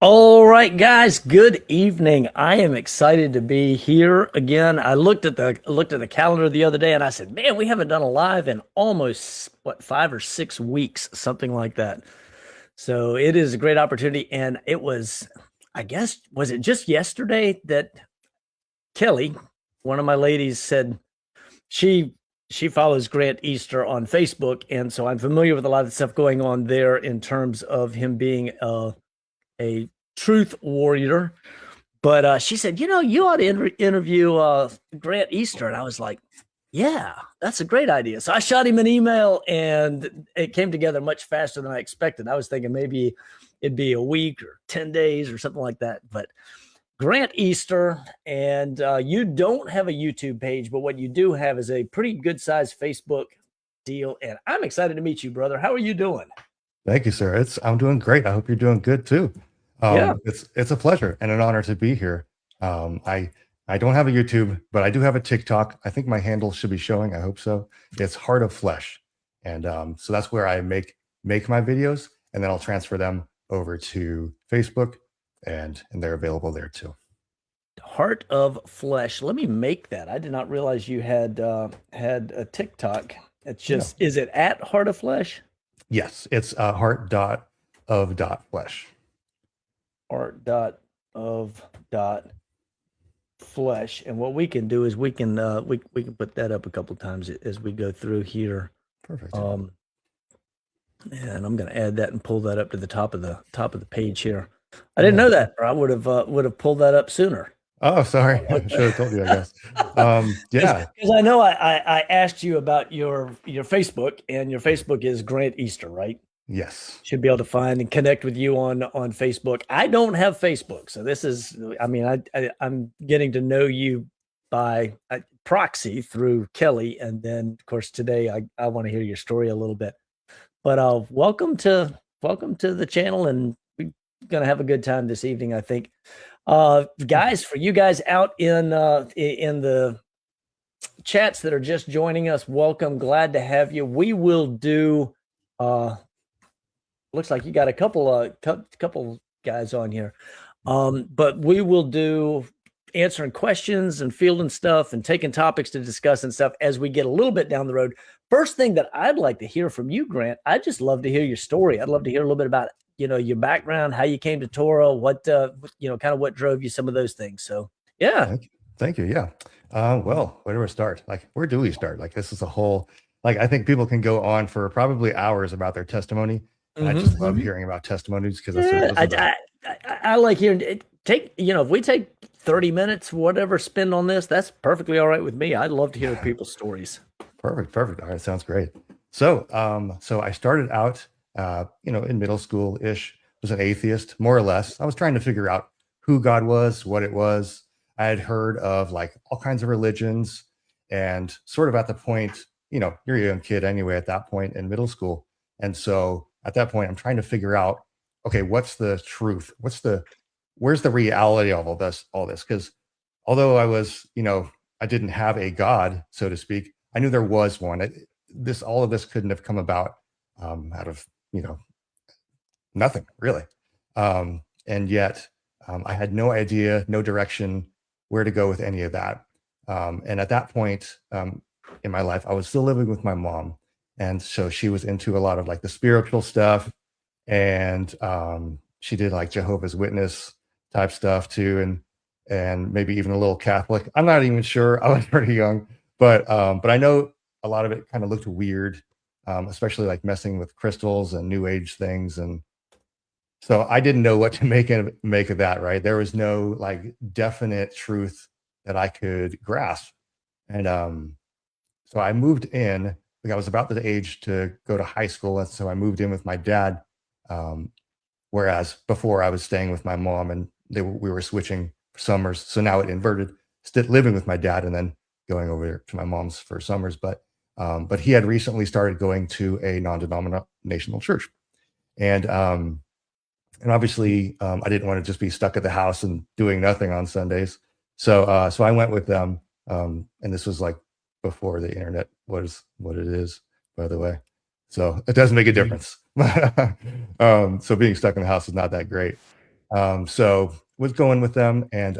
All right, guys. Good evening. I am excited to be here again. I looked at the calendar the other day, and I said, "Man, we haven't done a live in almost 5 or 6 weeks, something like that." So it is a great opportunity, and it was, I guess, was it just yesterday that Kelly, one of my ladies, said she she follows Grant Easter on Facebook, and so I'm familiar with a lot of the stuff going on there in terms of him being a truth warrior. But she said, you ought to interview Grant Easter. And I was like, yeah, that's a great idea. So I shot him an email and it came together much faster than I expected. I was thinking maybe it'd be a week or 10 days or something like that. But Grant Easter, and you don't have a YouTube page, but what you do have is a pretty good sized Facebook deal. And I'm excited to meet you, brother. How are you doing? Thank you, sir. I'm doing great. I hope you're doing good too. Yeah. It's a pleasure and an honor to be here. I don't have a YouTube, but I do have a TikTok. I think my handle should be showing. I hope so. It's Heart of Flesh, and so that's where I make my videos, and then I'll transfer them over to Facebook, and they're available there too. Heart of Flesh. Let me make that. I did not realize you had a TikTok. It's Yeah. just, is it at Heart of Flesh? Yes, it's heart.of.flesh. Heart.of.flesh. And what we can do is we can put that up a couple times as we go through here. Perfect. Um, and I'm going to add that and pull that up to the top of the page here. I didn't know that, or I would have pulled that up sooner. Oh, sorry. I should have told you, I guess. Yeah. Because I know I asked you about your Facebook, and your Facebook is Grant Easter, right? Yes. Should be able to find and connect with you on Facebook. I don't have Facebook, so this is, I mean, I'm getting to know you by proxy through Kelly, and then of course today I want to hear your story a little bit. But welcome to the channel, and we're gonna have a good time this evening, I think. Guys, for you guys out in the chats that are just joining us, welcome. Glad to have you. We will do. Looks like you got a couple guys on here, but we will do answering questions and fielding stuff and taking topics to discuss and stuff as we get a little bit down the road. First thing that I'd like to hear from you, Grant, I'd just love to hear your story. I'd love to hear a little bit about your background, how you came to Torah, what kind of what drove you, some of those things. So yeah. Thank you. Yeah. Well, where do we start? Like, where do we start? Like, this is a whole, like, I think people can go on for probably hours about their testimony. And I just love hearing about testimonies because I like hearing it. If we take 30 minutes, whatever, spend on this, that's perfectly all right with me. I'd love to hear people's stories. Perfect. All right. Sounds great. So I started out, in middle school-ish, was an atheist, more or less. I was trying to figure out who God was, what it was. I had heard of like all kinds of religions, and sort of at the point, you're a young kid anyway at that point in middle school. And so at that point, I'm trying to figure out, okay, what's the truth? Where's the reality of all this? Because although I didn't have a God, so to speak, I knew there was one. All of this couldn't have come about out of, nothing really. And yet I had no idea, no direction where to go with any of that. And at that point in my life, I was still living with my mom. And so she was into a lot of like the spiritual stuff. And she did like Jehovah's Witness type stuff too. And maybe even a little Catholic. I'm not even sure. I was pretty young, but I know a lot of it kind of looked weird, especially like messing with crystals and new age things. And so I didn't know what to make of that, right? There was no like definite truth that I could grasp. And so I moved in, like I was about the age to go to high school. And so I moved in with my dad. Whereas before I was staying with my mom, and we were switching summers. So now it inverted, living with my dad and then going over to my mom's for summers. But he had recently started going to a non-denominational church. And obviously I didn't want to just be stuck at the house and doing nothing on Sundays. So I went with them. And this was like before the internet was what it is, by the way. So it does make a difference. So being stuck in the house is not that great. So was going with them and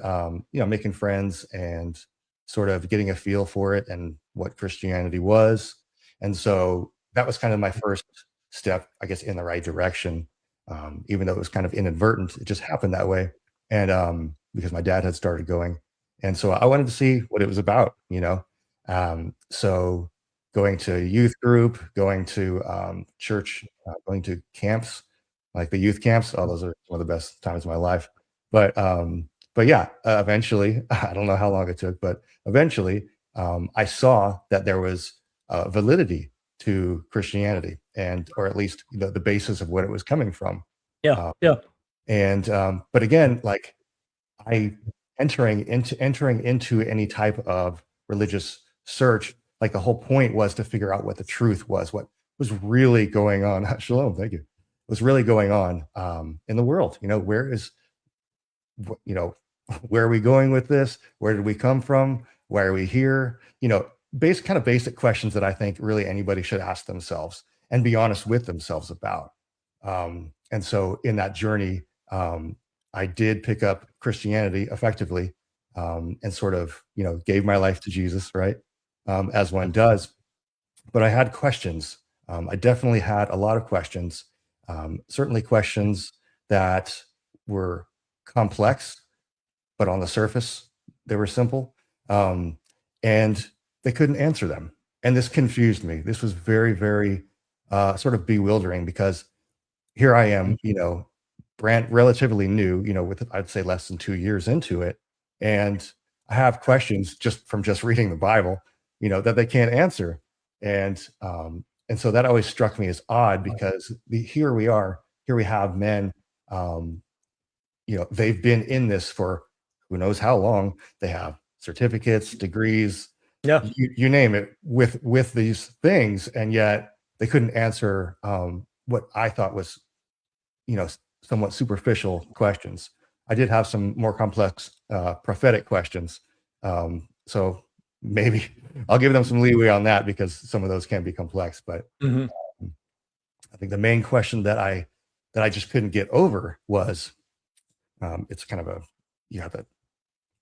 making friends and sort of getting a feel for it and what Christianity was. And so that was kind of my first step, I guess, in the right direction. Even though it was kind of inadvertent, it just happened that way. And because my dad had started going. And so I wanted to see what it was about. So going to youth group, going to church, going to camps, like the youth camps. Oh, those are some of the best times of my life. But yeah, eventually, I don't know how long it took, but eventually, I saw that there was validity to Christianity, and or at least the basis of what it was coming from. Yeah. Uh, Yeah. and but again, like I entering into any type of religious search, like the whole point was to figure out what the truth was, what was really going on. Shalom, thank you. Was really going on in the world. Where is you know where are we going with this? Where did we come from? Why are we here? Basic questions that I think really anybody should ask themselves and be honest with themselves about. And so in that journey, I did pick up Christianity effectively, and sort of gave my life to Jesus, right? As one does. But I had questions. I definitely had a lot of questions. Certainly questions that were complex, but on the surface, they were simple. And they couldn't answer them. And this confused me. This was very, very sort of bewildering because here I am, brand relatively new, with I'd say less than 2 years into it. And I have questions just from just reading the Bible, that they can't answer. And so that always struck me as odd because here we are, here we have men, um, they've been in this for who knows how long. They have certificates, degrees, Yeah. you name it, with these things, and yet they couldn't answer what I thought was, somewhat superficial questions. I did have some more complex prophetic questions, so maybe I'll give them some leeway on that because some of those can be complex. But Hmm. I think the main question that I just couldn't get over was, it's kind of a you have a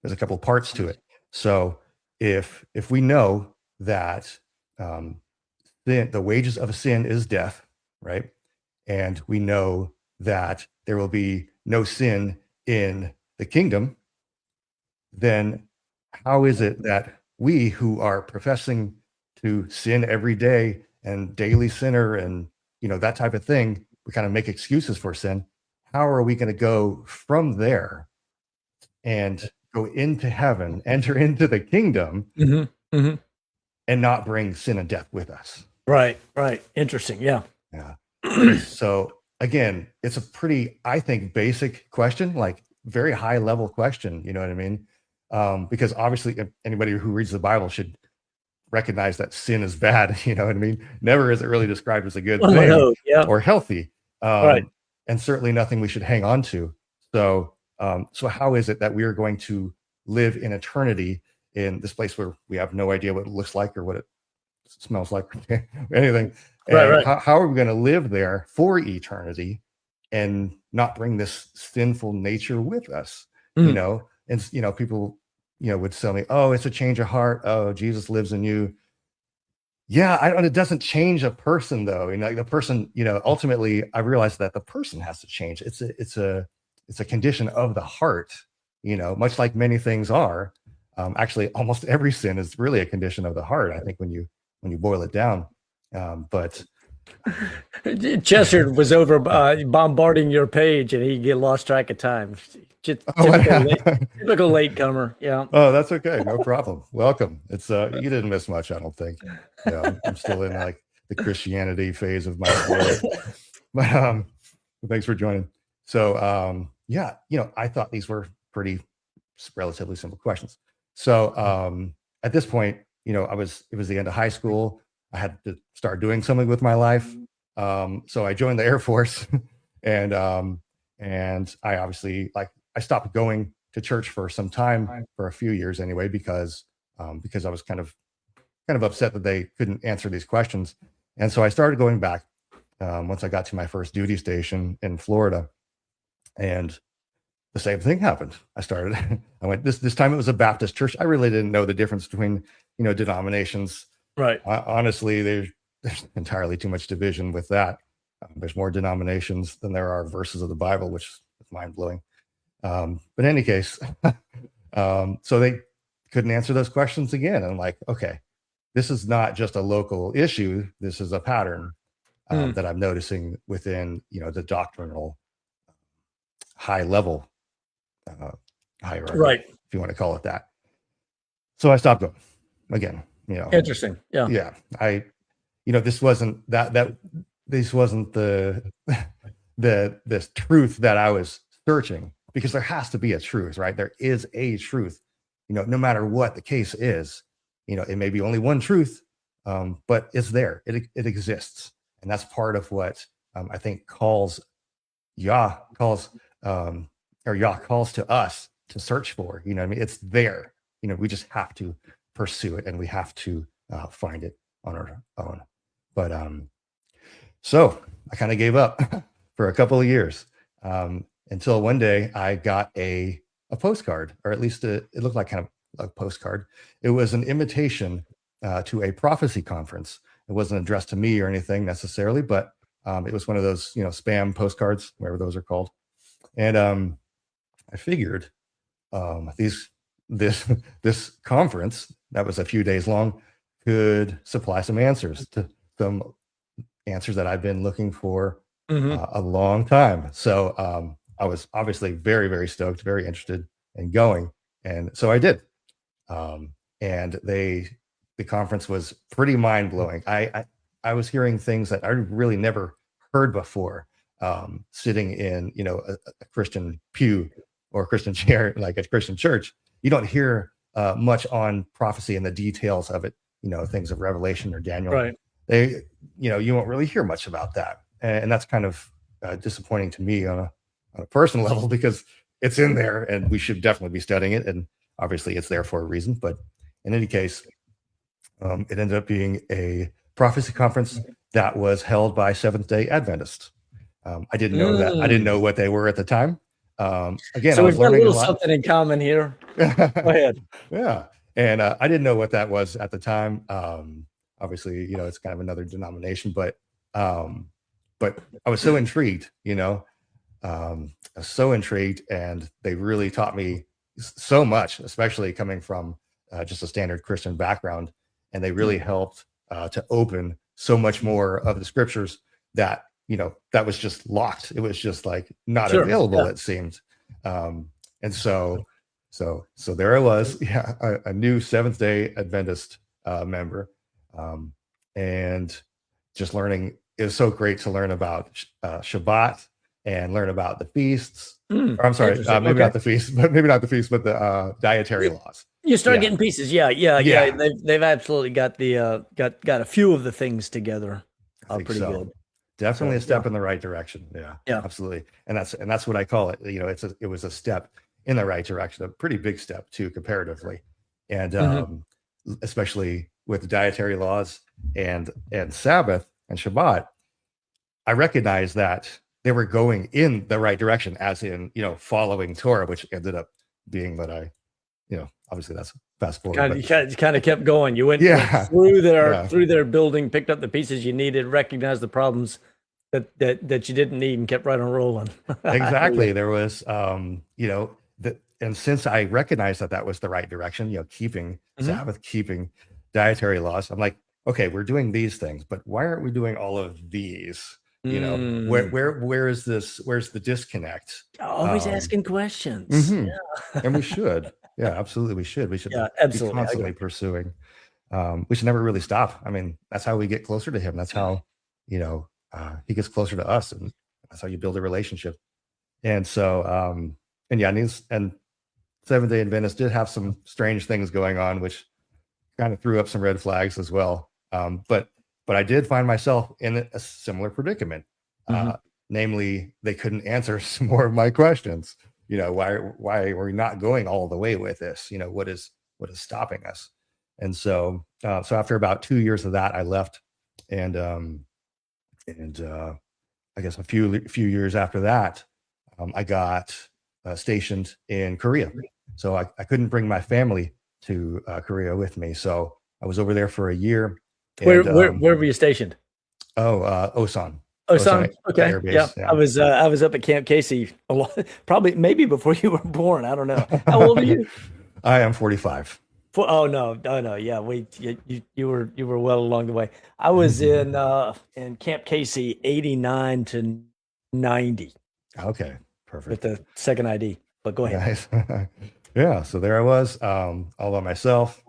there's a couple of parts to it. So if we know that the wages of sin is death, right? And we know that there will be no sin in the kingdom, then how is it that we who are professing to sin every day and daily sinner and that type of thing, we kind of make excuses for sin? How are we going to go from there and go into heaven, enter into the kingdom, Hmm. Hmm. and not bring sin and death with us? Right. Right. Interesting. Yeah. Yeah. So again, it's a pretty, I think, basic question, like very high level question. You know what I mean? Because obviously, anybody who reads the Bible should recognize that sin is bad. You know what I mean? Never is it really described as a good Oh, thing no. Yeah. or healthy, Right. and certainly nothing we should hang on to. So how is it that we are going to live in eternity in this place where we have no idea what it looks like or what it smells like, anything? Right. And Right. how are we going to live there for eternity and not bring this sinful nature with us? Mm. And people would tell me, oh, it's a change of heart, oh, Jesus lives in you. Yeah, I don't, it doesn't change a person though. Like the person, ultimately I realized that the person has to change. It's a condition of the heart, much like many things are. Actually, almost every sin is really a condition of the heart, I think, when you boil it down. But Chester was over bombarding your page, and he get lost track of time. oh, Typical latecomer. Yeah. oh, that's okay, no problem. Welcome. It's you didn't miss much, I don't think. Yeah, I'm still in like the Christianity phase of my growth. But thanks for joining. So yeah, I thought these were pretty relatively simple questions. So at this point, it was the end of high school. I had to start doing something with my life. So I joined the Air Force, and I obviously, like, I stopped going to church for some time, for a few years anyway, because I was kind of upset that they couldn't answer these questions. And so I started going back once I got to my first duty station in Florida. And the same thing happened. I went, this time it was a Baptist church. I really didn't know the difference between, denominations. Right. Honestly, there's entirely too much division with that. There's more denominations than there are verses of the Bible, which is mind blowing. But in any case, so they couldn't answer those questions again. And I'm like, okay, this is not just a local issue. This is a pattern that I'm noticing within, the doctrinal high level hierarchy, Right. if you want to call it that. So I stopped going again. Interesting. Yeah. Yeah. This wasn't this wasn't this truth that I was searching, because there has to be a truth, right? There is a truth, no matter what the case is. It may be only one truth, but it's there. It exists, and that's part of what I think Yah calls to us to search for. It's there. We just have to pursue it, and we have to find it on our own. But so I kind of gave up for a couple of years, until one day I got a postcard, or at least it looked like kind of a postcard. It was an invitation to a prophecy conference. It wasn't addressed to me or anything necessarily, but it was one of those, spam postcards, whatever those are called. And I figured this conference that was a few days long could supply some answers that I've been looking for a long time. So I was obviously very, very stoked, very interested in going. And so I did. And the conference was pretty mind blowing. I was hearing things that I really never heard before, sitting in, a Christian pew or a Christian chair, like a Christian church. You don't hear much on prophecy and the details of it, things of Revelation or Daniel. Right. You won't really hear much about that. And that's kind of disappointing to me on a personal level, because it's in there and we should definitely be studying it. And obviously it's there for a reason. But in any case, it ended up being a prophecy conference that was held by Seventh-day Adventists. I didn't know that. I didn't know what they were at the time. Again, so I we've was got a learning little a lot. something in common here. Go ahead. Yeah. And I didn't know what that was at the time. Obviously, it's kind of another denomination, but I was so intrigued, I was so intrigued, and they really taught me so much, especially coming from just a standard Christian background. And they really helped to open so much more of the scriptures that, that was just locked. It was just like not available, it seemed. And so there I was, a new Seventh-day Adventist member, and just learning. It was so great to learn about Shabbat and learn about the feasts. Or I'm sorry, maybe not the feasts, but the dietary laws. You start getting pieces. Yeah. They've absolutely got the got a few of the things together. Pretty good. Definitely a step in the right direction. Yeah, absolutely. And that's what I call it. It was a step in the right direction, a pretty big step too, comparatively. And especially with the dietary laws and Sabbath and Shabbat, I recognize that they were going in the right direction, as in, following Torah, which ended up being what I, obviously that's fast forward. You kind of kept going. You went through their building, picked up the pieces you needed, recognized the problems that you didn't need, and kept right on rolling. Exactly. There was, and since I recognized that was the right direction, keeping Sabbath, keeping dietary laws, I'm like, okay, we're doing these things, but why aren't we doing all of these? Where is this? Where's the disconnect? Always asking questions. Yeah. And we should. Yeah, absolutely. We should be constantly pursuing. We should never really stop. I mean, that's how we get closer to him. That's how, he gets closer to us, and that's how you build a relationship. And so, and Seventh-day Adventists did have some strange things going on, which kind of threw up some red flags as well. But I did find myself in a similar predicament. Namely, they couldn't answer some more of my questions. Why are we not going all the way with this? What is stopping us? And so after about 2 years of that, I left, and I guess a few years after that, I got stationed in Korea. So I couldn't bring my family to Korea with me. So I was over there for a year. Where And where were you stationed? Osan, Oh, Osan son. Okay. Air Yeah. Base. I Yeah. was I was up at Camp Casey a lot, probably maybe before you were born. I don't know. How old are you? I am 45. Oh no, oh no, yeah, you were well along the way. I was in Camp Casey 89 to 90 Okay, with perfect. the second ID. But go ahead. Nice. Yeah, so there I was, all by myself.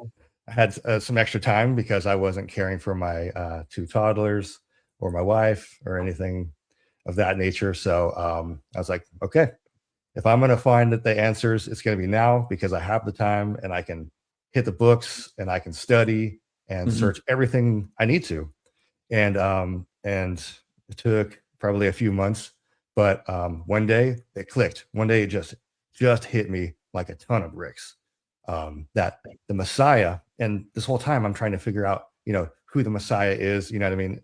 I had some extra time because I wasn't caring for my two toddlers or my wife or anything of that nature. So I was like, okay, if I'm going to find that the answers, it's going to be now because I have the time and I can hit the books and I can study and Mhm. search everything I need to. And it took probably a few months, but one day it clicked. One day it just hit me like a ton of bricks. That the Messiah, and this whole time I'm trying to figure out, who the Messiah is. You know what I mean?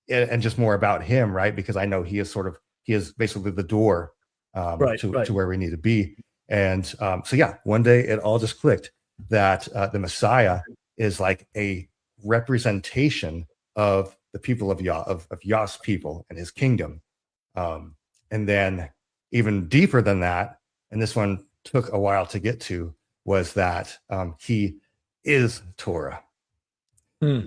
And just more about him, right? Because I know he is basically the door Right, to right. where we need to be. And so yeah, one day it all just clicked that the Messiah is like a representation of the people of Yah, of Yah's people and his kingdom. And then even deeper than that, and this one took a while to get to, was that he is Torah, Hmm.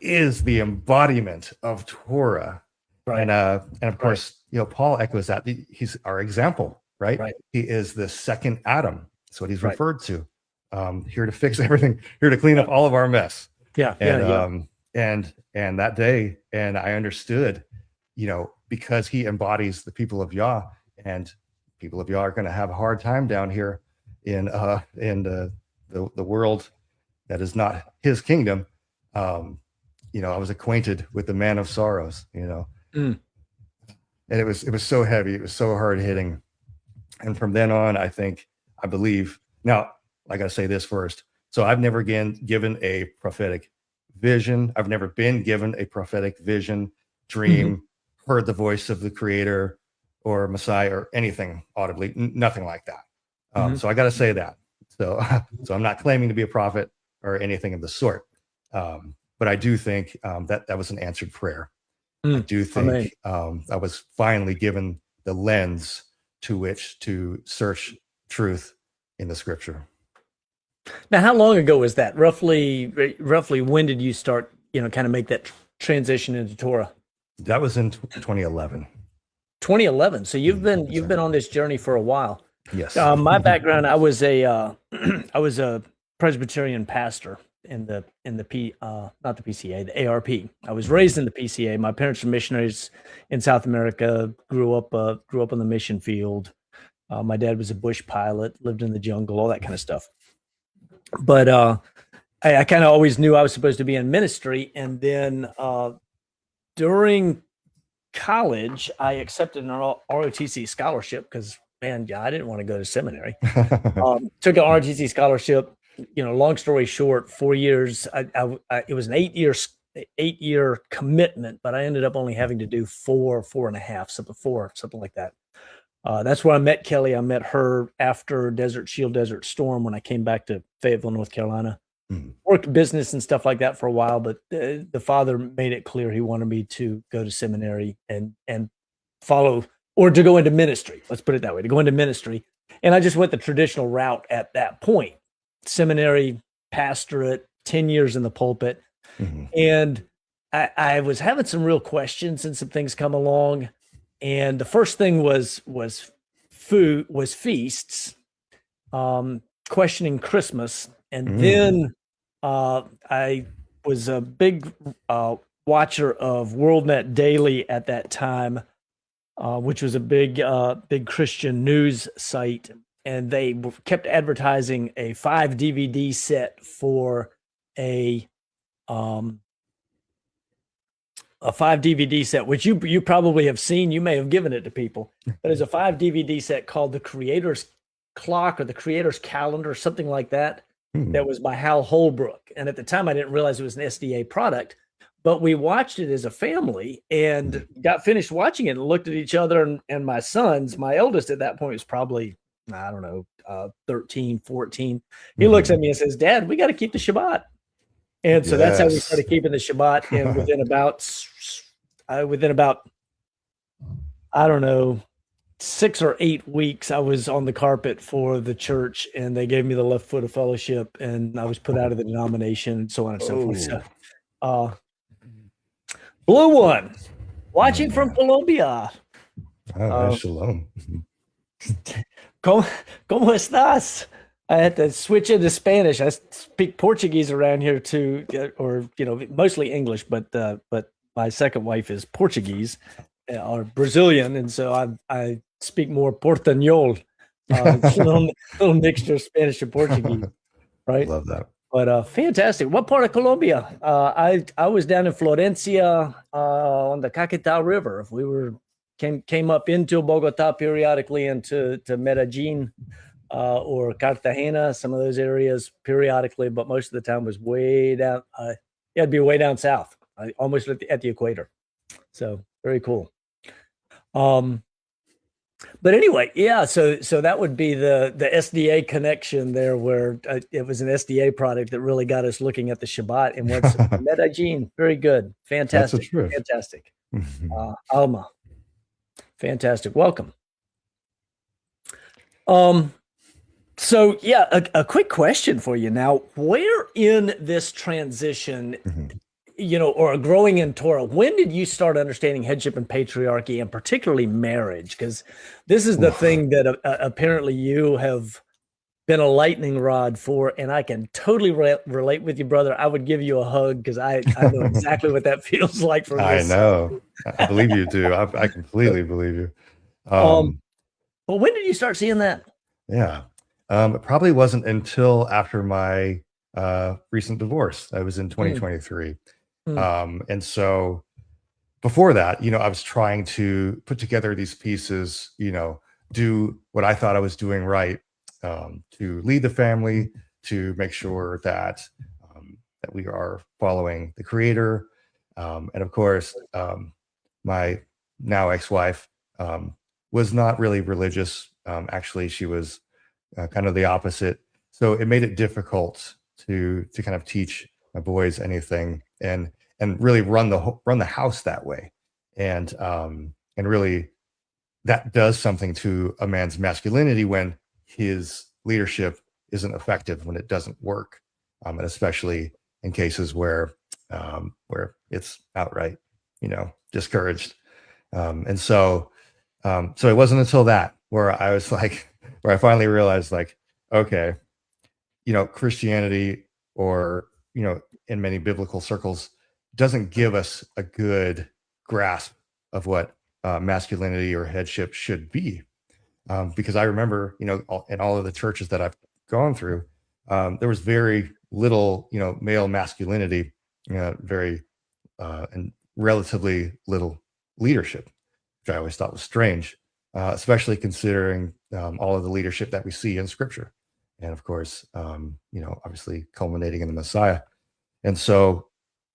is the embodiment of Torah. Right, And of right, course, Paul echoes that. He's our example, right? right, He is the second Adam. That's what he's right. referred to. Here to fix everything, here to clean Yeah, up all of our mess. yeah, yeah, And yeah. and that day, and I understood, because he embodies the people of Yah, and people of Yah are going to have a hard time down here in the world that is not his kingdom. I was acquainted with the man of sorrows, Mm. and it was so heavy, it was so hard hitting. And from then on, I believe now, I got to say this first. So I've never again given a prophetic vision. I've never been given a prophetic vision, Mhm. dream, heard the voice of the creator or Messiah or anything audibly, nothing like that. Mhm. So I got to say that. So, so I'm not claiming to be a prophet or anything of the sort. But I do think that was an answered prayer. I Mm. do Amen. think I was finally given the lens to which to search truth in the scripture. Now, how long ago was that? Roughly when did you start, kind of make that transition into Torah? That was in 2011. 2011. So That's you've right. been on this journey for a while. Yes. My background, I was a I was a Presbyterian pastor in the not the PCA, the ARP. I was raised in the PCA. My parents were missionaries in South America. Grew up on the mission field. My dad was a bush pilot, lived in the jungle, all that kind of stuff. But I kind of always knew I was supposed to be in ministry, and then during college, I accepted an ROTC scholarship because, man, yeah, I didn't want to go to seminary. Took an ROTC scholarship. Long story short, 4 years. It was an 8 year commitment, but I ended up only having to do four and a half, something like that. That's where I met Kelly. I met her after Desert Shield, Desert Storm when I came back to Fayetteville, North Carolina. Mhm. Worked business and stuff like that for a while, but the father made it clear he wanted me to go to seminary and follow, or to go into ministry. Let's put it that way, to go into ministry. And I just went the traditional route at that point: seminary, pastorate, 10 years in the pulpit. Mhm. And I was having some real questions and some things come along. And the first thing was food, was feasts, questioning Christmas, and Mhm. then I was a big watcher of WorldNet Daily at that time, which was a big Christian news site, and they kept advertising a 5 DVD set for a um, a 5 DVD set, which you probably have seen. You may have given it to people, but it's a 5 DVD set called The Creator's Clock or The Creator's Calendar, something like that. Mhm. That was by Hal Holbrook, and at the time I didn't realize it was an SDA product. but we watched it as a family and got finished watching it and looked at each other and my sons. My eldest at that point was probably, I don't know, 13, 14. He looks at me and says, Dad, we got to keep the Shabbat. And so that's how we Yes. started keeping the Shabbat. And within about, I don't know, 6 or 8 weeks, I was on the carpet for the church and they gave me the left foot of fellowship and I was put out of the denomination and so on and so forth. So, Blue One, watching from Colombia. Shalom. ¿Cómo estás? I had to switch into Spanish. I speak Portuguese around here too, or mostly English, but my second wife is Portuguese or Brazilian, and so I speak more Portuñol, little mixture of Spanish and Portuguese, right? Love that. But fantastic. What part of Colombia? I was down in Florencia on the Caquetá River. We came up into Bogota periodically into Medellin or Cartagena, some of those areas periodically, but most of the time was way down. It'd be way down south, almost at the equator. So very cool. But anyway, yeah. So that would be the SDA connection there, where it was an SDA product that really got us looking at the Shabbat and what's Medellin. Very good, fantastic, fantastic. Alma, fantastic. Welcome. So yeah, a quick question for you now. Where in this transition, or growing in Torah, when did you start understanding headship and patriarchy, and particularly marriage? Because this is the thing that apparently you have been a lightning rod for, and I can totally relate with you, brother. I would give you a hug because I know exactly what that feels like for me. I know. I believe you do. I completely believe you. But when did you start seeing that? Yeah. It probably wasn't until after my recent divorce. I was in 2023. And so before that, I was trying to put together these pieces, do what I thought I was doing right, to lead the family, to make sure that that we are following the Creator. And of course, my now ex-wife was not really religious. Actually, she was kind of the opposite. So it made it difficult to kind of teach my boys anything and really run the house that way. And really that does something to a man's masculinity when his leadership isn't effective, when it doesn't work. And especially in cases where it's outright, discouraged. And so it wasn't until that where I was like, where I finally realized, like, okay, Christianity, or, in many biblical circles, doesn't give us a good grasp of what masculinity or headship should be. Because I remember, in all of the churches that I've gone through, there was very little, male masculinity, very and relatively little leadership, which I always thought was strange. Especially considering all of the leadership that we see in Scripture, and of course, obviously culminating in the Messiah. And so,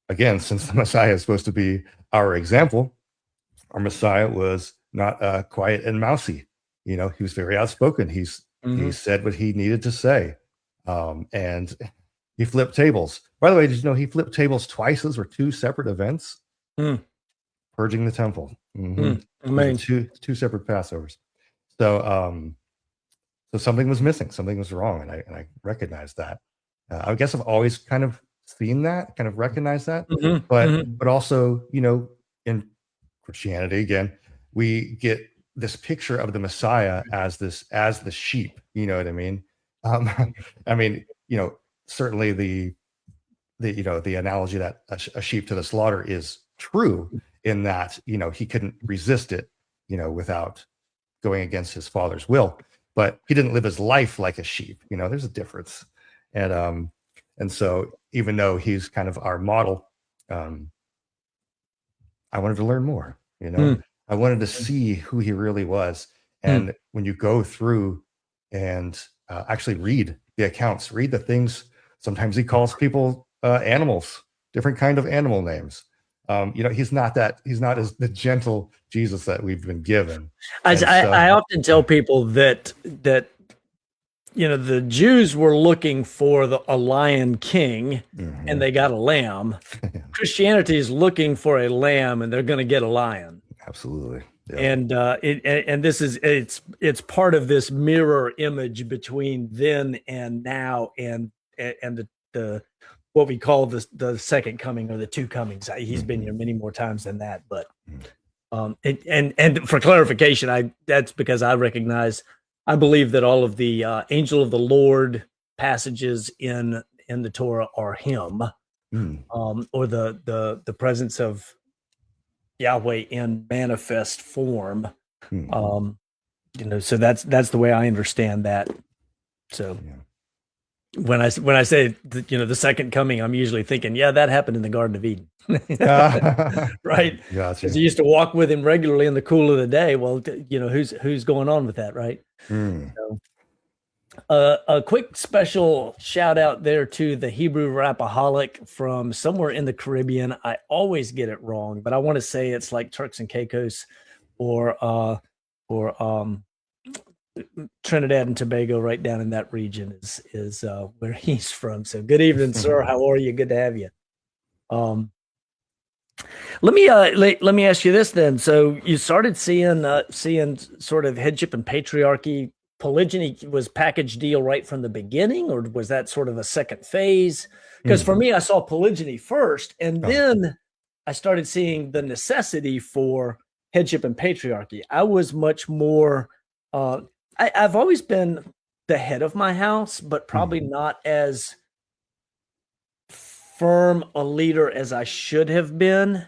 again, since the Messiah is supposed to be our example, our Messiah was not quiet and mousy. He was very outspoken. He said what he needed to say, and he flipped tables. By the way, did you know he flipped tables twice? Those were two separate events. Purging the temple. Two separate Passovers. So something was missing, something was wrong, and I recognized that. I guess I've always kind of seen that, kind of recognized that, but also, in Christianity, again, we get this picture of the Messiah as the sheep. You know what I mean? I mean, certainly the analogy that a sheep to the slaughter is true, in that, he couldn't resist it, without going against his father's will, but he didn't live his life like a sheep. There's a difference. And so even though he's kind of our model, I wanted to learn more, I wanted to see who he really was. And when you go through and actually read the accounts, read the things, sometimes he calls people animals, different kind of animal names. he's not as the gentle Jesus that we've been given. I, And I, so, I often tell people that the Jews were looking for a lion king, and they got a lamb. Christianity is looking for a lamb, and they're going to get a lion. absolutely. Yeah. And this is it's part of this mirror image between then and now, and the what we call the second coming, or the two comings. He's been here many more times than that, but and for clarification, that's because I believe that all of the angel of the Lord passages in the Torah are him, or the presence of Yahweh in manifest form. So that's the way I understand that. So when I say the second coming, I'm usually thinking, that happened in the Garden of Eden. Right? Gotcha. Because he used to walk with him regularly in the cool of the day. Well, who's going on with that, right? So, a quick special shout out there to the Hebrew Rapaholic from somewhere in the Caribbean. I always get it wrong, but I want to say it's like Turks and Caicos, or Trinidad and Tobago, right down in that region is where he's from. So good evening, sir. How are you? Good to have you. Let me ask you this then. So you started seeing sort of headship and patriarchy. Polygyny was package deal right from the beginning, or was that sort of a second phase? Because for me, I saw polygyny first, and then I started seeing the necessity for headship and patriarchy. I was much more. I've always been the head of my house, but probably not as firm a leader as I should have been.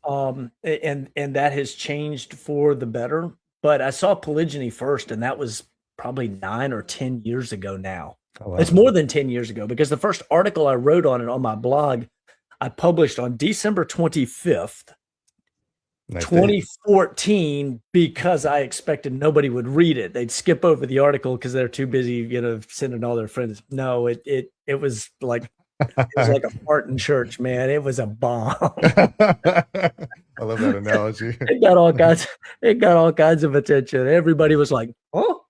And that has changed for the better. But I saw polygyny first, and that was probably 9 or 10 years ago now. Oh, wow. It's more than 10 years ago, because the first article I wrote on it on my blog, I published on December 25th, 2014, because I expected nobody would read it. They'd skip over the article because they're too busy, sending all their friends. No, it was like a fart in church, man. It was a bomb. I love that analogy. It got all kinds of attention. Everybody was like, "Oh."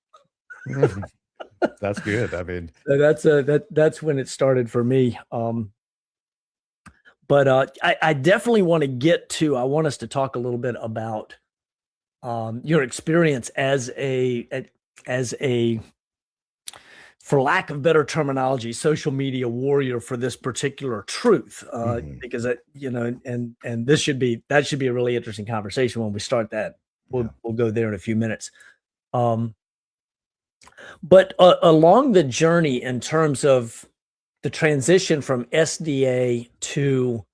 That's good. I mean, so that's when it started for me. But I definitely want to get to. I want us to talk a little bit about your experience as a, for lack of better terminology, social media warrior for this particular truth. Because and that should be a really interesting conversation when we start that. We'll go there in a few minutes. But along the journey, in terms of the transition from SDA to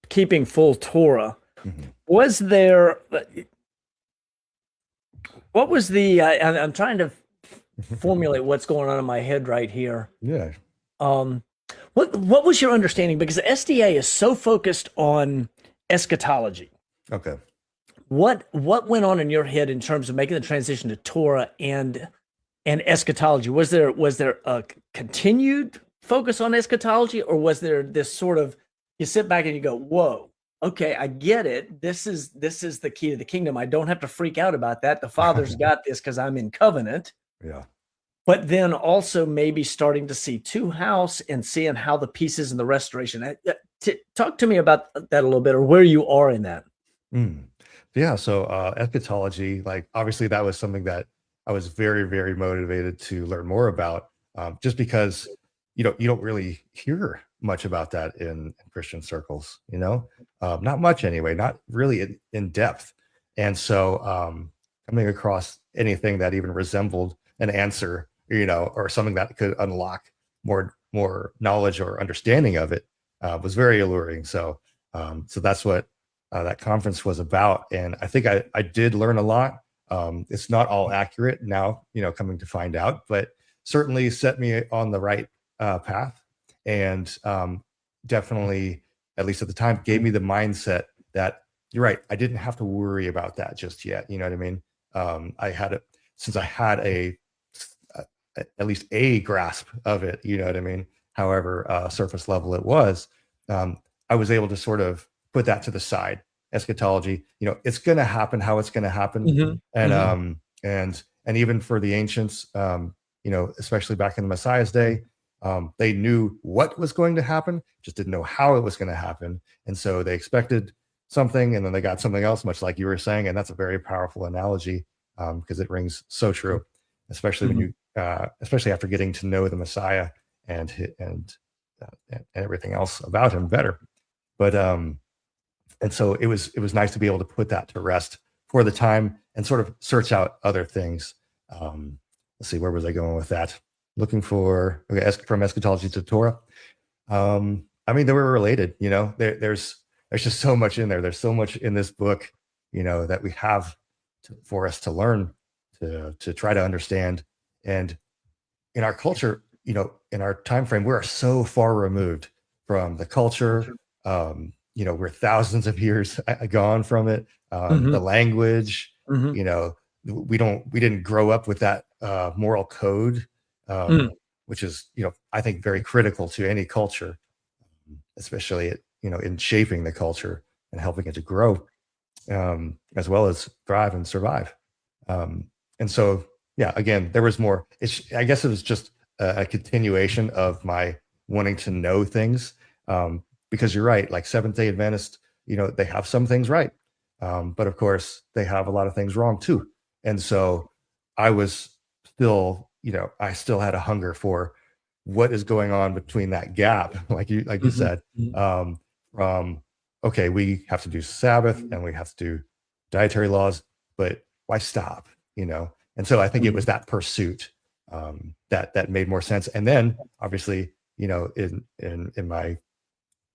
keeping full Torah, was there? What was the? I'm trying to formulate what's going on in my head right here. Yeah. What was your understanding? Because the SDA is so focused on eschatology. Okay. What went on in your head in terms of making the transition to Torah and eschatology? Was there a continued focus on eschatology, or was there this sort of, you sit back and you go, whoa, okay, I get it. This is the key to the kingdom. I don't have to freak out about that. The Father's got this because I'm in covenant. Yeah. But then also maybe starting to see two house and seeing how the pieces and the restoration. Talk to me about that a little bit, or where you are in that. Yeah. So eschatology, like obviously that was something that I was very, very motivated to learn more about, just because you don't really hear much about that in Christian circles, not much anyway, not really in depth. And so coming across anything that even resembled an answer, or something that could unlock more knowledge or understanding of it, was very alluring. So that's what that conference was about. And I think I did learn a lot. It's not all accurate now, coming to find out, but certainly set me on the right path. And definitely, at least at the time, gave me the mindset that you're right. I didn't have to worry about that just yet. You know what I mean? Since I had a at least a grasp of it, you know what I mean? However, surface level it was, I was able to sort of put that to the side. Eschatology, it's going to happen how it's going to happen, Hmm. and Hmm. and even for the ancients, especially back in the Messiah's day, they knew what was going to happen, just didn't know how it was going to happen, and so they expected something, and then they got something else, much like you were saying, and that's a very powerful analogy because it rings so true, especially when Hmm. you, especially after getting to know the Messiah and and everything else about him better. But and so it was nice to be able to put that to rest for the time and sort of search out other things. Let's see, where was I going with that? Looking for, okay, from eschatology to Torah. I mean, they were related. There's just so much in there. There's so much in this book, that we have for us to learn, to try to understand. And in our culture, in our time frame, we're so far removed from the culture. We're thousands of years gone from it. The Hmm. language, Hmm. you know, we didn't grow up with that moral code, Hmm. which is, I think very critical to any culture, especially in shaping the culture and helping it to grow, as well as thrive and survive. Um, and so, yeah, again, there was more. I guess it was just a continuation of my wanting to know things, because you're right. Like Seventh Day Adventists, they have some things right, but of course they have a lot of things wrong too. And so, I was still, I still had a hunger for what is going on between that gap, like you Hmm. said, from okay, we have to do Sabbath and we have to do dietary laws, but why stop? And so I think it Hmm. was that pursuit, that made more sense. And then obviously, in my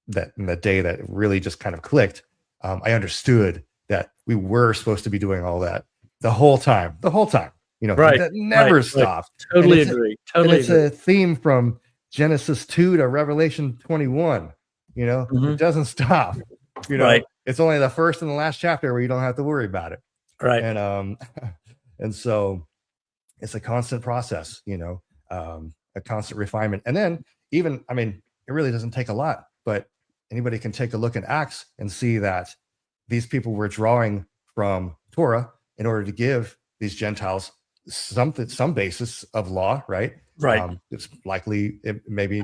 that in the day that it really just kind of clicked, I understood that we were supposed to be doing all that the whole time. Right, That right, never right. stopped. And Totally it's agree. and Totally it's agree. a theme from Genesis 2 to Revelation 21. Hmm. It doesn't stop. Right, It's only the first and the last chapter where you don't have to worry about it. right. And and so it's a constant process, a constant refinement. And then even, I mean, it really doesn't take a lot, but anybody can take a look in Acts and see that these people were drawing from Torah in order to give these Gentiles some basis of law, right? Right. It's likely it maybe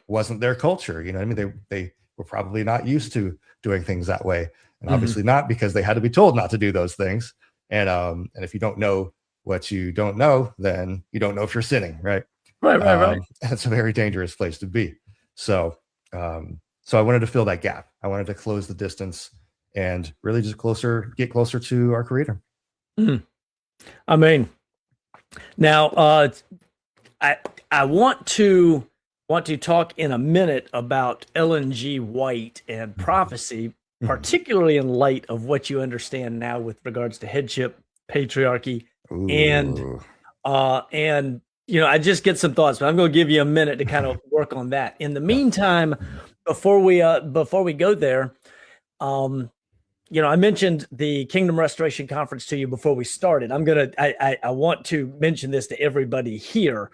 wasn't their culture. You know what I mean? They were probably not used to doing things that way, and Hmm. obviously not because they had to be told not to do those things. And if you don't know what you don't know, then you don't know if you're sinning, right? Right, right, right. That's a very dangerous place to be. So, so I wanted to fill that gap. I wanted to close the distance and really just get closer to our Creator. Mm. I mean, now I I want to talk in a minute about Ellen G. White and prophecy, Mhm. particularly in light of what you understand now with regards to headship, patriarchy, and Ooh. and I just get some thoughts, but I'm going to give you a minute to kind of work on that. In the Yeah. meantime, before we go there, um, I mentioned the Kingdom Restoration Conference to you before we started. I want to mention this to everybody here,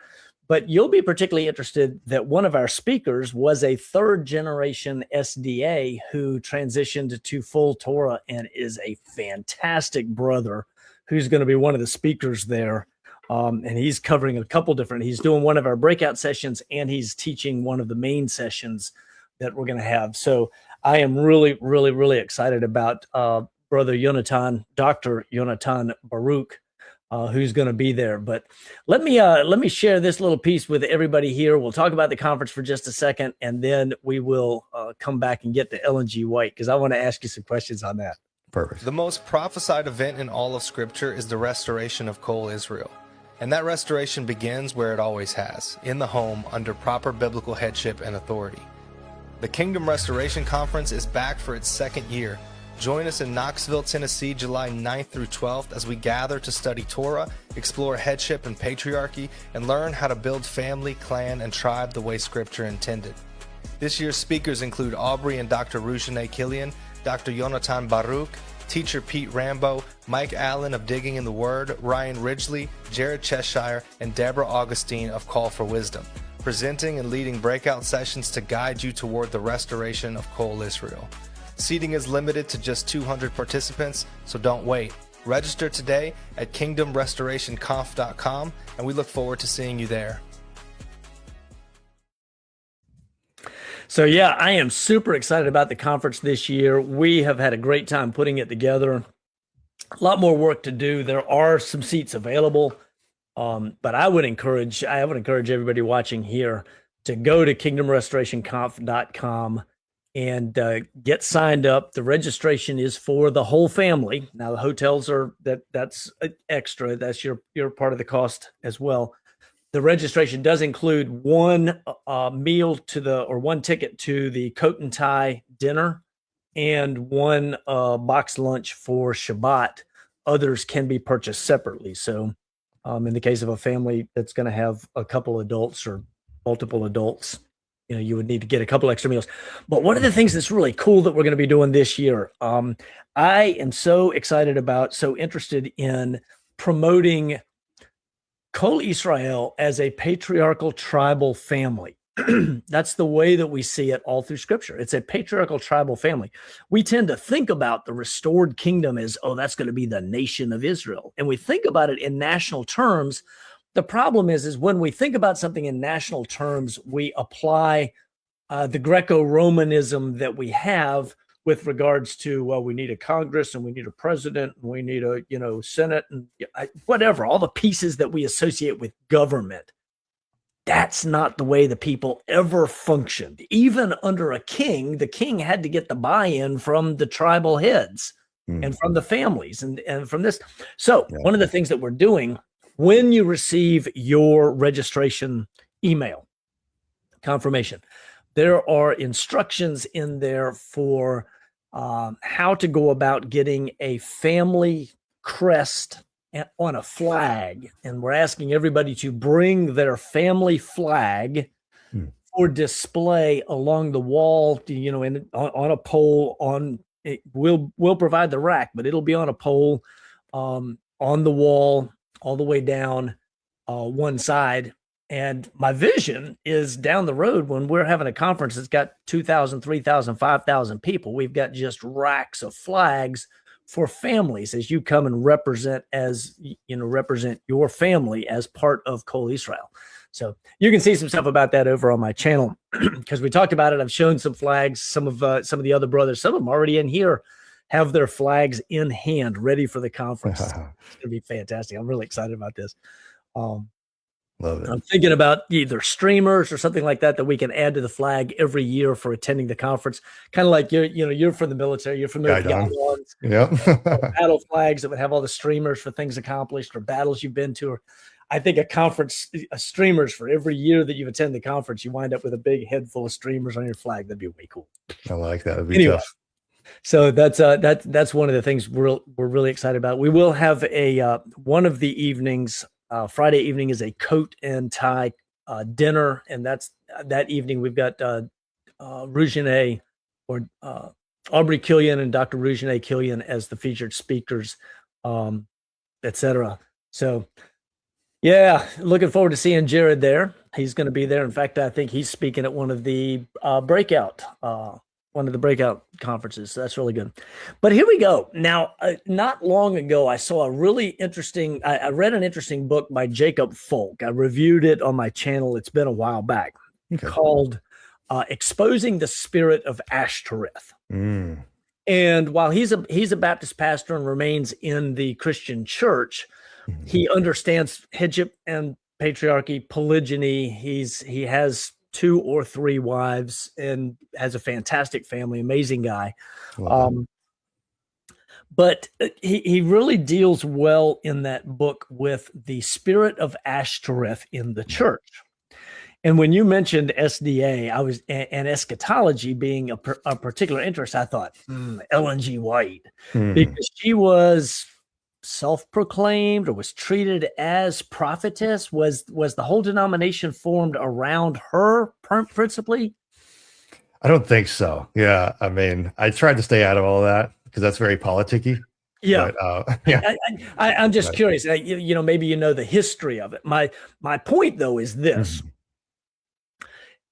but you'll be particularly interested that one of our speakers was a third generation SDA who transitioned to full Torah and is a fantastic brother who's going to be one of the speakers there. And he's covering a couple different, he's doing one of our breakout sessions and he's teaching one of the main sessions that we're going to have. So I am really, really, really excited about Brother Yonatan, Dr. Yonatan Baruch, who's going to be there. But let me share this little piece with everybody here. We'll talk about the conference for just a second, and then we will come back and get to Ellen G. White because I want to ask you some questions on that. Perfect. The most prophesied event in all of Scripture is the restoration of Kol Israel. And that restoration begins where it always has, in the home, under proper biblical headship and authority. The Kingdom Restoration Conference is back for its second year. Join us in Knoxville, Tennessee, July 9th through 12th as we gather to study Torah, explore headship and patriarchy, and learn how to build family, clan, and tribe the way Scripture intended. This year's speakers include Aubrey and Dr. Rujane Killian, Dr. Yonatan Baruch, teacher Pete Rambo, Mike Allen of Digging in the Word, Ryan Ridgely, Jared Cheshire, and Deborah Augustine of Call for Wisdom, presenting and leading breakout sessions to guide you toward the restoration of Kol Israel. Seating is limited to just 200 participants, so don't wait. Register today at kingdomrestorationconf.com, and we look forward to seeing you there. So yeah, I am super excited about the conference this year. We have had a great time putting it together. A lot more work to do. There are some seats available, but I would encourage everybody watching here to go to kingdomrestorationconf.com and get signed up. The registration is for the whole family. Now the hotels that's extra. That's your part of the cost as well. The registration does include one one ticket to the coat and tie dinner and one box lunch for Shabbat. Others can be purchased separately. So in the case of a family that's going to have a couple adults or multiple adults, you would need to get a couple extra meals. But one of the things that's really cool that we're going to be doing this year, I am so interested in promoting Kol Israel as a patriarchal tribal family. That's the way that we see it all through Scripture. It's a patriarchal tribal family. We tend to think about the restored kingdom as, that's going to be the nation of Israel. And we think about it in national terms. The problem is when we think about something in national terms, we apply the Greco-Romanism that we have with regards to, we need a Congress and we need a president and we need a, Senate and whatever, all the pieces that we associate with government. That's not the way the people ever functioned. Even under a king, the king had to get the buy-in from the tribal heads and from the families and from this. So one of the things that we're doing when you receive your registration email confirmation, there are instructions in there for how to go about getting a family crest on a flag. And we're asking everybody to bring their family flag for display along the wall, on a pole. We'll provide the rack, but it'll be on a pole on the wall all the way down one side. And my vision is down the road when we're having a conference that's got 2,000, 3,000, 5,000 people, we've got just racks of flags for families as you come and represent your family as part of Kol Israel. So you can see some stuff about that over on my channel because we talked about it. I've shown some flags. Some of the other brothers, some of them already in here, have their flags in hand, ready for the conference. It's going to be fantastic. I'm really excited about this. Love it. I'm thinking about either streamers or something like that we can add to the flag every year for attending the conference. Kind of like you're from the military, you're familiar with guidons, battle flags that would have all the streamers for things accomplished or battles you've been to. Or I think a streamers for every year that you've attended the conference, you wind up with a big head full of streamers on your flag. That'd be way cool. I like that. That'd be tough. So that's one of the things we're really excited about. We will have a one of the evenings. Friday evening is a coat and tie dinner, and that evening we've got Rujane or Aubrey Killian and Dr. Rujane Killian as the featured speakers, etc. So, yeah, looking forward to seeing Jared there. He's going to be there. In fact, I think he's speaking at one of the breakout conferences. So that's really good. But here we go. Now, not long ago, I saw a really interesting, I read an interesting book by Jacob Folk. I reviewed it on my channel. It's been a while back, called Exposing the Spirit of Ashtoreth. And while he's a Baptist pastor and remains in the Christian church, he understands headship and patriarchy, polygyny. He has 2 or 3 wives and has a fantastic family, amazing guy. But he really deals well in that book with the spirit of Ashtoreth in the church. And when you mentioned SDA, and eschatology being a particular interest, I thought Ellen G. White, because she was self-proclaimed or was treated as prophetess. Was the whole denomination formed around her principally? I don't think so. Yeah. I mean, I tried to stay out of all that. because that's very politicky. Yeah. But yeah, I'm just right. curious. Maybe you know the history of it. My point though is this: Mhm.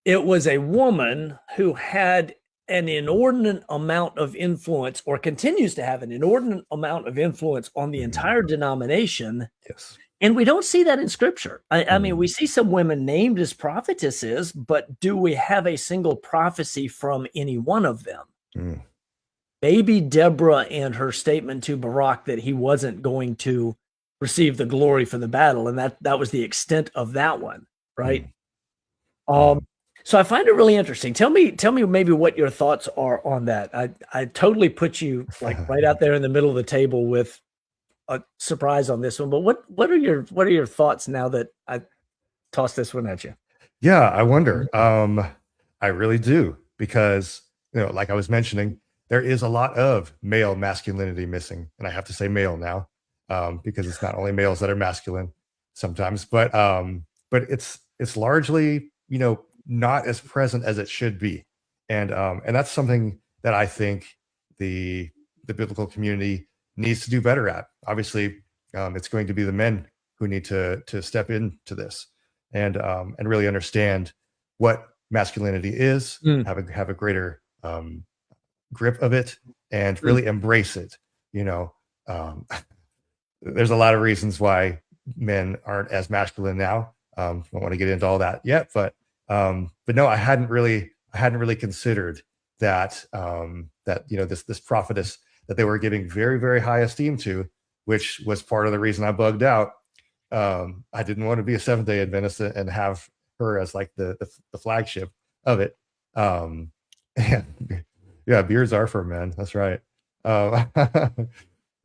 it was a woman who had an inordinate amount of influence, or continues to have an inordinate amount of influence on the Mhm. entire denomination. Yes. And we don't see that in scripture. I mean, we Mhm. see some women named as prophetesses, but do we have a single prophecy from any one of them? Mm. Maybe Deborah and her statement to Barak that he wasn't going to receive the glory for the battle, and that was the extent of that one, right? Mm. Um, Mm. so I find it really interesting. Tell me maybe what your thoughts are on that. I totally put you like right out there in the middle of the table with a surprise on this one, but what are your thoughts now that I tossed this one at you? Yeah, I wonder. I really do because like I was mentioning, there is a lot of male masculinity missing, and I have to say male now, because it's not only males that are masculine sometimes, but it's largely not as present as it should be, and that's something that I think the the biblical community needs to do better at. Obviously, it's going to be the men who need to step into this and really understand what masculinity is, Mm, have a greater grip of it, and mm, really embrace it. You know, um, there's a lot of reasons why men aren't as masculine now. Don't want to get into all that yet, but no, I hadn't really considered that that this prophetess that they were giving very very high esteem to, which was part of the reason I bugged out. I didn't want to be a Seventh Day Adventist and have her as like the flagship of it. And yeah, beards are for men. That's right. Um,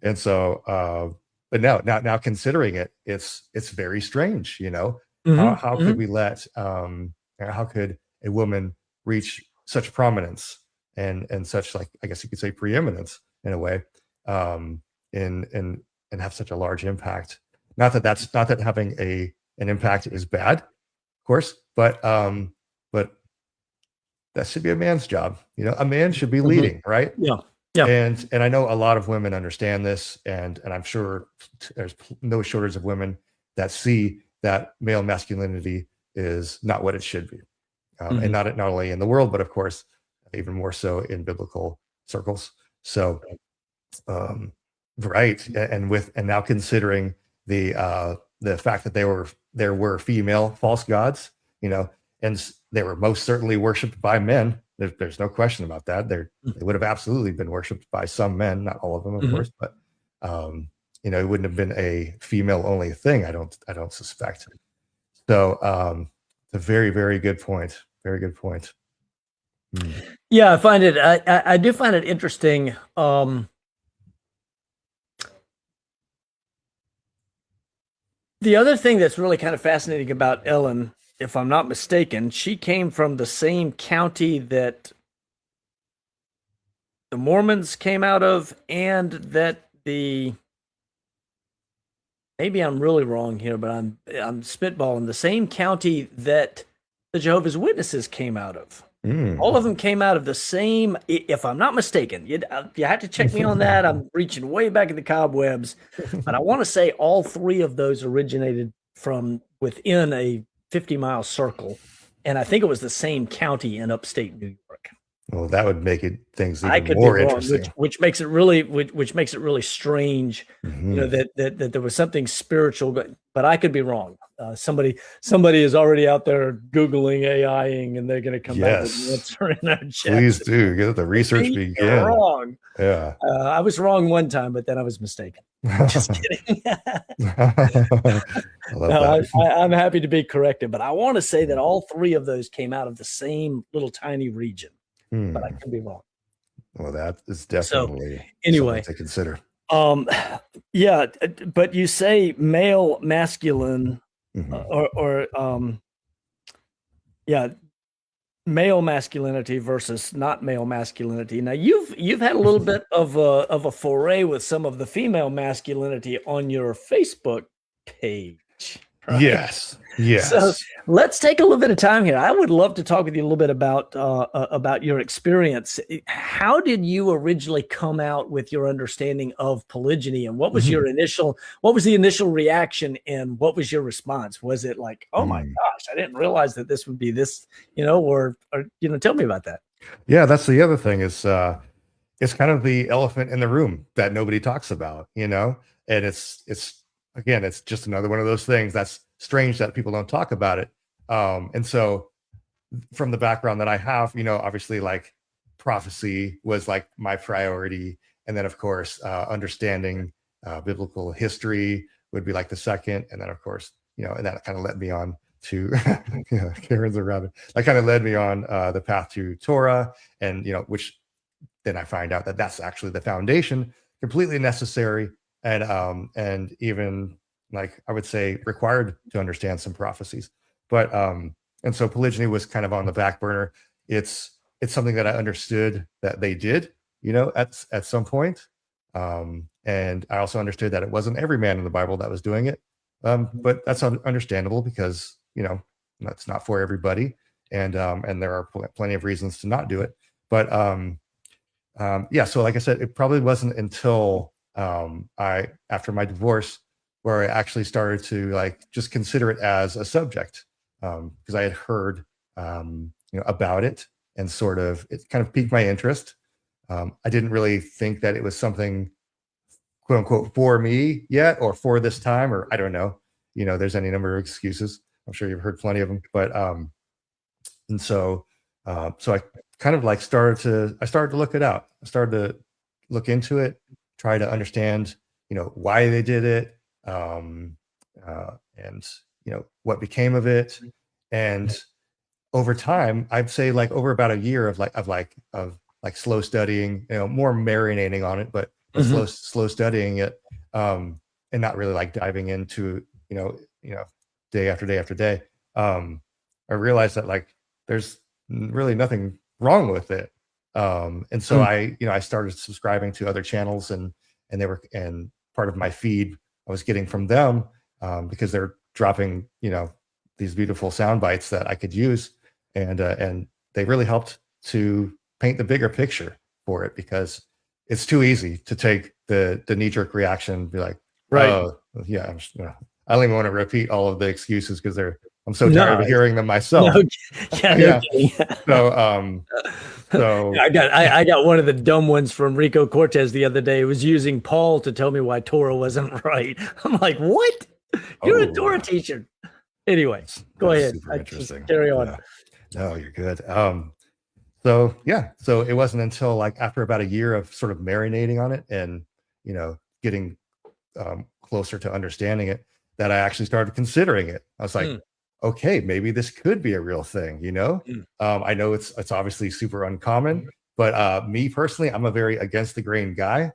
and so, but now considering it, it's very strange. mhm, How could mhm. we how could a woman reach such prominence and such, like, I guess you could say, preeminence in a way, um, and have such a large impact? Not that having a an impact is bad, of course, but that should be a man's job. A man should be Mhm. leading, right? Yeah. Yeah. And I know a lot of women understand this, and I'm sure there's no shortage of women that see that male masculinity is not what it should be, and Mhm. not only in the world, but of course even more so in biblical circles. So, um, right, and now considering the fact that there were female false gods, they were most certainly worshipped by men. There's no question about that. They would have absolutely been worshipped by some men, not all of them, of Mhm. course, but um, it wouldn't have been a female only thing. I don't suspect. So, it's a very, very good point. Very good point. Hmm. Yeah, I do find it interesting. The other thing that's really kind of fascinating about Ellen, if I'm not mistaken, she came from the same county that the Mormons came out of, and that the maybe I'm really wrong here, but I'm spitballing, the same county that the Jehovah's Witnesses came out of. All Mm. of them came out of the same, if I'm not mistaken. You have to check me on that. I'm reaching way back in the cobwebs, but I want to say all three of those originated from within a 50-mile circle, and I think it was the same county in upstate New York. Well, that would make things I even could be more wrong, interesting. which makes it really which makes it really strange, Mhm. that there was something spiritual, but I could be wrong. Somebody is already out there Googling AIing, and they're going to come back with an Yes, answer in our please chat. do. Get the research Maybe you're begin. wrong. Yeah. I was wrong one time, but then I was mistaken. Just kidding. I love No, that. I'm happy to be corrected, but I want to say that all three of those came out of the same little tiny region, but I Hmm. could be wrong. Well, that is So definitely something anyway, to consider. um, yeah, but you say male masculine, Mhm. or yeah, male masculinity versus not male masculinity. Now you've had a little bit of a foray with some of the female masculinity on your Facebook page. right? Yes. So Yes. let's take a little bit of time here. I would love to talk with you a little bit about your experience. How did you originally come out with your understanding of polygyny, and what was the initial reaction, and what was your response? Was it like, oh my Mm. gosh, I didn't realize that this would be this, or tell me about that. Yeah, that's the other thing is it's kind of the elephant in the room that nobody talks about, and it's again, it's just another one of those things that's strange that people don't talk about it. And so from the background that I have, obviously like prophecy was like my priority. And then of course, understanding biblical history would be like the second. And then of course, and that kind of led me on to Karen's a rabbit. That kind of led me on the path to Torah, and which then I find out that that's actually the foundation, completely necessary, and even like I would say required to understand some prophecies. But and so polygyny was kind of on the back burner. It's something that I understood that they did, at some point. And I also understood that it wasn't every man in the Bible that was doing it. But that's understandable because, that's not for everybody. And there are plenty of reasons to not do it. But yeah, so like I said, it probably wasn't until after my divorce where I actually started to like just consider it as a subject, because I had heard about it, and sort of it kind of piqued my interest. I didn't really think that it was something quote unquote for me yet, or for this time, or I don't know. There's any number of excuses. I'm sure you've heard plenty of them, but and so so I kind of like started to look it out. I started to look into it, try to understand, why they did it, and what became of it. And over time, I'd say like over about a year of slow studying, more marinating on it, but Mhm. slow studying it, and not really like diving into, day after day after day. I realized that like there's really nothing wrong with it. And so Mm. I started subscribing to other channels, and part of my feed I was getting from them, because they're dropping, these beautiful sound bites that I could use. And they really helped to paint the bigger picture for it, because it's too easy to take the knee-jerk reaction and be like, Right. oh yeah, I don't even want to repeat all of the excuses because I'm so tired No, of hearing them no, myself. yeah, no Yeah. kidding. So Yeah, so I got one of the dumb ones from Rico Cortez the other day. It was using Paul to tell me why Torah wasn't right. I'm like, what? You're a oh, Torah teacher. Anyway, go that's ahead. super I just interesting. carry on. Yeah. No, you're good. So yeah, so it wasn't until like after about a year of sort of marinating on it, and getting closer to understanding it, that I actually started considering it. I was like, Mm, okay, maybe this could be a real thing. mm, I know it's obviously super uncommon, but me personally, I'm a very against the grain guy.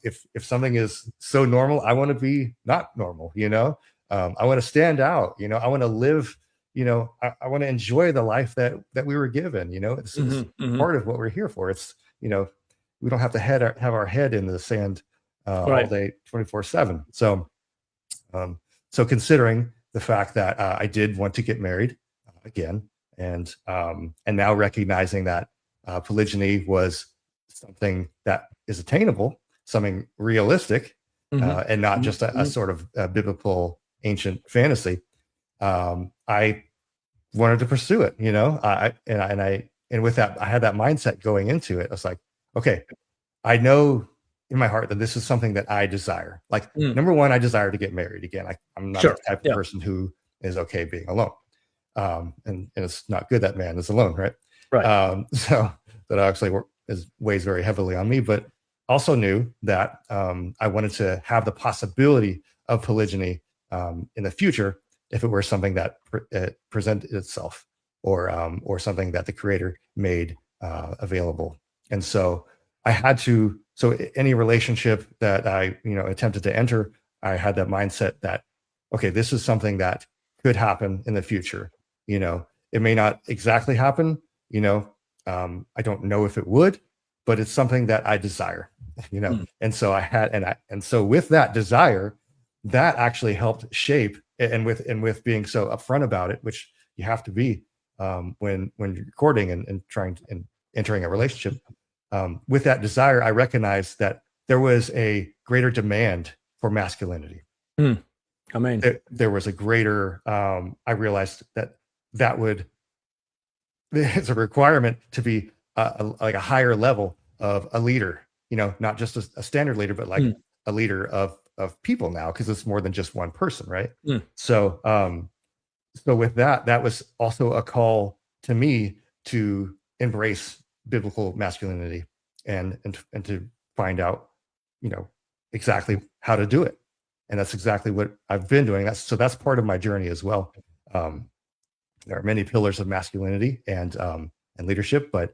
If something is so normal, I want to be not normal. I want to stand out. I want to live. I want to enjoy the life that we were given. It's mhm, mhm. part of what we're here for. It's we don't have to have our head in the sand all Right. day 24/7. Um, so considering the fact that I did want to get married again, and now recognizing that polygyny was something that is attainable, something realistic, Mhm, and not mhm, just a mhm. sort of biblical ancient fantasy, I wanted to pursue it. And with that, I had that mindset going into it. I was like, okay, I know in my heart that this is something that I desire. Like, Mm. number one, I desire to get married again. I'm not the Sure. type of Yeah. person who is okay being alone. And it's not good that man is alone, right? Right. So that actually weighs very heavily on me, but also knew that I wanted to have the possibility of polygyny in the future if it were something that presented itself, or something that the creator made available. And so I had to, so any relationship that I, attempted to enter, I had that mindset that, okay, this is something that could happen in the future. It may not exactly happen, I don't know if it would, but it's something that I desire, Mm. and so I had, and so with that desire, that actually helped shape with being so upfront about it, which you have to be when you're courting and trying and entering a relationship. With that desire, I recognized that there was a greater demand for masculinity. I mean, there was a greater. I realized that would it's a requirement to be like a higher level of a leader. Not just a standard leader, but like a leader of people now, because it's more than just one person, right? So with that was also a call to me to embrace biblical masculinity and to find out, exactly how to do it. And that's exactly what I've been doing. That's part of my journey as well. There are many pillars of masculinity and leadership, but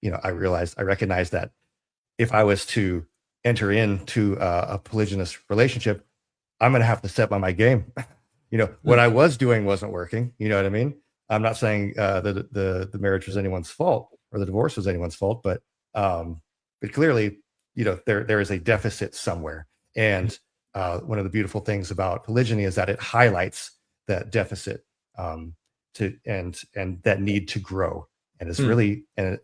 I recognize that if I was to enter into a polygynous relationship, I'm going to have to step on my game. What I was doing wasn't working. You know what I mean? I'm not saying the marriage was anyone's fault or the divorce was anyone's fault, but clearly, there is a deficit somewhere. And one of the beautiful things about polygyny is that it highlights that deficit and that need to grow. And it's really, and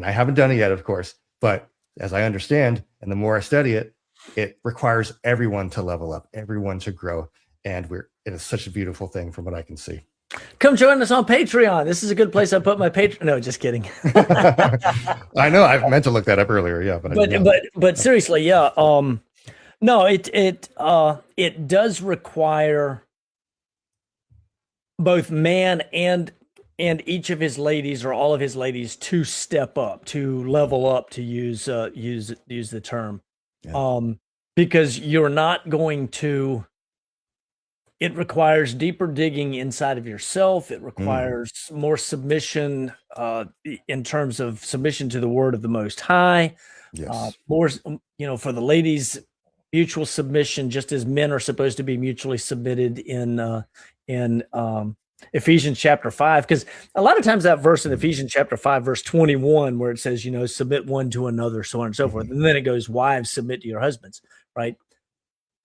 I haven't done it yet, of course, but as I understand, and the more I study it, it requires everyone to level up, everyone to grow. And it is such a beautiful thing from what I can see. Come join us on Patreon. This is a good place I put my Patreon. No, just kidding. I know I meant to look that up earlier. Yeah. But seriously, yeah. No, it does require both man and each of his ladies or all of his ladies to step up, to level up, to use the term. Yeah. Because you're not going to. It requires deeper digging inside of yourself. It requires more submission in terms of submission to the word of the Most High. Yes. More, for the ladies, mutual submission, just as men are supposed to be mutually submitted in Ephesians chapter 5. Because a lot of times that verse in Ephesians chapter 5, verse 21, where it says, submit one to another, so on and so forth. And then it goes, wives, submit to your husbands, right?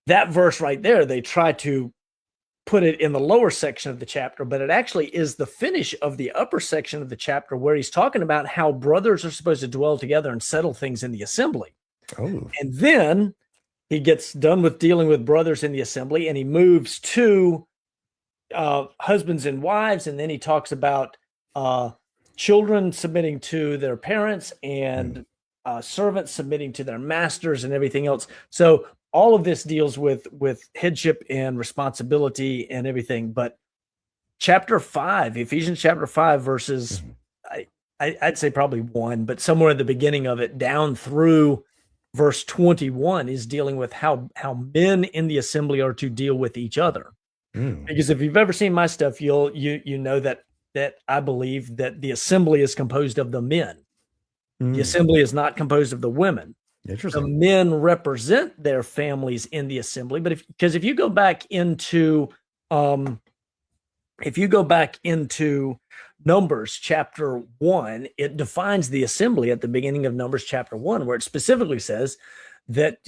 That verse right there, they try to put it in the lower section of the chapter, but it actually is the finish of the upper section of the chapter where he's talking about how brothers are supposed to dwell together and settle things in the assembly. Oh. And then he gets done with dealing with brothers in the assembly and he moves to husbands and wives. And then he talks about children submitting to their parents and servants submitting to their masters and everything else. So all of this deals with headship and responsibility and everything. But chapter 5, Ephesians chapter 5, verses, I'd say probably 1, but somewhere at the beginning of it down through verse 21 is dealing with how men in the assembly are to deal with each other. Because if you've ever seen my stuff, you know that I believe that the assembly is composed of the men. The assembly is not composed of the women. The men represent their families in the assembly, but if you go back into Numbers chapter 1, it defines the assembly at the beginning of Numbers chapter 1, where it specifically says that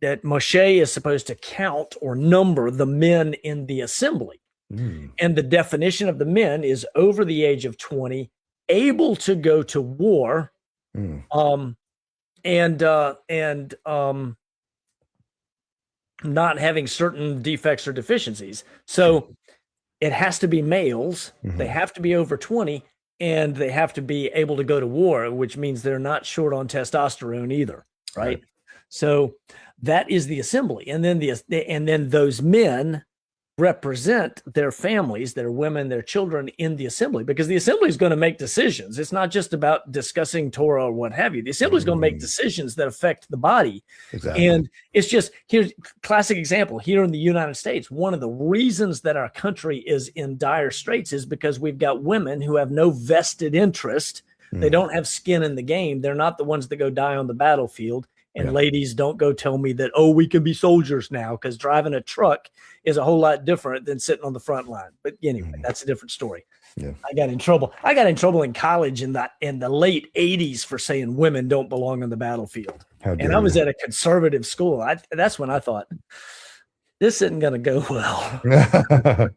Moshe is supposed to count or number the men in the assembly. And the definition of the men is over the age of 20, able to go to war, and not having certain defects or deficiencies. So it has to be males. They have to be over 20 and they have to be able to go to war, which means they're not short on testosterone either. Right. So that is the assembly. And then those men represent their families, their women, their children in the assembly, because the assembly is going to make decisions. It's not just about discussing Torah or what have you. The assembly is going to make decisions that affect the body. Exactly. And it's just, here's classic example here in the United States. One of the reasons that our country is in dire straits is because we've got women who have no vested interest. They don't have skin in the game. They're not the ones that go die on the battlefield. And ladies, don't go tell me that, we can be soldiers now, because driving a truck is a whole lot different than sitting on the front line. But anyway, that's a different story. Yeah. I got in trouble in college in the late 80s for saying women don't belong on the battlefield. And I was at a conservative school. That's when I thought, this isn't going to go well.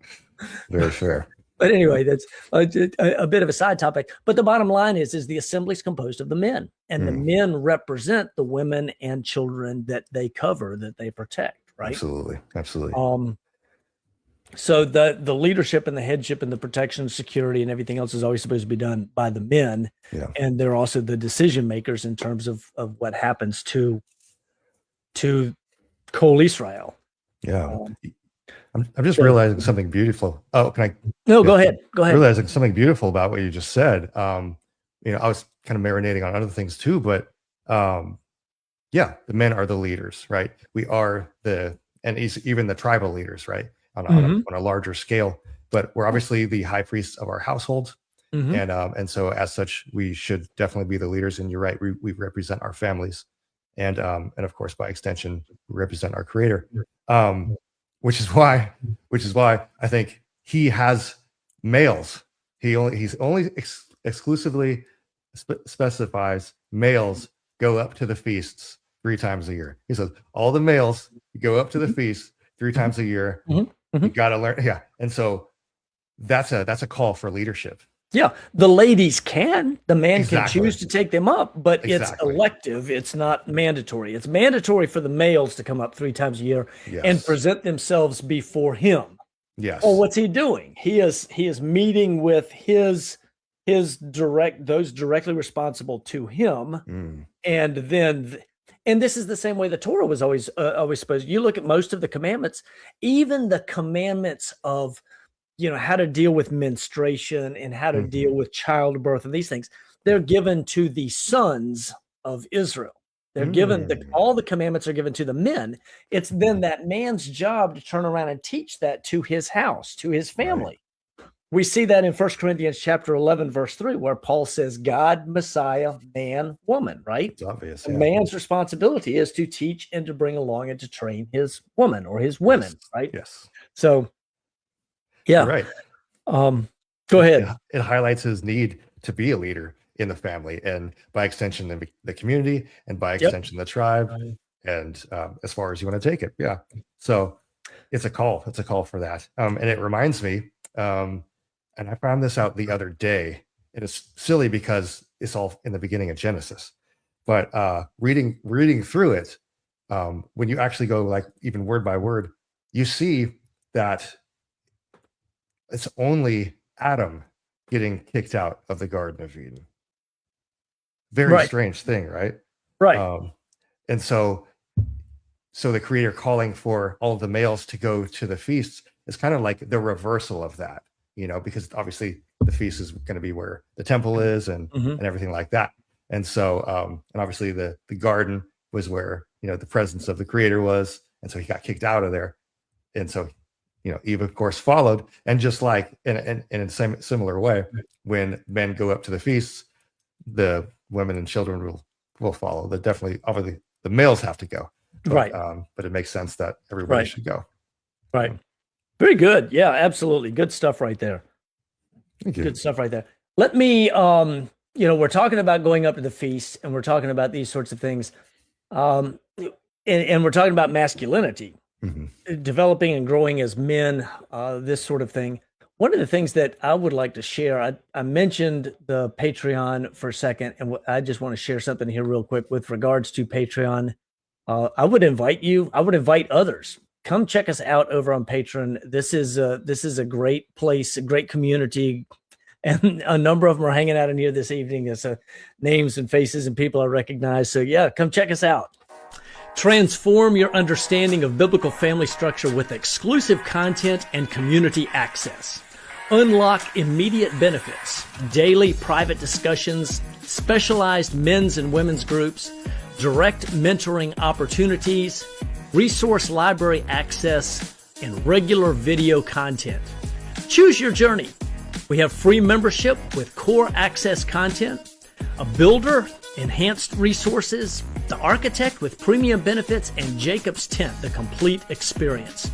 Very fair. But anyway, that's a bit of a side topic. But the bottom line is the assembly is composed of the men, and the men represent the women and children that they cover, that they protect, right? Absolutely. So the leadership and the headship and the protection, security, and everything else is always supposed to be done by the men. Yeah. And they're also the decision makers in terms of what happens to Kol Israel. Yeah. I'm just realizing something beautiful. Oh, can I? No, go ahead. Go ahead. Realizing something beautiful about what you just said. I was kind of marinating on other things too, but yeah, the men are the leaders, right? We are even the tribal leaders, right? On a larger scale, but we're obviously the high priests of our households. And so as such, we should definitely be the leaders. And you're right, we represent our families, and of course, by extension, we represent our Creator. Which is why I think he has males. He's only exclusively specifies males go up to the feasts 3 times a year. He says all the males go up to the feast 3 times a year. You got to learn. Yeah. And so that's a call for leadership. Yeah. The ladies can, the man can choose to take them up, but it's elective. It's not mandatory. It's mandatory for the males to come up 3 times a year and present themselves before him. Yes. Well, what's he doing? He is meeting with those directly responsible to him. And then, and this is the same way the Torah was always supposed. You look at most of the commandments, even the commandments of, how to deal with menstruation and how to deal with childbirth and these things, they're given to the sons of Israel. They're given, all the commandments are given to the men. It's then that man's job to turn around and teach that to his house, to his family. Right. We see that in 1 Corinthians chapter 11, verse 3, where Paul says, God, Messiah, man, woman, right? It's obvious. Yeah. Man's responsibility is to teach and to bring along and to train his woman or his women, right? Yes. So, yeah. Right. Go ahead. It highlights his need to be a leader in the family, and by extension, the community, and by extension, the tribe, and as far as you want to take it. Yeah. So it's a call. It's a call for that. And it reminds me, and I found this out the other day. It is silly because it's all in the beginning of Genesis, but reading through it, when you actually go like even word by word, you see that it's only Adam getting kicked out of the Garden of Eden. Very strange thing, right? Right. And so the Creator calling for all of the males to go to the feasts is kind of like the reversal of that, because obviously the feast is going to be where the temple is and everything like that. And so, and obviously the garden was where, the presence of the Creator was. And so he got kicked out of there. And so, Eve, of course, followed. And just like in a similar way, when men go up to the feasts, the women and children will follow. Obviously, the males have to go. But, but it makes sense that everybody should go. Right. Very good. Yeah, absolutely. Good stuff right there. Thank you. Good stuff right there. Let me, we're talking about going up to the feast, and we're talking about these sorts of things. And we're talking about masculinity. Developing and growing as men, this sort of thing. One of the things that I would like to share, I mentioned the Patreon for a second, and I just want to share something here real quick with regards to Patreon. I would invite others. Come check us out over on Patreon. This is a great place, a great community, and a number of them are hanging out in here this evening. There's names and faces and people I recognize. So yeah, come check us out. Transform your understanding of biblical family structure with exclusive content and community access. Unlock immediate benefits, daily private discussions, specialized men's and women's groups, direct mentoring opportunities, resource library access, and regular video content. Choose your journey. We have free membership with core access content, a builder, enhanced resources, the architect with premium benefits, and Jacob's Tent, the complete experience.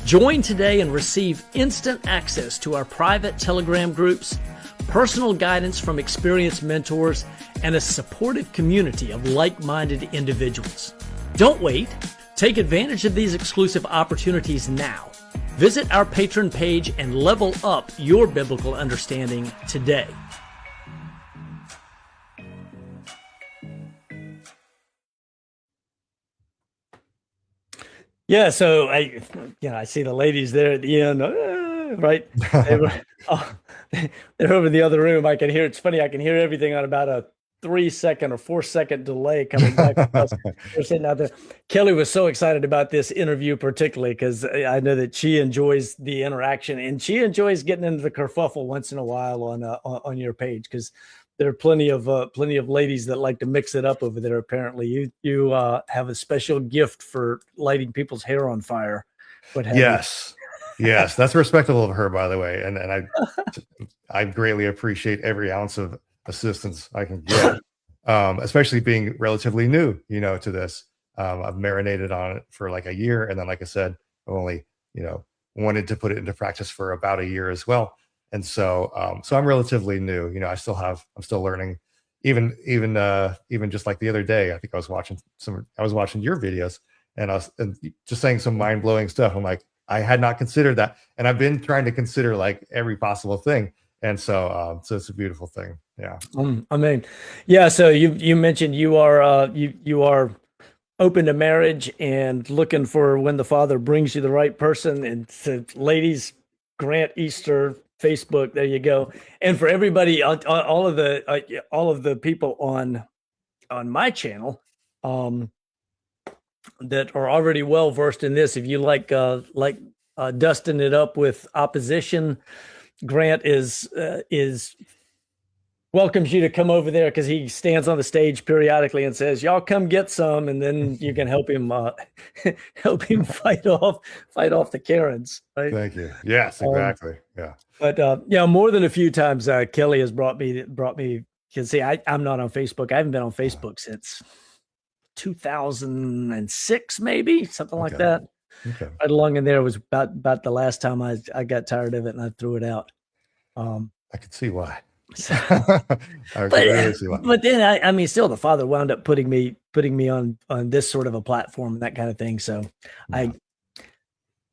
Join today and receive instant access to our private Telegram groups, personal guidance from experienced mentors, and a supportive community of like-minded individuals. Don't wait. Take advantage of these exclusive opportunities now. Visit our patron page and level up your biblical understanding today. Yeah, so I see the ladies there at the end, right? They're over in the other room. I can hear. It's funny. I can hear everything on about a 3-second or 4-second delay coming back from us. We're sitting out there. Kelly was so excited about this interview, particularly because I know that she enjoys the interaction and she enjoys getting into the kerfuffle once in a while on your page, because there are plenty of ladies that like to mix it up over there. Apparently, you have a special gift for lighting people's hair on fire. Yes. Yes, that's respectable of her, by the way, and I greatly appreciate every ounce of assistance I can get, especially being relatively new, to this. I've marinated on it for like a year, and then, like I said, I've only wanted to put it into practice for about a year as well, and so I'm relatively new. I'm still learning. Even just like the other day, I think I was watching your videos, and I was just saying some mind blowing stuff. I'm like, I had not considered that, and I've been trying to consider like every possible thing, and so it's a beautiful thing. Yeah. I mean, yeah. So you mentioned you are open to marriage and looking for when the Father brings you the right person. And so, ladies, Grant Easter, Facebook, there you go. And for everybody, all of the people on my channel, that are already well versed in this. If you like dusting it up with opposition, Grant is welcomes you to come over there, because he stands on the stage periodically and says, "Y'all come get some," and then you can help him fight off the Karens. Right? Thank you. Yes, exactly. Yeah. But more than a few times, Kelly has brought me. Because see, I'm not on Facebook. I haven't been on Facebook since 2006, maybe something like that. Okay. Right along in there was about the last time I got tired of it and I threw it out. I could see why. But then I mean, still, the Father wound up putting me on this sort of a platform and that kind of thing. So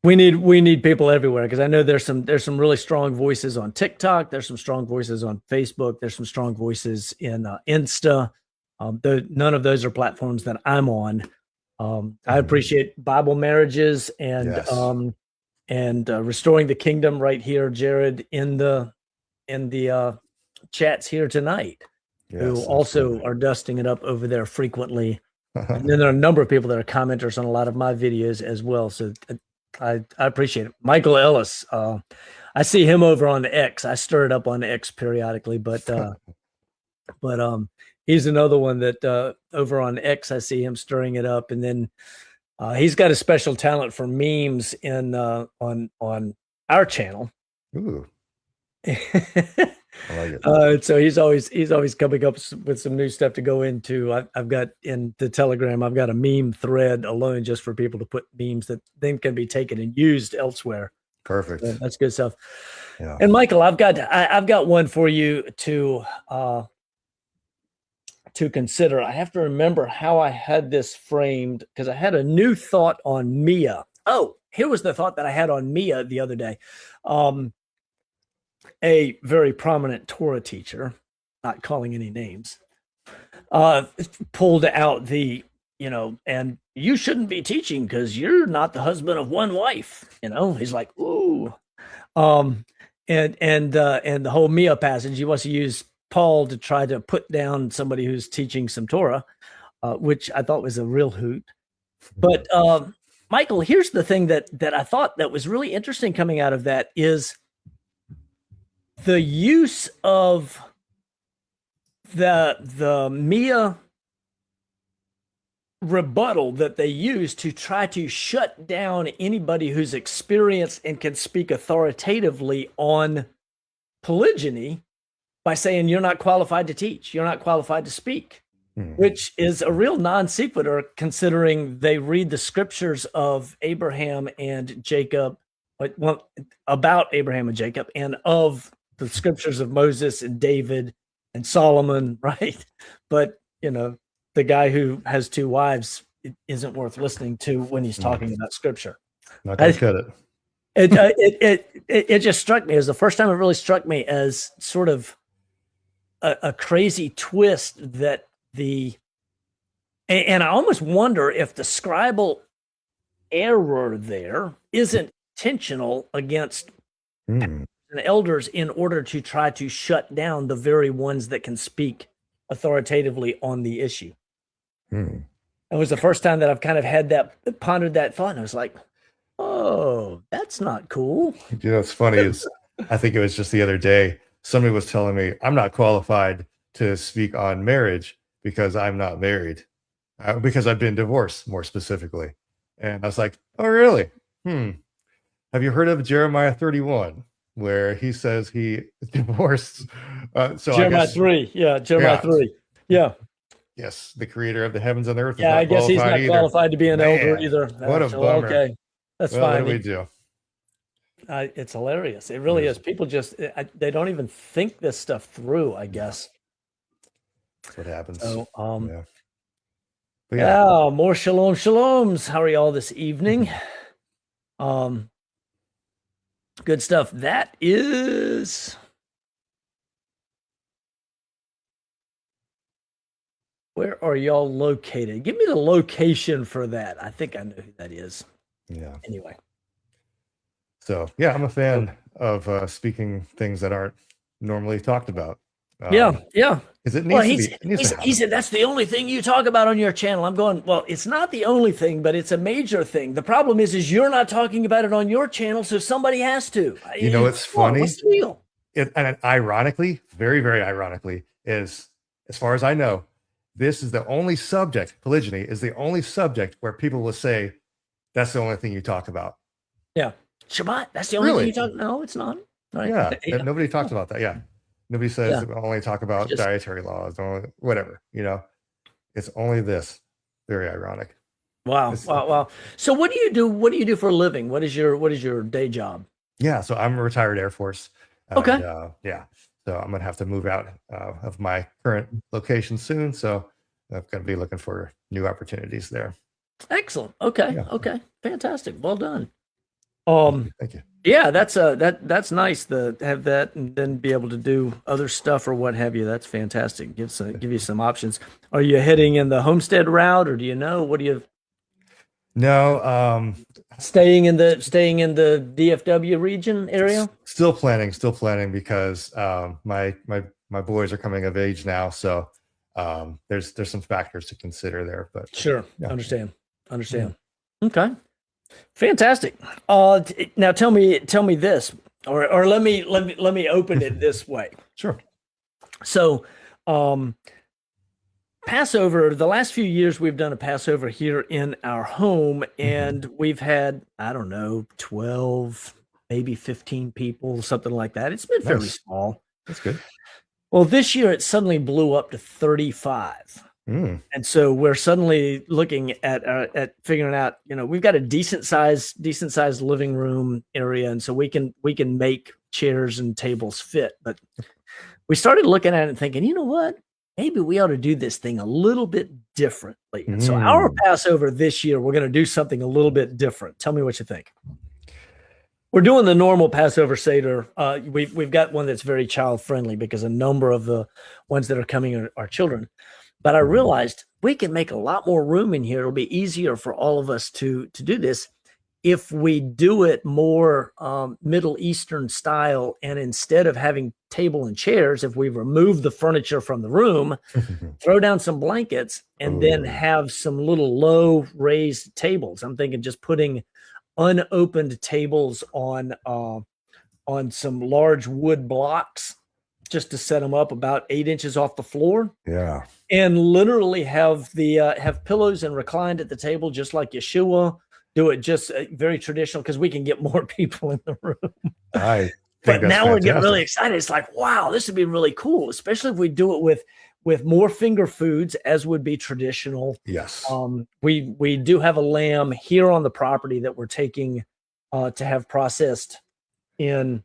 we need people everywhere, because I know there's some really strong voices on TikTok. There's some strong voices on Facebook. There's some strong voices in Insta. None of those are platforms that I'm on. I appreciate Bible marriages and restoring the kingdom right here, Jared, in the chats here tonight, who also are dusting it up over there frequently. And then there are a number of people that are commenters on a lot of my videos as well. So I appreciate it. Michael Ellis, I see him over on the X. I stir it up on the X periodically, but he's another one that over on X, I see him stirring it up. And then he's got a special talent for memes on our channel. Ooh. I like it. So he's always coming up with some new stuff to go into. I've got in the Telegram, I've got a meme thread alone just for people to put memes that then can be taken and used elsewhere. Perfect. So that's good stuff. Yeah. And Michael, I've got one for you to consider. I have to remember how I had this framed, because I had a new thought on Mia. Oh, here was the thought that I had on Mia the other day. A very prominent Torah teacher, not calling any names, pulled out and you shouldn't be teaching because you're not the husband of one wife. He's like, ooh, and the whole Mia passage, he wants to use Paul to try to put down somebody who's teaching some Torah, which I thought was a real hoot. But Michael, here's the thing that I thought that was really interesting coming out of that is the use of the Mia rebuttal that they use to try to shut down anybody who's experienced and can speak authoritatively on polygyny by saying you're not qualified to teach, you're not qualified to speak, which is a real non sequitur, considering they read the scriptures of Abraham and Jacob, about Abraham and Jacob, and of the scriptures of Moses and David and Solomon, right? But the guy who has two wives it isn't worth listening to when he's talking about scripture. Not gonna cut it. It just struck me as the first time it really struck me as sort of a crazy twist that and I almost wonder if the scribal error there isn't intentional against and elders in order to try to shut down the very ones that can speak authoritatively on the issue. It was the first time that I've kind of had that pondered that thought, and I was like, oh, that's not cool. You know, what's funny is I think it was just the other day, somebody was telling me I'm not qualified to speak on marriage because I'm not married, because I've been divorced more specifically. And I was like, oh, really? Have you heard of Jeremiah 31, where he says he divorced? Jeremiah 3. Yeah, Jeremiah 3. Yeah. Yes, the creator of the heavens and the earth. Yeah, I guess he's not qualified to be an elder either. What a bummer. Okay, that's fine. What do we do? It's hilarious. It really is. People just, they don't even think this stuff through, I guess. That's what happens. So, yeah. But yeah, more shaloms. How are y'all this evening? Good stuff. That is... Where are y'all located? Give me the location for that. I think I know who that is. Yeah. Anyway. So, yeah, I'm a fan of speaking things that aren't normally talked about. Yeah. Because it needs to be. He said, that's the only thing you talk about on your channel. I'm going, well, it's not the only thing, but it's a major thing. The problem is you're not talking about it on your channel, so somebody has to. You know, it's funny. What's the deal? And ironically, very, very ironically, is, as far as I know, this is the only subject, polygyny is the only subject where people will say, that's the only thing you talk about. Yeah. Shabbat, that's the only thing you talk about? No, it's not. Right. Yeah. Nobody talks about that. Yeah. Nobody says only talk about dietary laws or whatever, you know. It's only this. Very ironic. Wow. Wow. So what do you do? What do you do for a living? What is your day job? Yeah. So I'm a retired Air Force. Okay. Yeah. So I'm going to have to move out of my current location soon. So I'm going to be looking for new opportunities there. Excellent. Okay. Yeah. Okay. Fantastic. Well done. Thank you. Yeah, that's nice to have that and then be able to do other stuff or what have you. That's fantastic. Give you some options. Are you heading in the homestead route, or do you know what do you? No, staying in the DFW region area. Still planning because my boys are coming of age now, so there's some factors to consider there. But sure, yeah. Understand. Yeah. Okay. Fantastic. Now tell me this, or let me open it this way. Sure. So, Passover, the last few years we've done a Passover here in our home, and we've had, I don't know, 12, maybe 15 people, something like that. It's been fairly small. That's good. Well, this year it suddenly blew up to 35. And so we're suddenly looking at figuring out, you know, we've got a decent sized living room area. And so we can make chairs and tables fit. But we started looking at it and thinking, you know what, maybe we ought to do this thing a little bit differently. And so our Passover this year, we're going to do something a little bit different. Tell me what you think. We're doing the normal Passover Seder. We've got one that's very child friendly because a number of the ones that are coming are children. But I realized we can make a lot more room in here. It'll be easier for all of us to do this if we do it more Middle Eastern style. And instead of having table and chairs, if we remove the furniture from the room, throw down some blankets, and then have some little low raised tables. I'm thinking just putting unopened tables on some large wood blocks, just to set them up about 8 inches off the floor. Yeah. And literally have pillows and reclined at the table, just like Yeshua. Do it just very traditional, because we can get more people in the room. But now we're getting really excited. It's like, wow, this would be really cool, especially if we do it with more finger foods, as would be traditional. Yes. We do have a lamb here on the property that we're taking to have processed in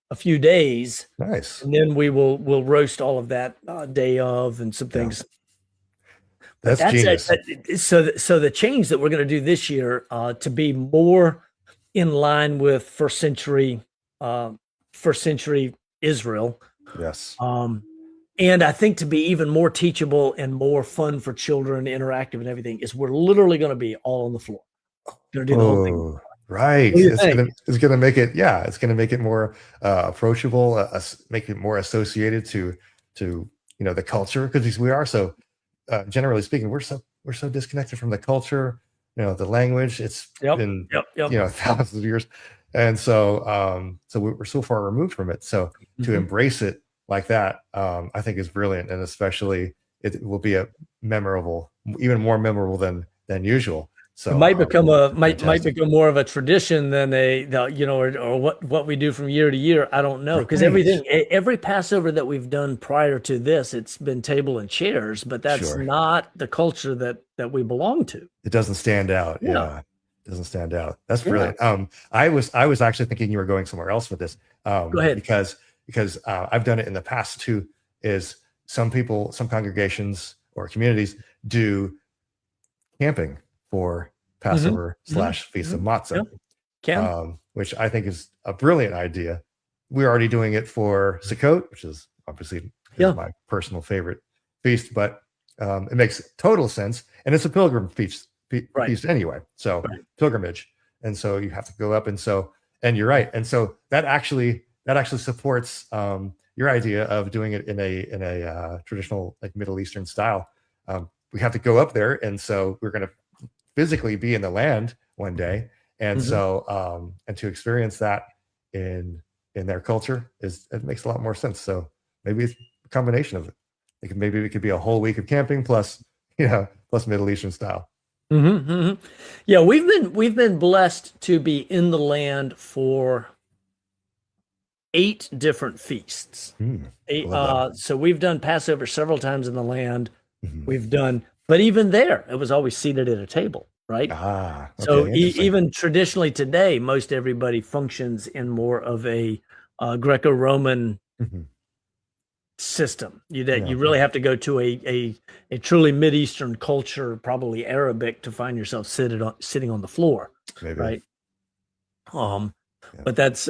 a few days. Nice. And then we'll roast all of that day of and some things. But That's that's it. genius. So the change that we're going to do this year to be more in line with uh, first century Israel, Yes. um, and I think to be even more teachable and more fun for children, interactive and everything, is we're literally going to be all on the floor. Going to do the whole thing. Oh, right. What do you think? It's gonna make it, yeah, it's gonna make it more approachable, make it more associated to the culture, because we are so generally speaking, we're so disconnected from the culture, the language. It's Yep. been Yep. thousands of years, and so we're so far removed from it. So to Mhm. embrace it like that, I think is brilliant, and especially it will be a memorable, even more memorable than usual. It So might become a might fantastic. become more of a tradition than or what we do from year to year. I don't know, because Right. every Passover that we've done prior to this, it's been table and chairs, but that's Sure. not the culture that we belong to. It doesn't stand out. Yeah, Yeah. It doesn't stand out. That's yeah. brilliant. I was actually thinking you were going somewhere else with this. Go ahead. Because I've done it in the past too, is some people, some congregations or communities do camping for Hmm. Passover Hmm. slash Feast Hmm. of Yeah, Matzah, can. which I think is a brilliant idea. We're already doing it for Sukkot, which is obviously is Yeah. my personal favorite feast, but it makes total sense, and it's a pilgrim Right. feast anyway. So Right. pilgrimage, and so you have to go up, and you're right, and so that actually supports your idea of doing it in a traditional like Middle Eastern style. We have to go up there, and so we're going to physically be in the land one day, and Hmm. and to experience that in their culture it makes a lot more sense. So maybe it's a combination of it. Maybe it could be a whole week of camping plus plus Middle Eastern style. Hmm. Hmm. Yeah, we've been blessed to be in the land for 8 different feasts. I love that. So we've done Passover several times in the land. Mhm. We've done, but even there, it was always seated at a table, right? So Okay, interesting. even traditionally today, most everybody functions in more of a Greco-Roman Mhm. system. That Yeah, you really have to go to a truly Mid-Eastern culture, probably Arabic, to find yourself sitting on the floor, maybe. right? Um, Yeah. but that's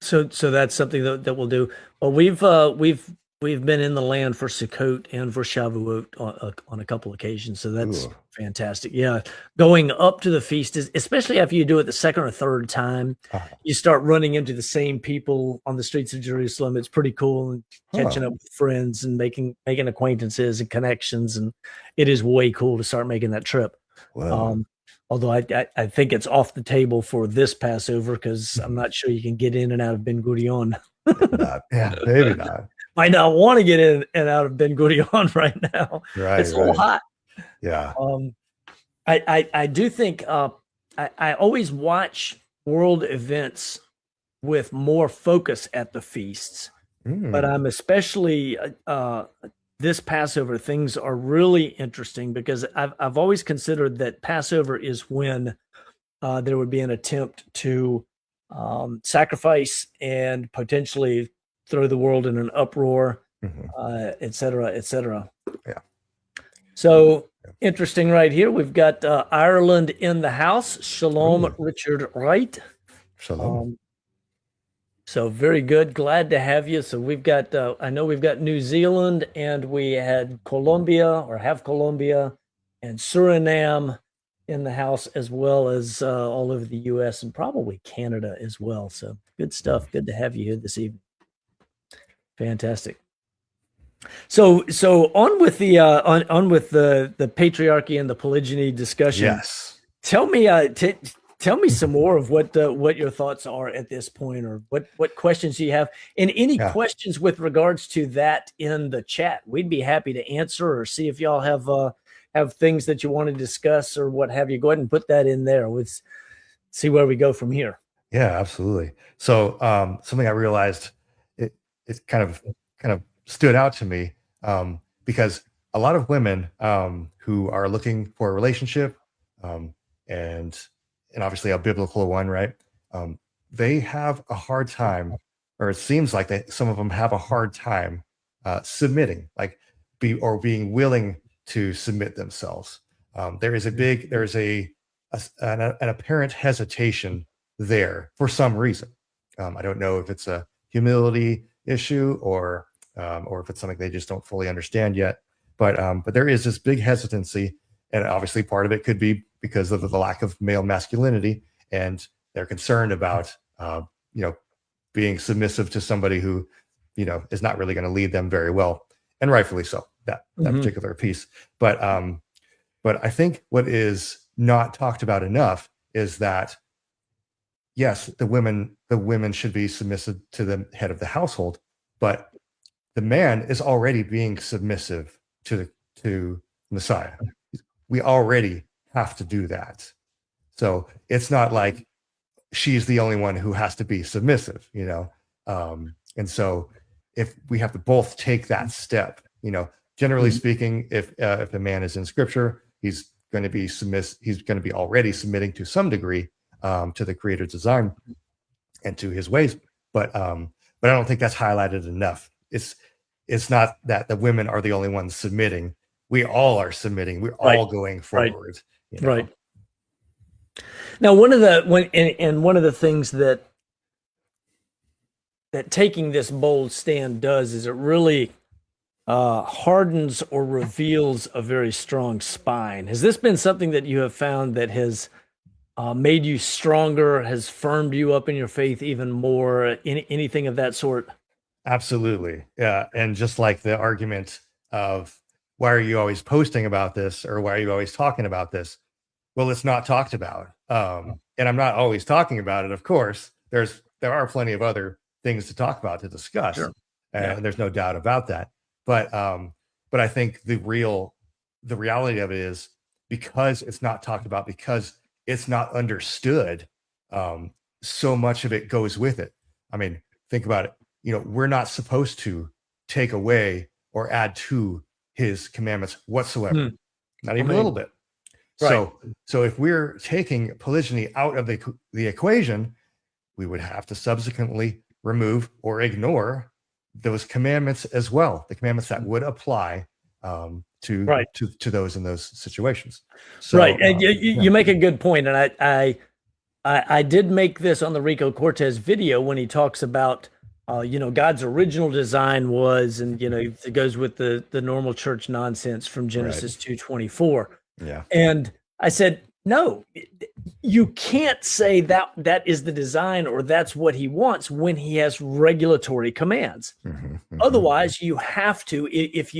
so that's something that we'll do. But we've been in the land for Sukkot and for Shavuot on a couple occasions, so that's Ooh. fantastic. Yeah, going up to the feast is, especially after you do it the second or third time, Ah, you start running into the same people on the streets of Jerusalem. It's pretty cool, and huh. catching up with friends and making acquaintances and connections, and it is way cool to start making that trip. Whoa. Um, Although I think it's off the table for this Passover, because I'm Mhm. not sure you can get in and out of Ben Gurion. Maybe not. Yeah, maybe not. Might not want to get in and out of Ben Gurion right now. Right, It's a little right. hot. Yeah. Um, I do think I always watch world events with more focus at the feasts, but Mm. I'm especially this Passover, things are really interesting because I've always considered that Passover is when there would be an attempt to sacrifice and potentially throw the world in an uproar, Mhm. et cetera, et cetera. Yeah. So interesting right here. We've got Ireland in the house. Shalom, Ooh, Richard Wright. shalom. Um, so very good. Glad to have you. So we've got, I know we've got New Zealand, and we had Colombia, or have Colombia, and Suriname in the house, as well as all over the US and probably Canada as well. So good stuff. Good to have you here this evening. Fantastic. So on with the on with the patriarchy and the polygyny discussion. Yes. Tell me tell me some more of what your thoughts are at this point, or what questions you have, and any Yeah. questions with regards to that in the chat. We'd be happy to answer, or see if y'all have things that you want to discuss or what have you. Go ahead and put that in there. Let's see where we go from here. Yeah, absolutely. So something I realized it kind of stood out to me, because a lot of women who are looking for a relationship, um, and obviously a biblical one, right? Um, they have a hard time, or it seems like some of them have a hard time submitting, like being willing to submit themselves. There is an apparent hesitation there for some reason. I don't know if it's a humility issue or if it's something they just don't fully understand yet. But there is this big hesitancy, and obviously part of it could be because of the lack of male masculinity, and they're concerned about being submissive to somebody who is not really going to lead them very well, and rightfully so. That particular piece, but I think what is not talked about enough is that yes, the women should be submissive to the head of the household, but the man is already being submissive to Messiah. We already have to do that. So it's not like she's the only one who has to be submissive, and so if we have to both take that step, generally speaking, if a man is in scripture, he's going to be he's going to be already submitting to some degree to the creator's design and to his ways, but I don't think that's highlighted enough. It's not that the women are the only ones submitting. We all are submitting. We're all going forward. Right. Now, one of the things that taking this bold stand does is it really hardens or reveals a very strong spine. Has this been something that you have found that has made you stronger, has firmed you up in your faith even more, anything of that sort? Absolutely. Yeah. And just like the argument of why are you always posting about this, or why are you always talking about this? Well, it's not talked about. And I'm not always talking about it. Of course, there are plenty of other things to talk about, to discuss. Sure. And there's no doubt about that. But I think the reality of it is, because it's not talked about, because it's not understood, so much of it goes with it. I mean, think about it. We're not supposed to take away or add to his commandments whatsoever, not even a little bit. Right. So if we're taking polygyny out of the equation, we would have to subsequently remove or ignore those commandments as well, the commandments that would apply to those in those situations. So, right. You make a good point, and I did make this on the Rico Cortez video when he talks about God's original design was, and it goes with the normal church nonsense from Genesis 2:24. Yeah. And I said, no, you can't say that is the design or that's what he wants when he has regulatory commands. Otherwise, you have to, if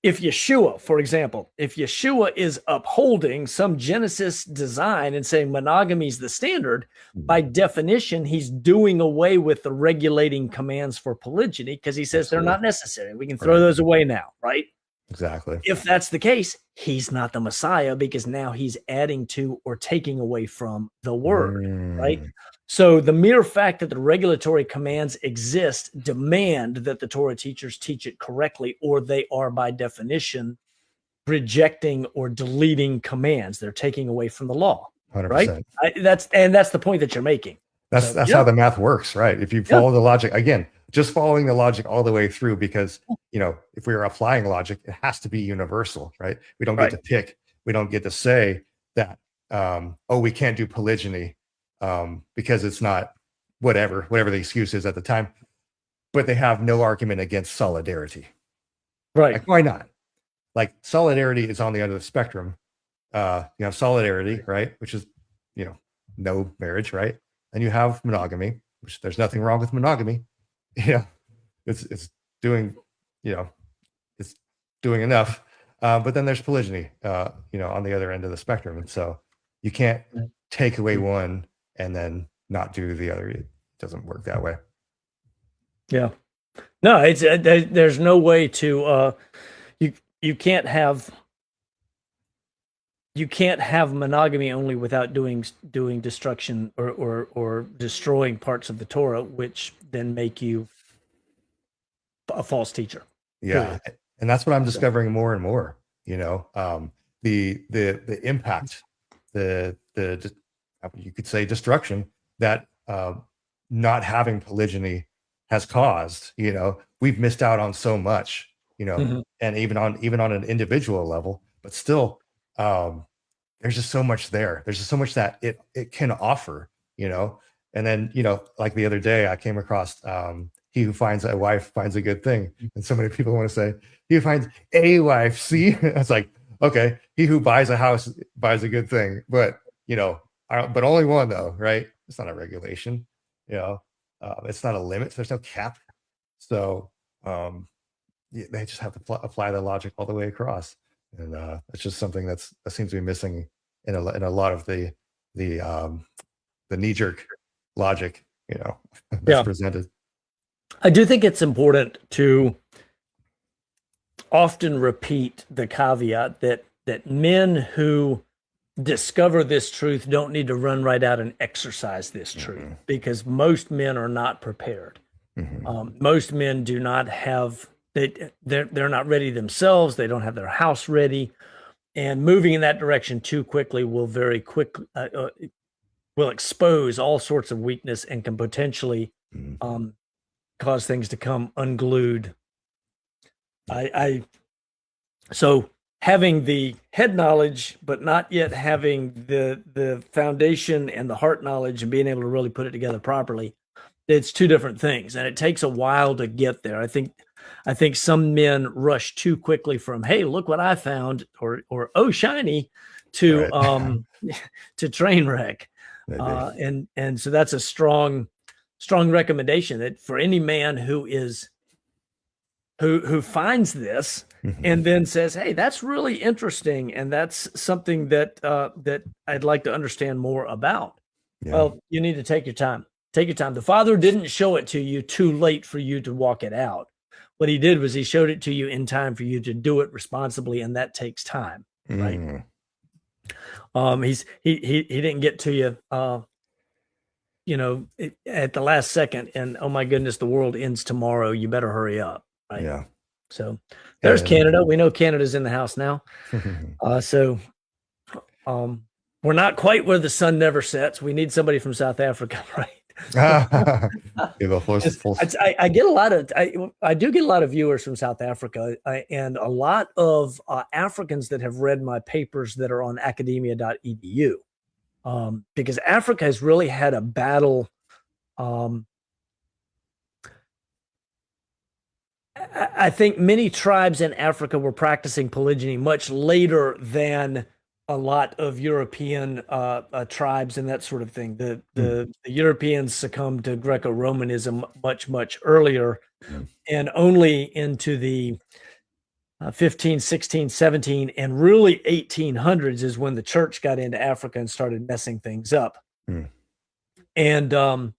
Yeshua, for example, if Yeshua is upholding some Genesis design and saying monogamy is the standard, by definition, he's doing away with the regulating commands for polygyny, because he says they're not necessary. We can throw those away now, right? Exactly. If that's the case, he's not the Messiah, because now he's adding to or taking away from the word, right? So the mere fact that the regulatory commands exist demand that the Torah teachers teach it correctly, or they are by definition rejecting or deleting commands. They're taking away from the law, 100%. right? That's the point that you're making. That's how the math works, right? If you follow the logic, again, just following the logic all the way through, because if we are applying logic, it has to be universal, right? We don't get to pick. We don't get to say that we can't do polygyny because it's not whatever the excuse is at the time. But they have no argument against solidarity, right? Like, why not? Like, solidarity is on the other spectrum. You have solidarity, right, which is no marriage, right? And you have monogamy, which there's nothing wrong with monogamy. It's doing it's doing enough. But then there's polygyny, on the other end of the spectrum, and so you can't take away one and then not do the other. It doesn't work that way. Yeah, no, it's there's no way to you can't have monogamy only without doing destruction or destroying parts of the Torah, which then make you a false teacher. Yeah. Period. And that's what I'm discovering more and more, the impact, the you could say destruction that not having polygyny has caused. We've missed out on so much, Mhm. and even on an individual level, but still, there's just so much there. There's just so much that it can offer, And then, like the other day, I came across he who finds a wife finds a good thing. And so many people want to say, he who finds a wife, see? It's like, okay, he who buys a house buys a good thing. But, but only one though, right? It's not a regulation, it's not a limit. So there's no cap. So they just have to apply the logic all the way across. And it's just something that seems to be missing in a lot of the knee-jerk logic, that's Yeah. presented. I do think it's important to often repeat the caveat that men who discover this truth don't need to run right out and exercise this truth, because most men are not prepared. Most men do not have they're not ready themselves. They don't have their house ready, and moving in that direction too quickly will very quickly will expose all sorts of weakness and can potentially cause things to come unglued. So having the head knowledge, but not yet having the foundation and the heart knowledge and being able to really put it together properly, it's two different things, and it takes a while to get there. I think some men rush too quickly from, hey, look what I found, or oh, shiny, to Right. to train wreck. And so that's a strong recommendation that for any man who finds this and then says, hey, that's really interesting, and that's something that that I'd like to understand more about. Yeah. Well, you need to take your time. Take your time. The Father didn't show it to you too late for you to walk it out. What he did was he showed it to you in time for you to do it responsibly, and that takes time, right? He didn't get to you at the last second, and oh my goodness, the world ends tomorrow. You better hurry up, right? Yeah. So there's Canada. We know Canada's in the house now. We're not quite where the sun never sets. We need somebody from South Africa, right? I get a lot of I do get a lot of viewers from South Africa, and a lot of Africans that have read my papers that are on academia.edu, because Africa has really had a battle. I think many tribes in Africa were practicing polygyny much later than a lot of European tribes and that sort of thing. The Europeans succumbed to Greco-Romanism much earlier, and only into the 15, 16, 17, and really 1800s is when the church got into Africa and started messing things up. And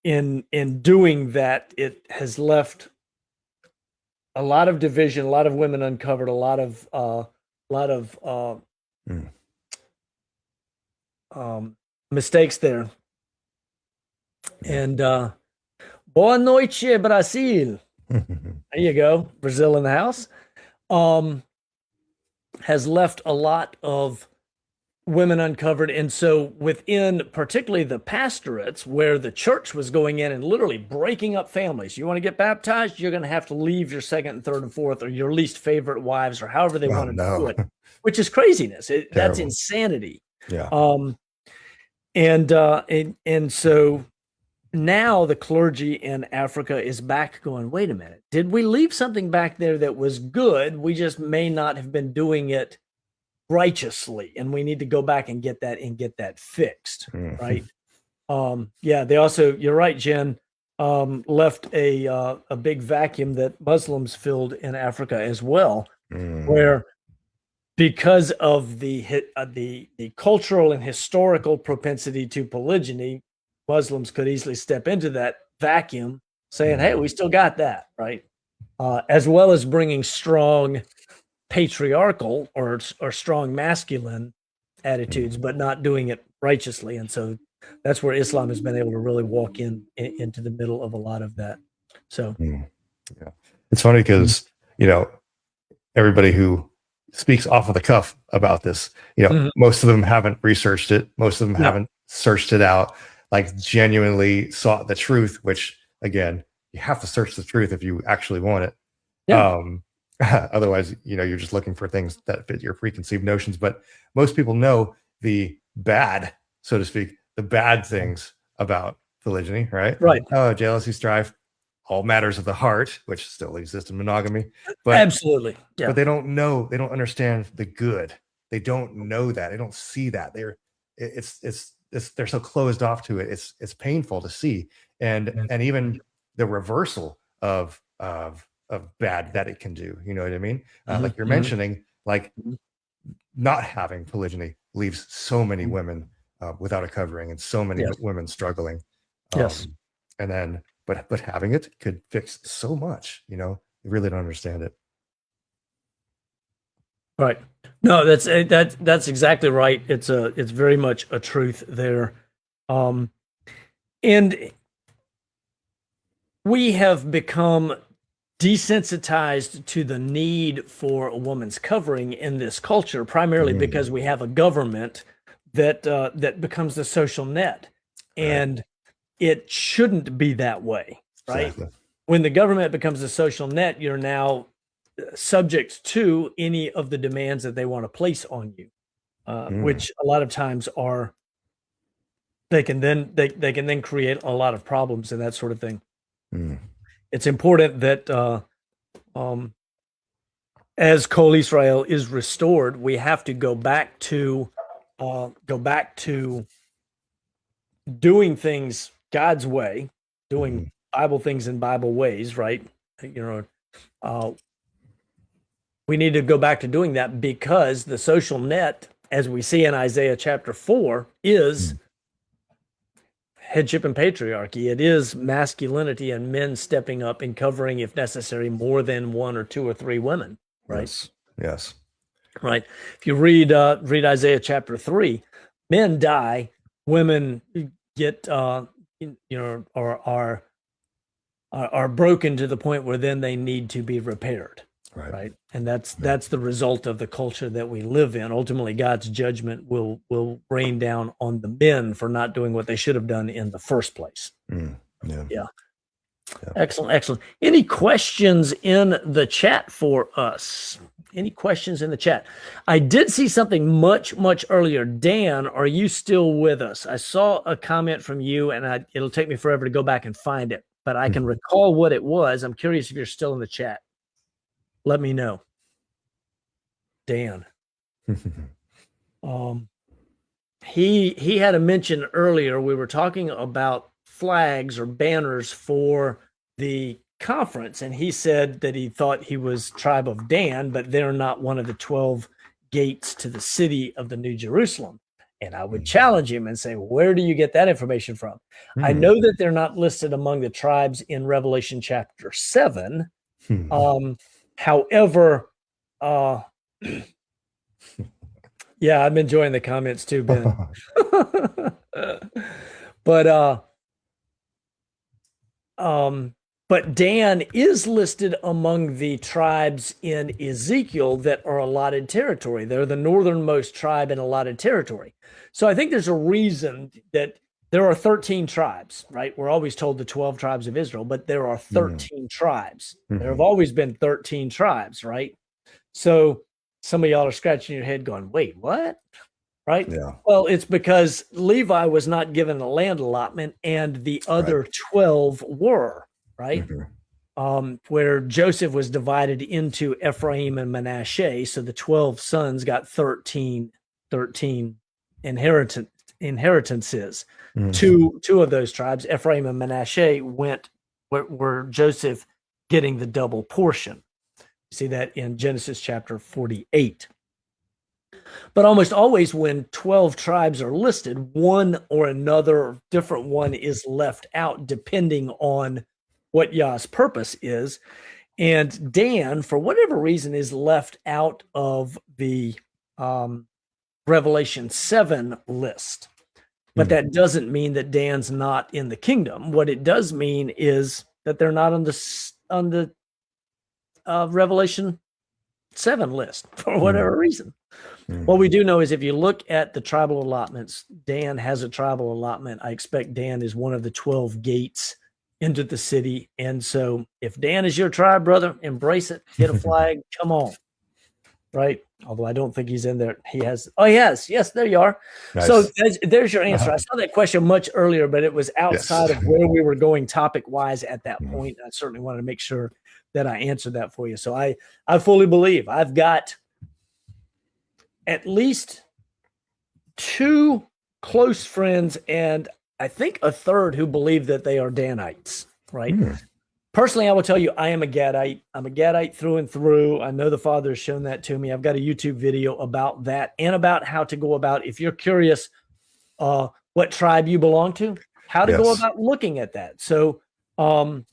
in doing that, it has left a lot of division, a lot of women uncovered, a lot of mistakes there. And boa noite, Brasil. There you go, Brazil in the house. Has left a lot of women uncovered, and so within particularly the pastorates where the church was going in and literally breaking up families, you want to get baptized, you're going to have to leave your second and third and fourth or your least favorite wives or however they want to do it, which is craziness. That's insanity. Yeah. And so now the clergy in Africa is back going, wait a minute, did we leave something back there that was good? We just may not have been doing it righteously, and we need to go back and get that fixed, right? They also, you're right, Jen, left a big vacuum that Muslims filled in Africa as well, where because of the cultural and historical propensity to polygyny, Muslims could easily step into that vacuum, saying, "Hey, we still got that," right? As well as bringing strong patriarchal or strong masculine attitudes, but not doing it righteously. And so that's where Islam has been able to really walk into the middle of a lot of that. So yeah, it's funny because everybody who speaks off of the cuff about this, most of them haven't researched it, most of them haven't searched it out, like genuinely sought the truth, which again, you have to search the truth if you actually want it. Yeah. Otherwise, you're just looking for things that fit your preconceived notions. But most people know the bad, so to speak, the bad things about polygyny, right? Right. Oh, jealousy, strife, all matters of the heart, which still exist in monogamy. But Absolutely. Yeah. they don't understand the good. They don't know that. They don't see that. They're so closed off to it. It's painful to see. And even the reversal of bad that it can do. You know what I mean? Like you're mentioning, like not having polygyny leaves so many women without a covering and so many Yes. women struggling. Yes. And then, but having it could fix so much. You really don't understand it. Right. No, that's exactly right. It's very much a truth there. And we have become desensitized to the need for a woman's covering in this culture, primarily because we have a government that becomes the social net, and it shouldn't be that way, right? Exactly. When the government becomes a social net, you're now subject to any of the demands that they want to place on you, which a lot of times are they can then create a lot of problems and that sort of thing. It's important that as Kol Israel is restored, we have to go back to doing things God's way, doing Bible things in Bible ways, right? We need to go back to doing that because the social net, as we see in Isaiah chapter 4, is headship and patriarchy. It is masculinity and men stepping up and covering, if necessary, more than one or two or three women, right? Yes. Right. If you read Isaiah chapter 3, men die, women get are broken to the point where then they need to be repaired. Right. And that's the result of the culture that we live in. Ultimately, God's judgment will rain down on the men for not doing what they should have done in the first place. Yeah. Excellent. Any questions in the chat for us? Any questions in the chat? I did see something much earlier. Dan, are you still with us? I saw a comment from you, and it'll take me forever to go back and find it, but I can recall what it was. I'm curious if you're still in the chat. Let me know. Dan. He had a mention earlier. We were talking about flags or banners for the conference, and he said that he thought he was tribe of Dan, but they're not one of the 12 gates to the city of the New Jerusalem. And I would challenge him and say, where do you get that information from? I know that they're not listed among the tribes in Revelation chapter 7. However, yeah, I'm enjoying the comments too, Ben. But Dan is listed among the tribes in Ezekiel that are allotted territory. They're the northernmost tribe in allotted territory. So I think there's a reason that there are 13 tribes, right? We're always told the 12 tribes of Israel, but there are 13 tribes. There have always been 13 tribes, right? So some of y'all are scratching your head going, wait, what? Right? Yeah. Well, it's because Levi was not given a land allotment and the other 12 were, right? Where Joseph was divided into Ephraim and Manasseh. So the 12 sons got 13 inheritances. Two of those tribes, Ephraim and Manasseh, were Joseph getting the double portion. You see that in Genesis chapter 48. But almost always when 12 tribes are listed, one or another different one is left out depending on what Yah's purpose is. And Dan, for whatever reason, is left out of the Revelation 7 list. But that doesn't mean that Dan's not in the kingdom. What it does mean is that they're not on the Revelation 7 list for whatever reason. What we do know is if you look at the tribal allotments, Dan has a tribal allotment. I expect Dan is one of the 12 gates into the city. And so if Dan is your tribe, brother, embrace it, get a flag, come on. Right. Although I don't think he's in there. He has. Oh, yes. Yes, there you are. Nice. So there's your answer. I saw that question much earlier, but it was outside of where we were going topic wise at that point. I certainly wanted to make sure that I answered that for you. So I fully believe I've got at least 2 close friends and I think a third who believe that they are Danites, right? Personally, I will tell you, I am a Gadite. I'm a Gadite through and through. I know the Father has shown that to me. I've got a YouTube video about that and about how to go about, if you're curious what tribe you belong to, how to go about looking at that. So, so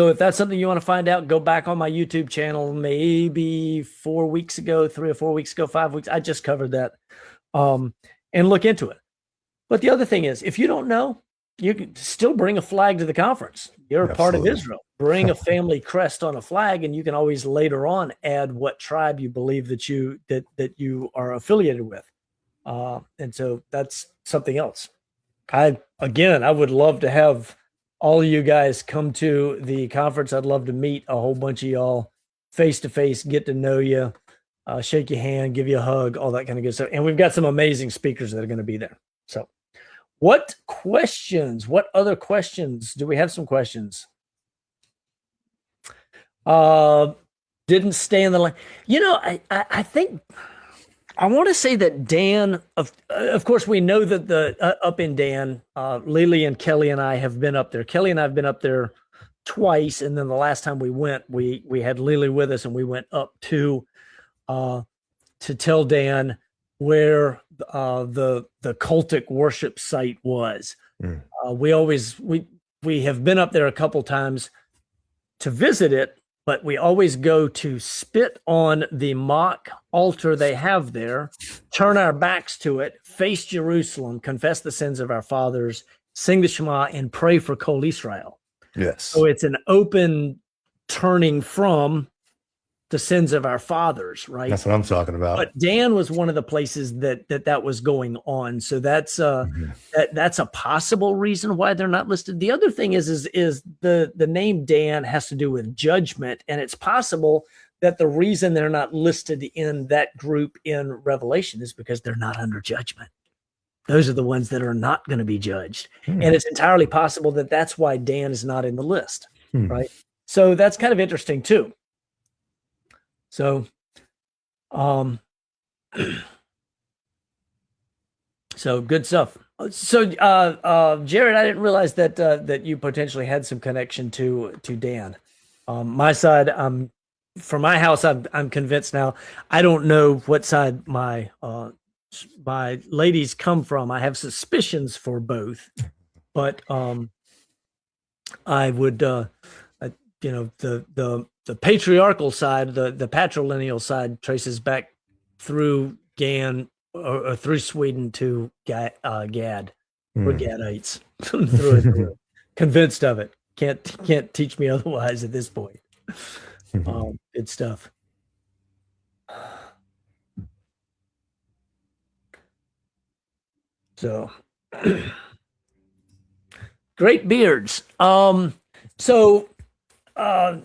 if that's something you want to find out, go back on my YouTube channel, maybe 4 weeks ago, 3 or 4 weeks ago, 5 weeks. I just covered that and look into it. But the other thing is, if you don't know, you can still bring a flag to the conference. You're a part of Israel. Bring a family crest on a flag, and you can always later on add what tribe you believe that you are affiliated with. And so that's something else. I would love to have all of you guys come to the conference. I'd love to meet a whole bunch of y'all face to face, get to know you, shake your hand, give you a hug, all that kind of good stuff. And we've got some amazing speakers that are going to be there. So what other questions? Do we have some questions? Didn't stay in the line. You know, I think I want to say that Dan, of course, we know that the up in Dan, Lily and Kelly and I have been up there. Kelly and I have been up there twice, and then the last time we went, we had Lily with us, and we went up to tell Dan where the cultic worship site was. We have been up there a couple times to visit it, but we always go to spit on the mock altar they have there, turn our backs to it, face Jerusalem, confess the sins of our fathers, sing the Shema, and pray for Kol Israel. Yes. So it's an open turning from the sins of our fathers, right? That's what I'm talking about. But Dan was one of the places that was going on. So that's that's a possible reason why they're not listed. The other thing is the name Dan has to do with judgment, and it's possible that the reason they're not listed in that group in Revelation is because they're not under judgment. Those are the ones that are not going to be judged. And it's entirely possible that that's why Dan is not in the list, right? So that's kind of interesting too. So, so good stuff. So, Jared, I didn't realize that you potentially had some connection to Dan. My side, for my house, I'm convinced now. I don't know what side my ladies come from. I have suspicions for both, but I would, the patriarchal side, the patrilineal side traces back through Gan or through Sweden to Gad. We're Gadites through and through. Convinced of it. Can't teach me otherwise at this point. Good stuff. So great beards. So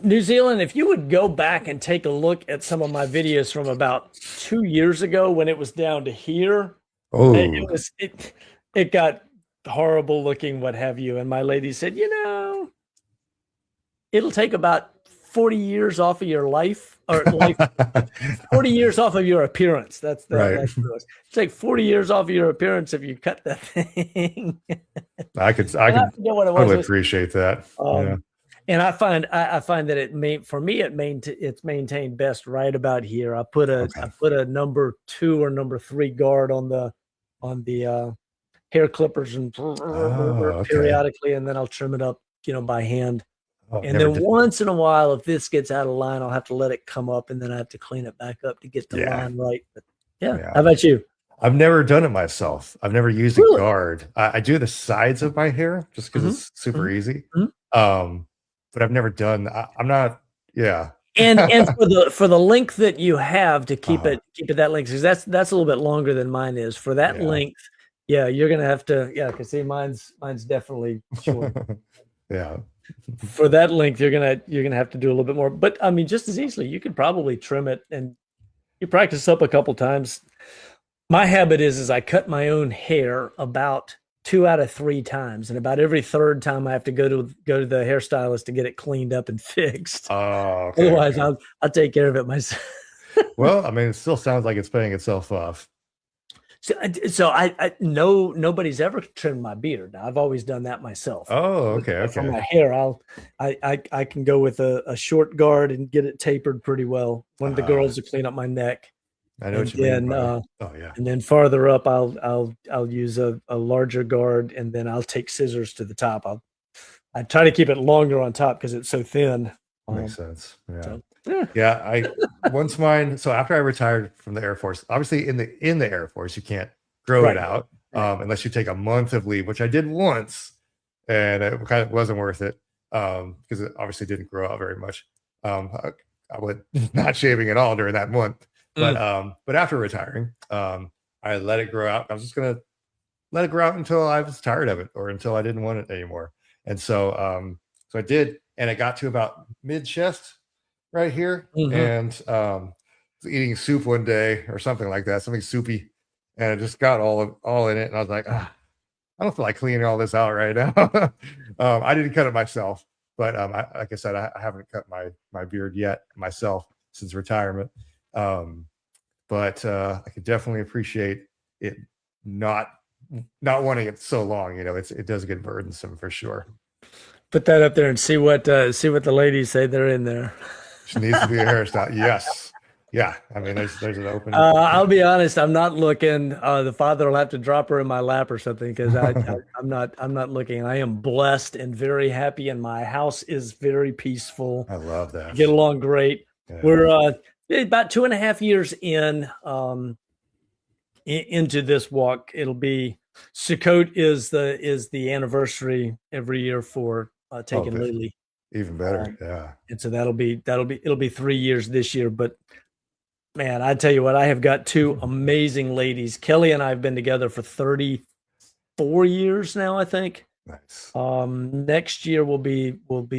New Zealand, if you would go back and take a look at some of my videos from about 2 years ago when it was down to here, it got horrible looking, what have you. And my lady said, it'll take about 40 years off of your life, or 40 years off of your appearance. That's it's like 40 years off of your appearance if you cut that thing. I could totally appreciate that. And I find that it's maintained best right about here. I put a number 2 or number 3 guard on the hair clippers and periodically, and then I'll trim it up, by hand. And then once in a while, if this gets out of line, I'll have to let it come up, and then I have to clean it back up to get the line right. But how about you? I've never done it myself. I've never used a guard. I do the sides of my hair just because it's super easy. But I've never done. I'm not. Yeah. And for the length that you have to keep it that length, because that's a little bit longer than mine is. For that length, you're gonna have to. Yeah, because see, mine's definitely short. Yeah. For that length, you're gonna have to do a little bit more. But I mean, just as easily, you could probably trim it and you practice up a couple times. My habit is I cut my own hair about 2 out of 3 times, and about every third time I have to go to the hairstylist to get it cleaned up and fixed. Oh, okay. Otherwise, Okay. I'll take care of it myself. Well, I mean, it still sounds like it's paying itself off. So no, nobody's ever trimmed my beard. I've always done that myself. Oh, But okay. for Okay. my hair, I can go with a short guard and get it tapered pretty well. One of the girls to clean up my neck, I know and what you mean then by, oh yeah. and then farther up, I'll use a larger guard, and then I'll take scissors to the top. I try to keep it longer on top because it's so thin. Makes sense. Yeah. So, yeah. Yeah. Once mine, so after I retired from the Air Force, obviously in the Air Force, you can't grow Right. it out Right. unless you take a month of leave, which I did once, and it kind of wasn't worth it because it obviously didn't grow out very much. I went not shaving at all during that month, but after retiring, I let it grow out. I was just gonna let it grow out until I was tired of it or until I didn't want it anymore. And so I did, and it got to about mid chest right here, Mhm. and was eating soup one day or something like that, something soupy, and it just got all in it, and I was like, I don't feel like cleaning all this out right now. I didn't cut it myself, but like I said, I haven't cut my beard yet myself since retirement. But I could definitely appreciate it not wanting it so long. It does get burdensome for sure. Put that up there and see what the ladies say they're in there. She needs to be a hairstyle. Yes. Yeah. I mean, there's an open. I'll be honest. I'm not looking. The father will have to drop her in my lap or something because I'm not looking. I am blessed and very happy, and my house is very peaceful. I love that. Get along great. Yeah. We're about 2.5 years into this walk. It'll be Sukkot is the anniversary every year for taking good. Lily. Even better. Yeah. And so it'll be 3 years this year. But man, I tell you what, I have got two amazing ladies. Kelly and I have been together for 34 years now, I think. Nice. Next year will be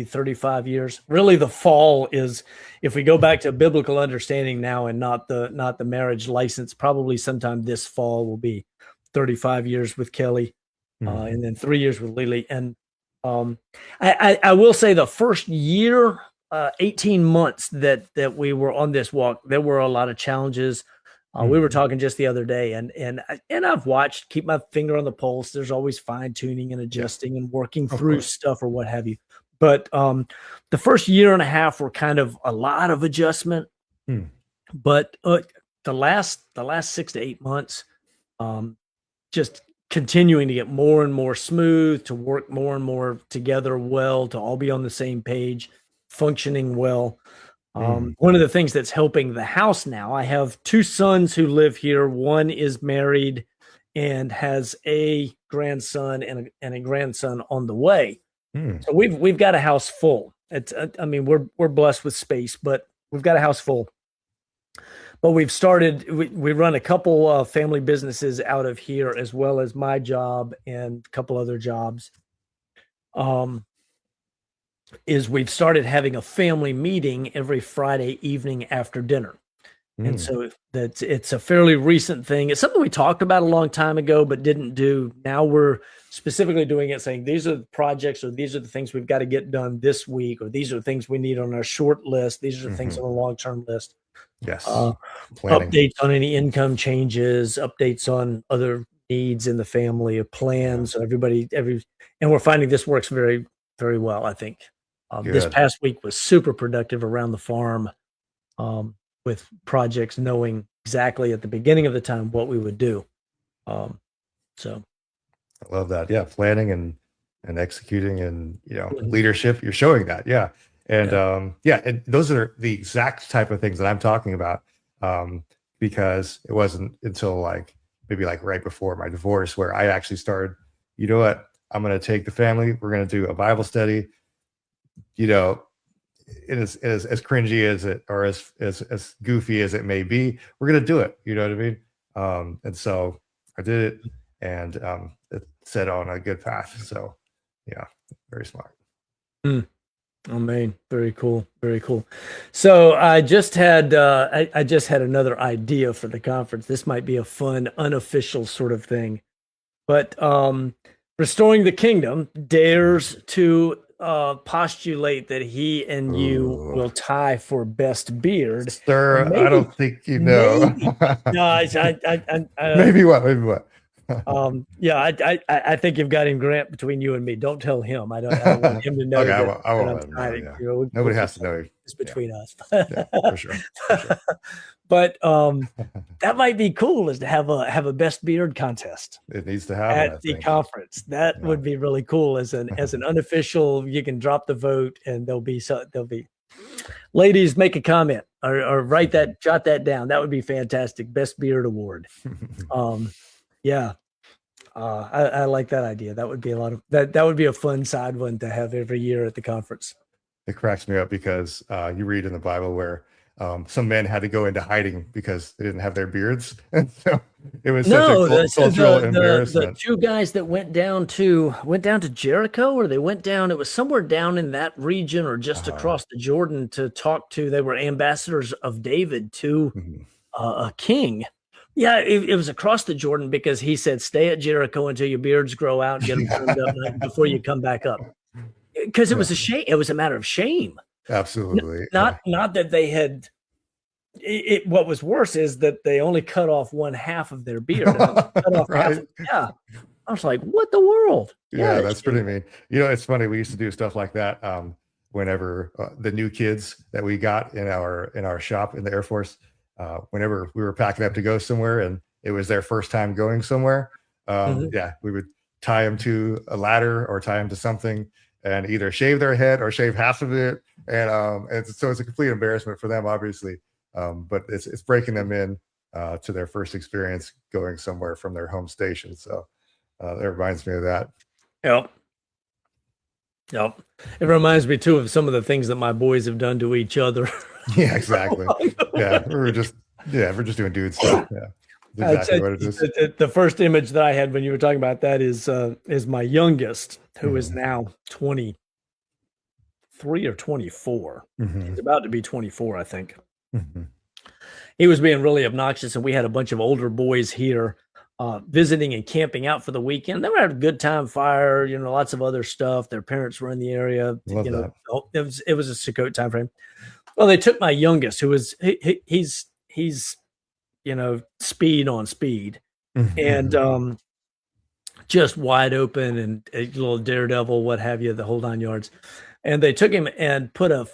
35 years. Really, the fall is, if we go back to biblical understanding now and not the marriage license, probably sometime this fall will be 35 years with Kelly, and then 3 years with Lily. And I will say the first year, 18 months that we were on this walk, there were a lot of challenges. We were talking just the other day, and I've watched, keep my finger on the pulse. There's always fine tuning and adjusting and working through stuff or what have you. But the first year and a half were kind of a lot of adjustment. But the last 6 to 8 months, just continuing to get more and more smooth, to work more and more together well, to all be on the same page, functioning well. One of the things that's helping the house now, I have 2 sons who live here. One is married and has a grandson and a grandson on the way. So we've got a house full. It's I mean, we're blessed with space, but we've got a house full. But we run a couple family businesses out of here, as well as my job and a couple other jobs. Is we've started having a family meeting every Friday evening after dinner. And so it's a fairly recent thing. It's something we talked about a long time ago, but didn't do. Now we're specifically doing it, saying these are the projects, or these are the things we've got to get done this week, or these are the things we need on our short list. These are the things on the long-term list. Yes. Updates on any income changes, updates on other needs in the family, plans. So and we're finding this works very, very well, I think. This past week was super productive around the farm, with projects, knowing exactly at the beginning of the time what we would do. So I love that. Yeah. Planning and executing and, leadership, you're showing that. Yeah. And, and those are the exact type of things that I'm talking about. Because it wasn't until maybe right before my divorce where I actually started, you know what, I'm going to take the family, we're going to do a Bible study, it is as cringy as it, or as goofy as it may be, we're going to do it. You know what I mean? And so I did it, and it set on a good path. So yeah, very smart. Mm. Oh man, very cool, very cool. So I just had another idea for the conference. This might be a fun, unofficial sort of thing. But restoring the kingdom dares to postulate that he and you Ooh. will tie for best beard, and Sir, I maybe, don't think you know. maybe, no, Maybe what? Maybe what? yeah, I think you've got him, Grant, between you and me. Don't tell him. I don't want him to know Okay, that, I that won't I'm let him know. tying. Yeah, You know, we'll nobody keep has to know. this Yeah, between us. yeah, for sure, for sure. But that might be cool, is to have a best beard contest It needs to happen, at I the think. conference. That Yeah. would be really cool as an unofficial. You can drop the vote, and there'll be ladies, make a comment or jot that down. That would be fantastic. Best beard award. Yeah. I like that idea. That would be a lot of that. That would be a fun side one to have every year at the conference. It cracks me up because you read in the Bible where some men had to go into hiding because they didn't have their beards, and so it was such a No, cultural the embarrassment. two guys that went down to Jericho, or they went down. It was somewhere down in that region, or just Uh, across the Jordan, to talk to. They were ambassadors of David to mhm. a king. Yeah, it was across the Jordan, because he said, "Stay at Jericho until your beards grow out and get them trimmed up before you come back up." Because it Yeah, was a shame. It was a matter of shame. absolutely. Yeah. Not that they had what was worse is that they only cut off one half of their beard. And cut off half Right. of, yeah. I was like, what the world? Yeah, Yeah, that's that's pretty mean. It's funny. We used to do stuff like that whenever the new kids that we got in our shop in the Air Force, whenever we were packing up to go somewhere and it was their first time going somewhere, Mhm. yeah, we would tie them to a ladder or tie them to something and either shave their head or shave half of it, and so it's a complete embarrassment for them, obviously, but it's breaking them in to their first experience going somewhere from their home station. So that reminds me of that. Yep. Yep. It reminds me too of some of the things that my boys have done to each other. Yeah, exactly. Yeah, we're just doing dude stuff. Yeah, that's exactly what it is. The first image that I had when you were talking about that is my youngest, who is Mhm, now 23 or 24. He's mhm, about to be 24, I think. mhm. He was being really obnoxious, and we had a bunch of older boys here visiting and camping out for the weekend. They were having a good time, fire, lots of other stuff. Their parents were in the area. Love that. It was a Sukkot time frame. Well, they took my youngest, who was he's speed on speed, and Mhm, just wide open and a little daredevil, what have you, the whole 9 yards. And they took him and put a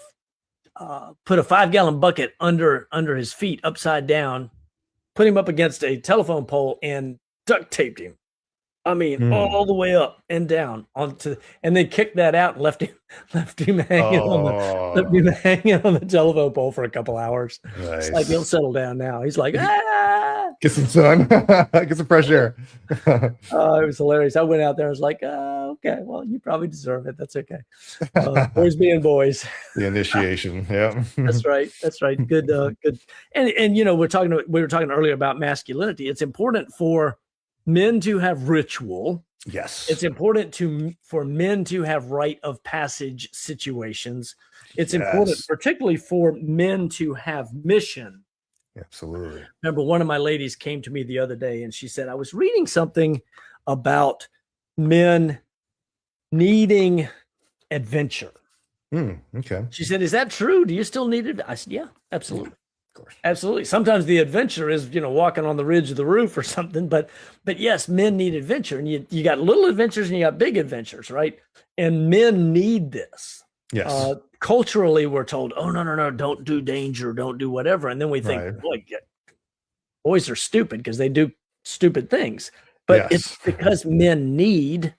5-gallon bucket under his feet, upside down, put him up against a telephone pole, and duct taped him. I mean, mhm. all the way up and down onto, and then kicked that out and left him left Oh, him hanging on the telephone pole for a couple hours. It's like, he'll nice. settle down now. He's like, ah. Get some sun. Get some fresh air. It was hilarious. I went out there. I was like, okay, well, you probably deserve it. That's okay. Boys being boys. The initiation. Yeah. That's right. That's right. Good. Good. And we were talking earlier about masculinity. It's important for men to have ritual. Yes. It's important for men to have rite of passage situations. It's important, Yes. particularly for men, to have mission. Absolutely. Remember, one of my ladies came to me the other day, and she said, I was reading something about men needing adventure. Okay. She said, is that true? Do you still need it? I said, yeah, absolutely. Of course. Absolutely. Sometimes the adventure is, walking on the ridge of the roof or something, but yes, men need adventure, and you got little adventures and you got big adventures, right? And men need this. Yes. Culturally, we're told, oh, no, don't do danger, don't do whatever. And then we think, Right. boy, boys are stupid because they do stupid things. But it's Yes. because men need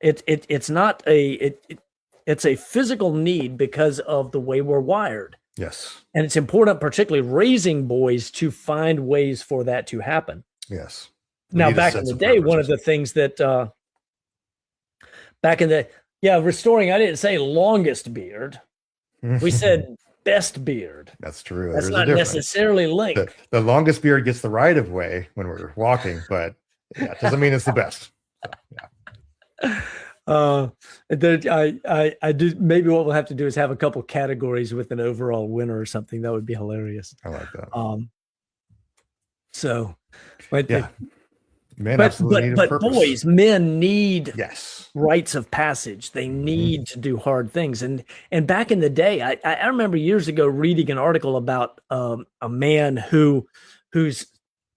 it. It's not it's a physical need because of the way we're wired. Yes. And it's important, particularly raising boys, to find ways for that to happen. Yes. We Now, need a back in sense the of day, one of purpose. the things that restoring, I didn't say longest beard. We said best beard. That's true. That's There's a not difference. necessarily linked. The longest beard gets the right of way when we're walking, but yeah, it doesn't mean it's the best. So, yeah. I do. Maybe what we'll have to do is have a couple categories with an overall winner or something. That would be hilarious. I like that. So, but Yeah. Men absolutely need a but purpose. boys, men need Yes. rites of passage. They need to do hard things. And back in the day, I remember years ago reading an article about a man who's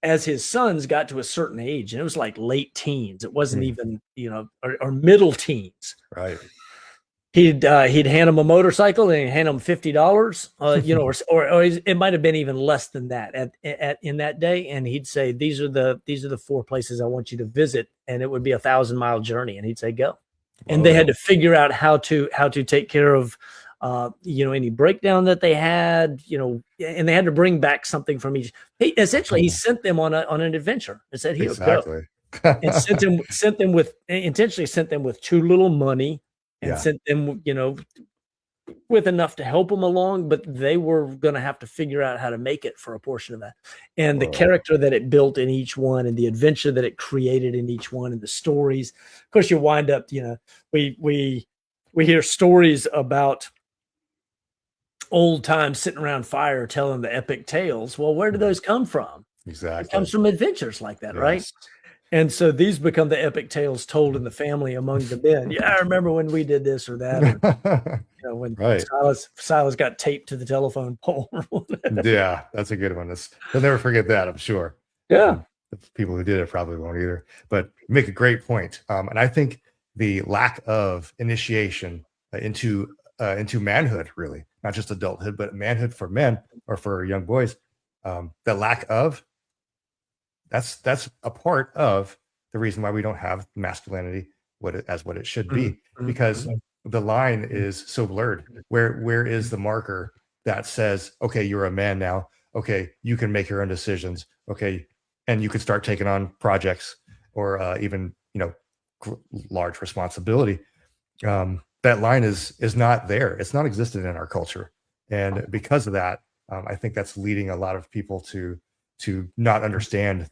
as his sons got to a certain age, and it was like late teens. It wasn't even, or middle teens. Right. He'd hand him a motorcycle and he'd hand him $50, or it might have been even less than that in that day. And he'd say, these are the 4 places I want you to visit. And it would be a 1,000-mile journey. And he'd say, go. And they had to figure out how to take care of, any breakdown that they had, and they had to bring back something from each. He sent them on an adventure and said, here, go. And intentionally sent them with too little money and sent them, with enough to help them along, but they were going to have to figure out how to make it for a portion of that. And the character that it built in each one and the adventure that it created in each one and the stories. Of course, you wind up, we hear stories about old times sitting around fire telling the epic tales. Well, where do those come from? Exactly. It comes from adventures like that, right? And so these become the epic tales told in the family among the men. Yeah, I remember when we did this or that. Or, when Silas got taped to the telephone pole. Or whatever. Yeah, that's a good one. They'll never forget that, I'm sure. Yeah. The people who did it probably won't either. But you make a great point. And I think the lack of initiation into manhood, really, not just adulthood, but manhood for men or for young boys, the lack of that's a part of the reason why we don't have masculinity what it should be, because the line is so blurred. Where is the marker that says, okay, you're a man now, okay, you can make your own decisions, okay, and you can start taking on projects or even large responsibility. That line is not there. It's not existent in our culture, and because of that, I think that's leading a lot of people to not understand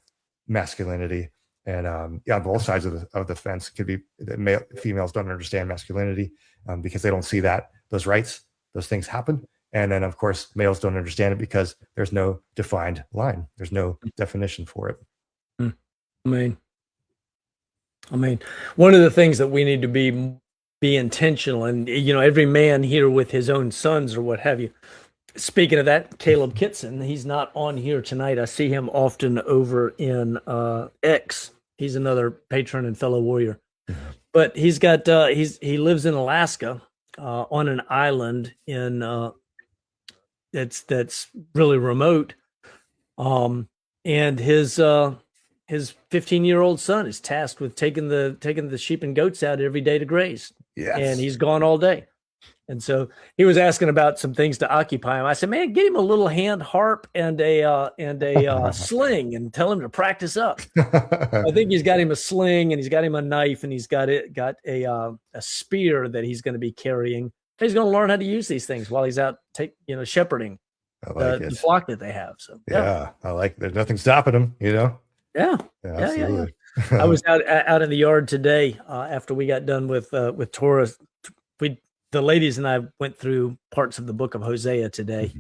masculinity. And on both sides of the fence, it could be that females don't understand masculinity because they don't see those rights, those things happen. And then, of course, males don't understand it because there's no defined line. There's no definition for it. I mean, one of the things that we need to be intentional, and every man here with his own sons or what have you. Speaking of that, Caleb Kitson, he's not on here tonight. I see him often over in X. He's another patron and fellow warrior. But he's got he lives in Alaska on an island in that's really remote. And his 15-year-old son is tasked with taking the sheep and goats out every day to graze. Yes. And he's gone all day. And so he was asking about some things to occupy him. I said, man, get him a little hand harp and a sling and tell him to practice up. I think he's got him a sling and he's got him a knife and he's got a spear that he's going to be carrying. He's going to learn how to use these things while he's out shepherding the flock that they have. So yeah, I like it. There's nothing stopping him, Yeah. Absolutely. I was out in the yard today after we got done with Torah. The ladies and I went through parts of the book of Hosea today.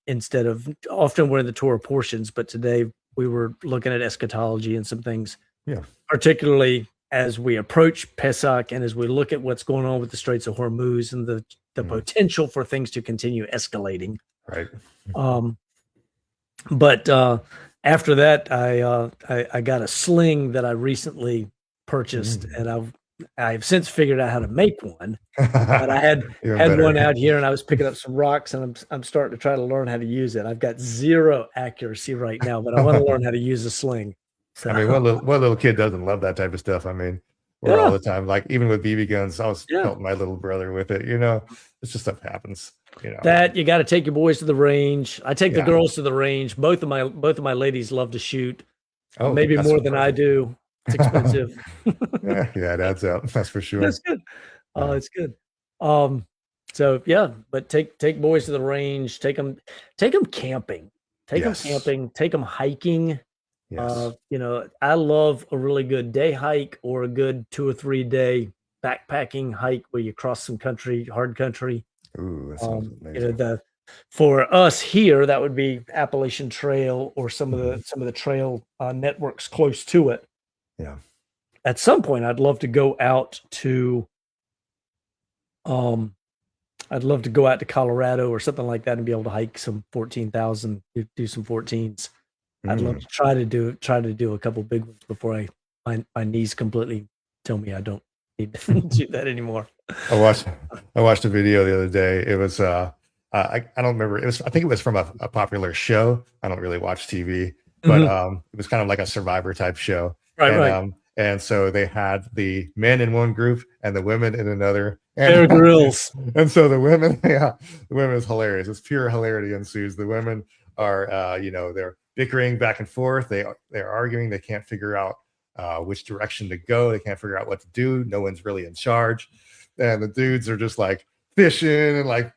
Instead of often we're in the Torah portions, but today we were looking at eschatology and some things. Yeah. Particularly as we approach Pesach and as we look at what's going on with the Straits of Hormuz and the potential for things to continue escalating. Right. But after that, I got a sling that I recently purchased, and I've since figured out how to make one. But I had one out here, and I was picking up some rocks, and I'm starting to try to learn how to use it. I've got zero accuracy right now, but I want to learn how to use a sling. So, I mean, what little kid doesn't love that type of stuff? I mean, we're all the time, like even with BB guns, I was helping my little brother with it. It's just stuff happens. That you got to take your boys to the range. I take the girls to the range. Both of my ladies love to shoot. Maybe more than I do. It's expensive. yeah, it adds up. That's for sure. That's good. It's good. So yeah, but take boys to the range. Take them camping. Take them camping. Take them hiking. Yes. I love a really good day hike or a good 2 or 3 day backpacking hike where you cross some country, hard country. Ooh, that sounds You amazing. know, for us here, that would be Appalachian Trail or some of the trail networks close to it. Yeah. At some point, I'd love to go out to Colorado or something like that and be able to hike some 14,000, do some 14s. I'd love to try to do a couple big ones before my knees completely tell me I don't need to do that anymore. I watched a video the other day. It was I don't remember. I think it was from a popular show. I don't really watch TV, but it was kind of like a Survivor type show. Right. And so they had the men in one group and the women in another. Bear Grylls. And so the women is hilarious. It's pure hilarity ensues. The women are they're bickering back and forth. They're arguing. They can't figure out which direction to go. They can't figure out what to do. No one's really in charge. And the dudes are just like fishing and like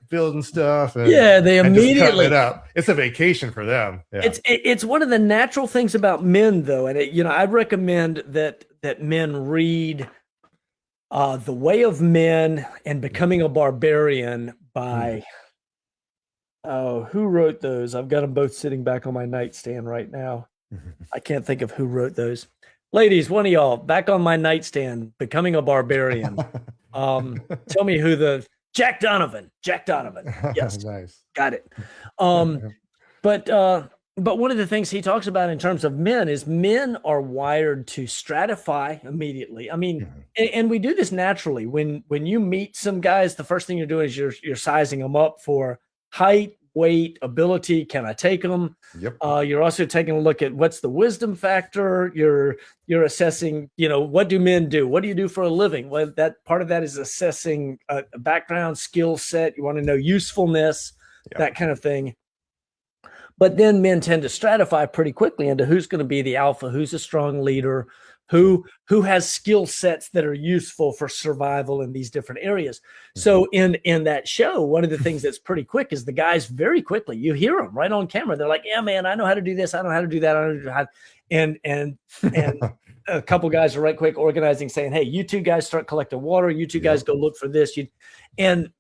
building stuff. And, they immediately it up. It's a vacation for them. Yeah. It's one of the natural things about men, though, and I recommend that men read The Way of Men and Becoming a Barbarian by who wrote those? I've got them both sitting back on my nightstand right now. I can't think of who wrote those. Ladies, one of y'all back on my nightstand, Becoming a Barbarian. Tell me who Jack Donovan. Yes. Nice. Got it. But one of the things he talks about in terms of men is men are wired to stratify immediately. I mean, and we do this naturally. When you meet some guys, the first thing you're doing is you're sizing them up for height, weight, ability. Can I take them? Yep. You're also taking a look at what's the wisdom factor. You're assessing, what do men do? What do you do for a living? Well, that part of that is assessing a background, skill set. You want to know usefulness, that kind of thing. But then men tend to stratify pretty quickly into who's going to be the alpha, who's a strong leader, who has skill sets that are useful for survival in these different areas. So in that show, one of the things that's pretty quick is the guys very quickly, you hear them right on camera. They're like, yeah, man, I know how to do this. I know how to do that. I know how to do and a couple guys are right quick organizing, saying, hey, you two guys start collecting water. You two guys go look for this. And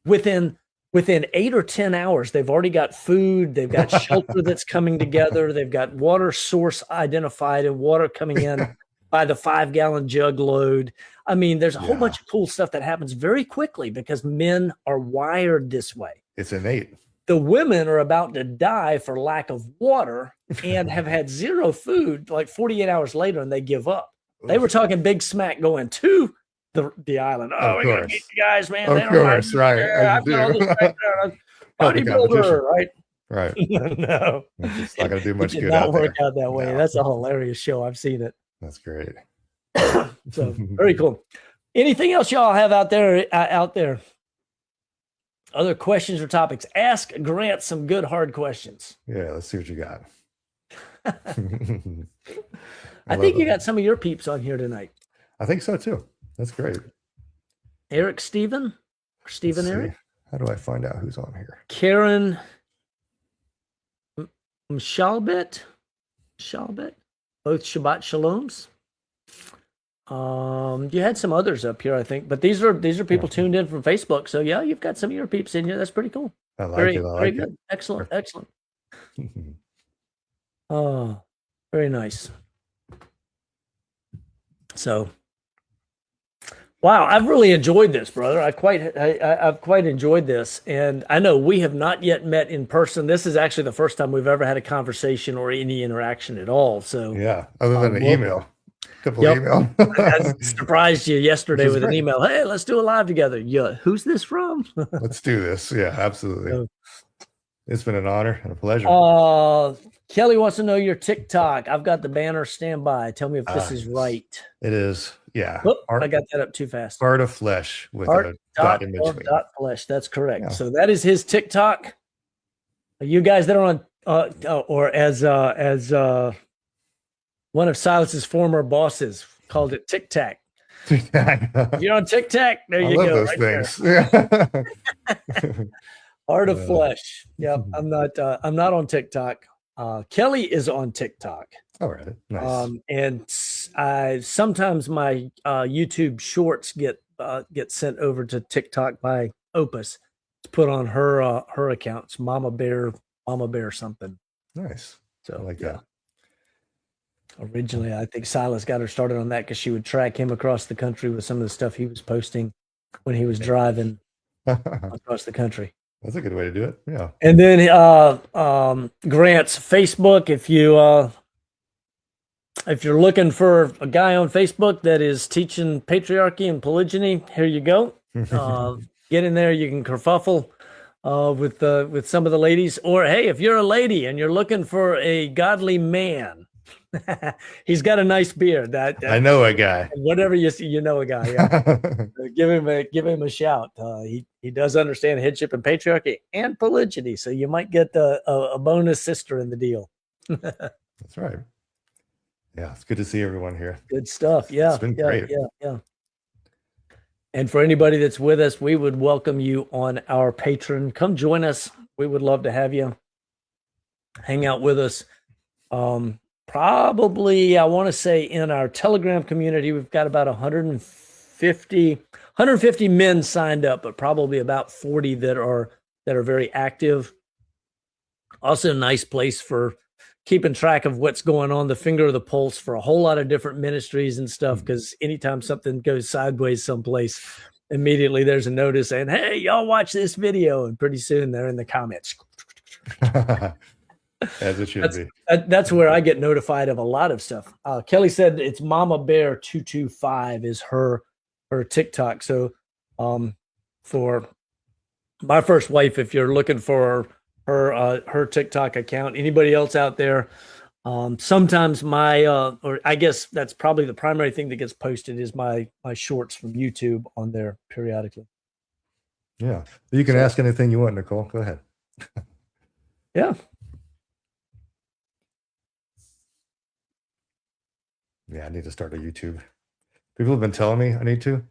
within 8 or 10 hours, they've already got food. They've got shelter that's coming together. They've got water source identified and water coming in by the 5-gallon jug load. I mean, there's a whole bunch of cool stuff that happens very quickly because men are wired this way. It's innate. The women are about to die for lack of water and have had zero food like 48 hours later, and they give up. They were talking big smack going to the island. Oh, we gotta meet the guys, man. Of course, right. I've got all this back there. Bodybuilder, right? Right. No, it's not gonna do much good. Not work out that way. No. That's a hilarious show. I've seen it. That's great. So very cool. Anything else y'all have out there? Other questions or topics? Ask Grant some good hard questions. Yeah, let's see what you got. I think you got some of your peeps on here tonight. I think so too. That's great. Eric Stephen? Stephen Eric? How do I find out who's on here? Karen Shalbet? Both Shabbat Shaloms. You had some others up here, I think, but these are people tuned in from Facebook. So yeah, you've got some of your peeps in here. That's pretty cool. I like it. Very good. Excellent. Oh, very nice. So, wow, I've really enjoyed this, brother. I've quite enjoyed this, and I know we have not yet met in person. This is actually the first time we've ever had a conversation or any interaction at all. So yeah, other than an email. Email. I surprised you yesterday with an email. Hey, let's do a live together. Yeah, who's this from? Let's do this. Yeah, absolutely. It's been an honor and a pleasure. Kelly wants to know your TikTok. I've got the banner standby. Tell me if this is right. It is. Yeah. I got that up too fast. Heart of Flesh with a dot in between. Flesh. That's correct. Yeah. So that is his TikTok. You guys that are on, or as one of Silas's former bosses called it Tic Tac. If you're on Tic Tac, there you go. Those things. Yeah. Heart of Flesh. Yep. I'm not on TikTok. Kelly is on TikTok. All right. Nice. And sometimes my YouTube shorts get sent over to TikTok by Opus to put on her accounts, Mama Bear something. Nice. So I like that. Originally, I think Silas got her started on that because she would track him across the country with some of the stuff he was posting when he was driving across the country. That's a good way to do it. Yeah. And then Grant's Facebook. If you're looking for a guy on Facebook that is teaching patriarchy and polygyny, here you go. Get in there. You can kerfuffle with some of the ladies. Or hey, if you're a lady and you're looking for a godly man, he's got a nice beard. I know a guy. Whatever you see, you know a guy. Yeah. Give him a shout. He does understand headship and patriarchy and polygyny, so you might get a bonus sister in the deal. That's right. Yeah, it's good to see everyone here. Good stuff. Yeah, it's been great. Yeah. And for anybody that's with us, we would welcome you on our Patreon. Come join us. We would love to have you hang out with us. Probably, I want to say in our Telegram community, we've got about 150 men signed up, but probably about 40 that are very active. Also, a nice place for keeping track of what's going on, the finger of the pulse for a whole lot of different ministries and stuff. Because anytime something goes sideways someplace, immediately there's a notice saying, "Hey, y'all watch this video," and pretty soon they're in the comments. As it should be. That's where I get notified of a lot of stuff. Kelly said it's Mama Bear 225 is her TikTok. So for my first wife, if you're looking for her TikTok account, anybody else out there, sometimes or I guess that's probably the primary thing that gets posted is my shorts from YouTube on there periodically. Yeah. You can ask anything you want, Nicole. Go ahead. Yeah. Yeah, I need to start a YouTube. People have been telling me I need to,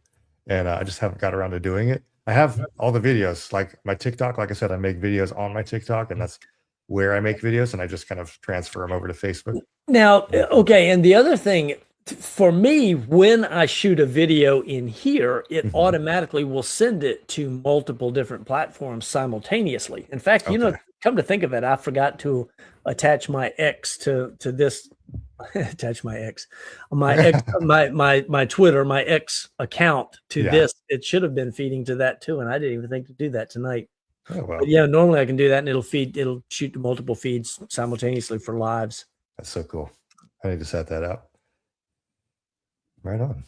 and I just haven't got around to doing it. I have all the videos, like my TikTok. Like I said, I make videos on my TikTok, and that's where I make videos, and I just kind of transfer them over to Facebook. Now, okay, and the other thing, for me, when I shoot a video in here, it automatically will send it to multiple different platforms simultaneously. In fact, come to think of it, I forgot to attach my X to this. Attach my X, my Twitter, my X account to this. It should have been feeding to that too, and I didn't even think to do that tonight. Oh, well. But yeah, normally I can do that, and it'll shoot to multiple feeds simultaneously for lives. That's so cool. I need to set that up. Right on.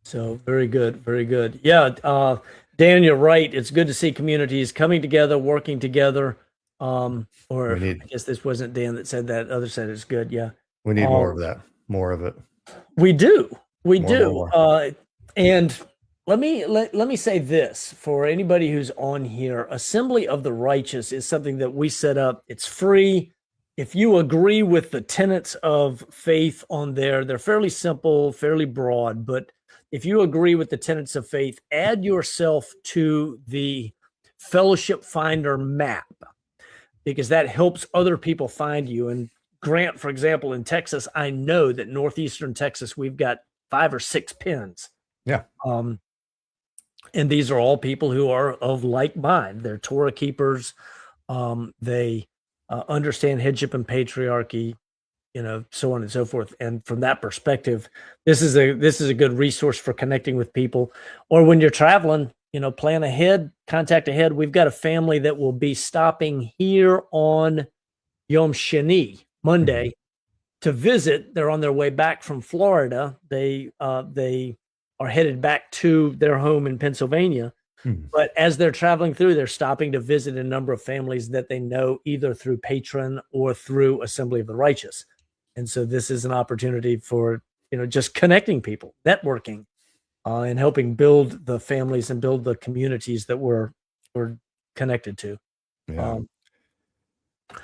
So very good, very good. Yeah, Dan, you're right. It's good to see communities coming together, working together. I guess this wasn't Dan that said that. Other said it's good. Yeah. We need more of that, more of it. We do. More. And let me say this for anybody who's on here. Assembly of the Righteous is something that we set up. It's free. If you agree with the tenets of faith on there, they're fairly simple, fairly broad. But if you agree with the tenets of faith, add yourself to the Fellowship Finder map, because that helps other people find you. And Grant, for example, in Texas, I know that northeastern Texas, we've got 5 or 6 pins. Yeah. And these are all people who are of like mind. They're Torah keepers. They understand headship and patriarchy, so on and so forth. And from that perspective, this is a good resource for connecting with people. Or when you're traveling, plan ahead, contact ahead. We've got a family that will be stopping here on Yom Shani, Monday, to visit. They're on their way back from Florida. They are headed back to their home in Pennsylvania. But as they're traveling through, they're stopping to visit a number of families that they know either through Patreon or through Assembly of the Righteous. And so this is an opportunity for, just connecting people, networking, and helping build the families and build the communities that we're connected to. Yeah.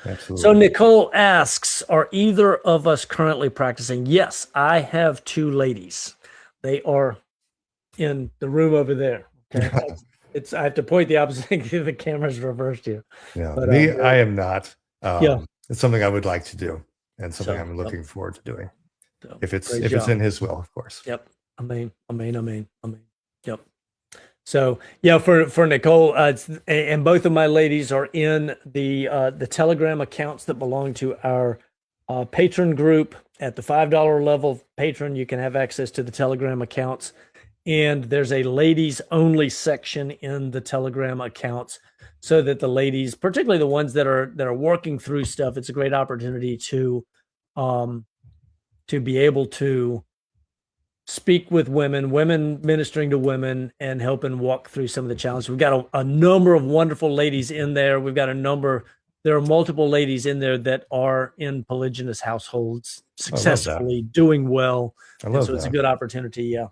Absolutely. So Nicole asks, are either of us currently practicing? Yes, I have 2 ladies. They are in the room over there. Okay. I have to point the opposite. The camera's reversed here. Yeah. But, I am not. it's something I would like to do, and something So, I'm looking forward to doing. so If it's great job. in His will, of course. Yep. Amen. Amen. Amen. Amen. Yep. So yeah, for Nicole, and both of my ladies are in the Telegram accounts that belong to our patron group. At the $5 level patron, you can have access to the Telegram accounts, and there's a ladies only section in the Telegram accounts, so that the ladies, particularly the ones that are working through stuff, it's a great opportunity to be able to speak with women ministering to women, and helping walk through some of the challenges. We've got a number of wonderful ladies in there. There are multiple ladies in there that are in polygynous households, successfully doing well. I love so it's a that. good opportunity. Yeah.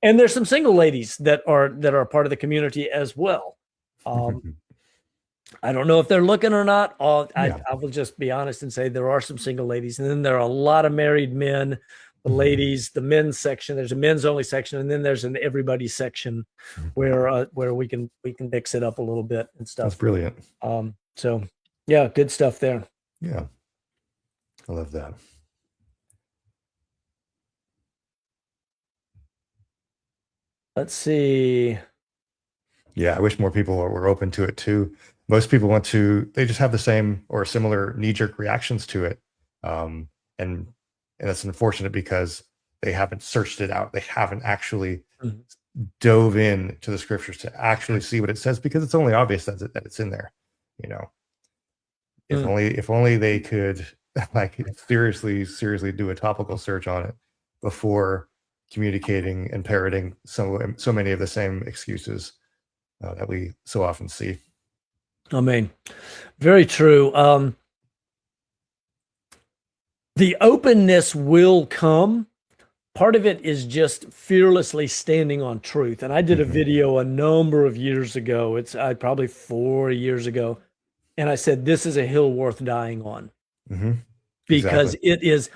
And there's some single ladies that are part of the community as well. I don't know if they're looking or not. I will just be honest and say there are some single ladies, and then there are a lot of married men. The ladies, the men's section. There's a men's only section, and then there's an everybody section where we can mix it up a little bit and stuff. That's brilliant. So yeah, good stuff there. Yeah, I love that. Let's see. Yeah, I wish more people were open to it too. Most people they just have the same or similar knee-jerk reactions to it, and that's unfortunate because they haven't searched it out. They haven't actually dove in to the scriptures to actually see what it says, because it's only obvious that it's in there. If only they could like seriously do a topical search on it before communicating and parroting so many of the same excuses that we so often see. I mean, very true. The openness will come. Part of it is just fearlessly standing on truth. And I did a video a number of years ago. It's probably 4 years ago. And I said, this is a hill worth dying on, because it is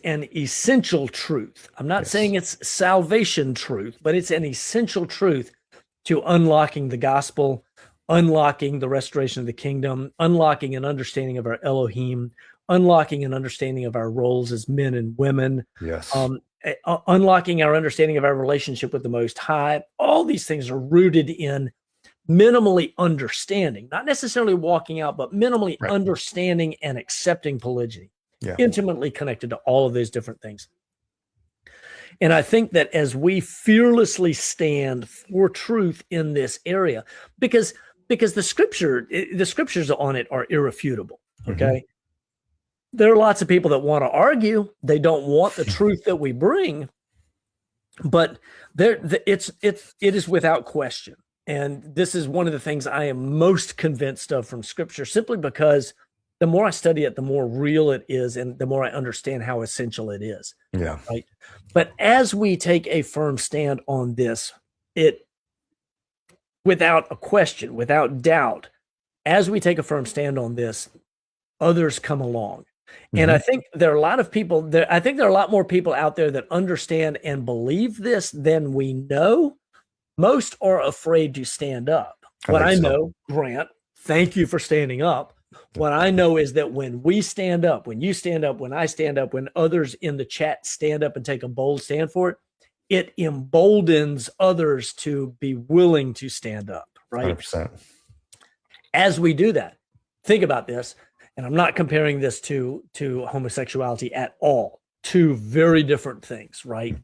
an essential truth. I'm not saying it's salvation truth, but it's an essential truth to unlocking the gospel, unlocking the restoration of the kingdom, unlocking an understanding of our Elohim, unlocking an understanding of our roles as men and women, unlocking our understanding of our relationship with the Most High. All these things are rooted in minimally understanding, not necessarily walking out, but minimally understanding and accepting polygyny, intimately connected to all of those different things. And I think that as we fearlessly stand for truth in this area, because the scriptures on it are irrefutable. Okay. There are lots of people that want to argue. They don't want the truth that we bring, but it is without question. And this is one of the things I am most convinced of from scripture, simply because the more I study it, the more real it is, and the more I understand how essential it is. Yeah. Right. But as we take a firm stand on this, without a question, without doubt, as we take a firm stand on this, others come along. And I think there are a lot of people there. I think there are a lot more people out there that understand and believe this than we know. Most are afraid to stand up. What I know, Grant, thank you for standing up. What I know is that when we stand up, when you stand up, when I stand up, when others in the chat stand up and take a bold stand for it, it emboldens others to be willing to stand up, right? 100%. As we do that, think about this, and I'm not comparing this to homosexuality at all. Two very different things, right?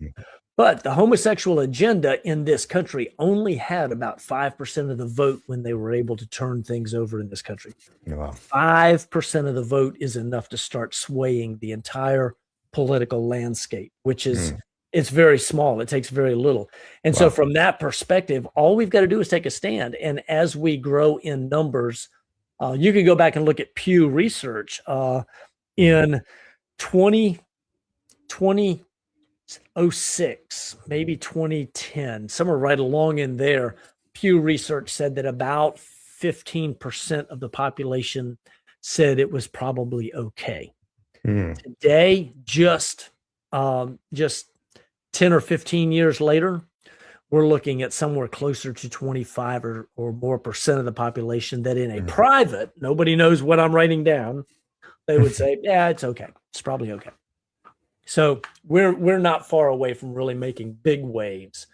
But the homosexual agenda in this country only had about 5% of the vote when they were able to turn things over in this country. Wow. 5% of the vote is enough to start swaying the entire political landscape, which is it's very small. It takes very little. And so from that perspective, all we've got to do is take a stand. And as we grow in numbers, you can go back and look at Pew Research in 2006, maybe 2010, somewhere right along in there. Pew Research said that about 15% of the population said it was probably okay. Today, just 10 or 15 years later, we're looking at somewhere closer to 25 or more percent of the population that in a private, nobody knows what I'm writing down, they would say, yeah, it's okay. It's probably okay. So we're not far away from really making big waves.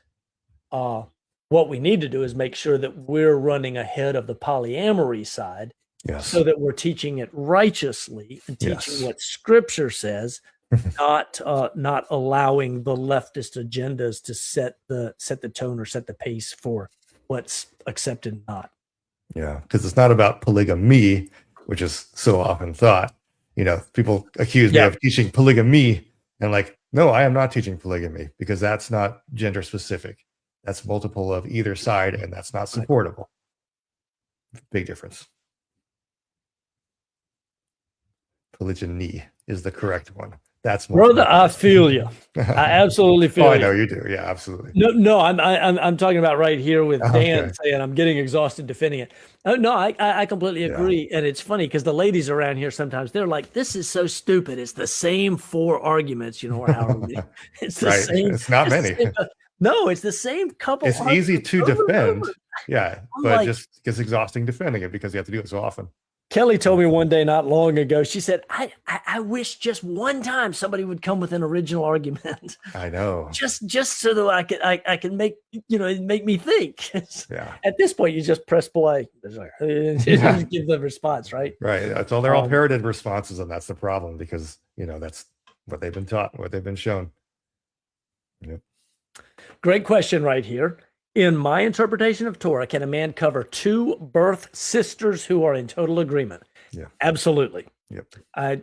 What we need to do is make sure that we're running ahead of the polyamory side, Yes. so that we're teaching it righteously and teaching what Scripture says, not allowing the leftist agendas to set the tone or set the pace for what's accepted and not. Yeah, because it's not about polygamy, which is so often thought. People accuse me of teaching polygamy, and like, no, I am not teaching polygamy, because that's not gender specific. That's multiple of either side, and that's not supportable. Big difference. Polygyny is the correct one. That's brother. I feel you. I absolutely feel. I know you do. Yeah, absolutely. No. I'm talking about right here with Dan saying I'm getting exhausted defending it. No, I completely agree. And it's funny because the ladies around here sometimes they're like, "This is so stupid. It's the same 4 arguments, or however many. It's the same. It's not many. No, it's the same couple. It's easy to defend. Yeah, but it just gets exhausting defending it because you have to do it so often. Kelly told me one day not long ago, she said, I wish just one time somebody would come with an original argument. I know. Just so that I can make, make me think. Yeah. At this point, you just press play. Give the response, right? Right. That's all. They're all parroted responses, and that's the problem because, that's what they've been taught, what they've been shown. Yep. Great question right here. In my interpretation of Torah, can a man cover 2 birth sisters who are in total agreement? Yeah. Absolutely. Yep.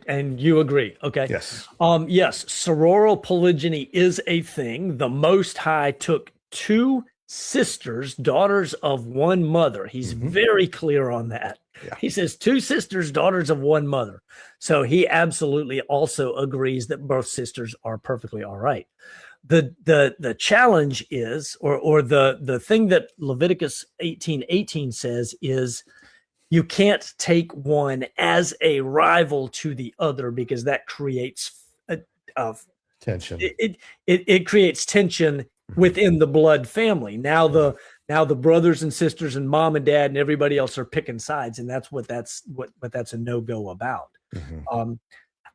And you agree. Okay. Yes. Yes. Sororal polygyny is a thing. The Most High took 2 sisters, daughters of one mother. He's very clear on that. Yeah. He says 2 sisters, daughters of one mother. So he absolutely also agrees that birth sisters are perfectly all right. The challenge is, or the thing that Leviticus 18:18 says is, you can't take one as a rival to the other because that creates tension. It creates tension within the blood family. Now the brothers and sisters and mom and dad and everybody else are picking sides, and that's what that's a no-go about.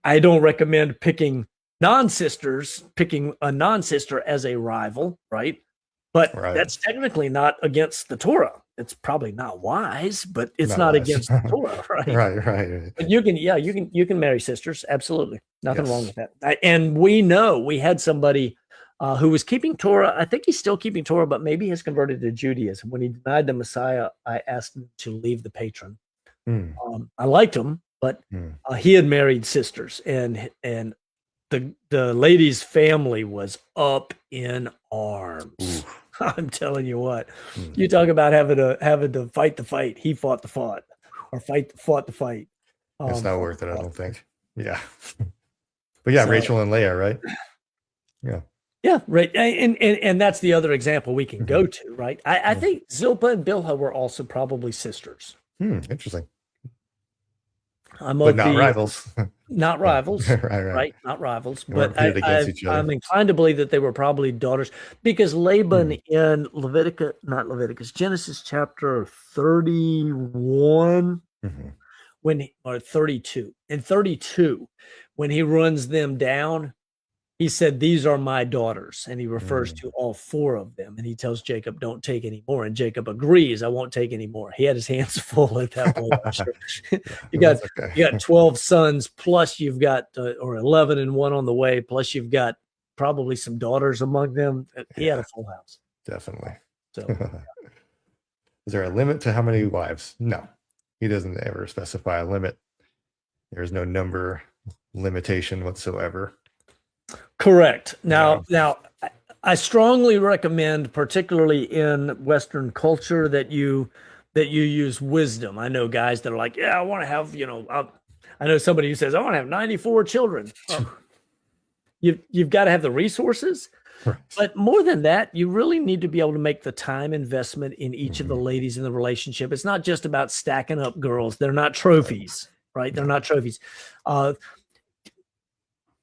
I don't recommend picking a non-sister as a rival, right? But that's technically not against the Torah. It's probably not wise, but it's not against the Torah, right? Right. But you can marry sisters, absolutely. Nothing wrong with that. And we had somebody who was keeping Torah. I think he's still keeping Torah, but maybe has converted to Judaism. When he denied the Messiah, I asked him to leave the patron. I liked him, but he had married sisters, and the lady's family was up in arms. Ooh. I'm telling you what, you talk about having to fight the fight. He fought the fight, or fought the fight. It's not worth it, I don't think. Yeah, but yeah, so, Rachel and Leah, right? Yeah, right. And that's the other example we can go to, right? I think Zilpah and Bilhah were also probably sisters. Interesting. But not rivals. Not rivals, right? Not rivals. But I'm inclined to believe that they were probably daughters, because Laban in Genesis chapter 31, or 32. In 32, when he runs them down, he said, "These are my daughters," and he refers to all 4 of them, and he tells Jacob, "Don't take any more." And Jacob agrees, "I won't take any more." He had his hands full at that point. I'm sure. you got 12 sons, plus you've got or 11 and 1 on the way, plus you've got probably some daughters among them. He had a full house. Definitely. So, is there a limit to how many wives? No, he doesn't ever specify a limit. There's no number limitation whatsoever. Correct. Now, I strongly recommend, particularly in Western culture, that you use wisdom. I know guys that are like, "Yeah, I want to have," I know somebody who says, "I want to have 94 children." You've got to have the resources, but more than that, you really need to be able to make the time investment in each of the ladies in the relationship. It's not just about stacking up girls. They're not trophies, right? They're not trophies.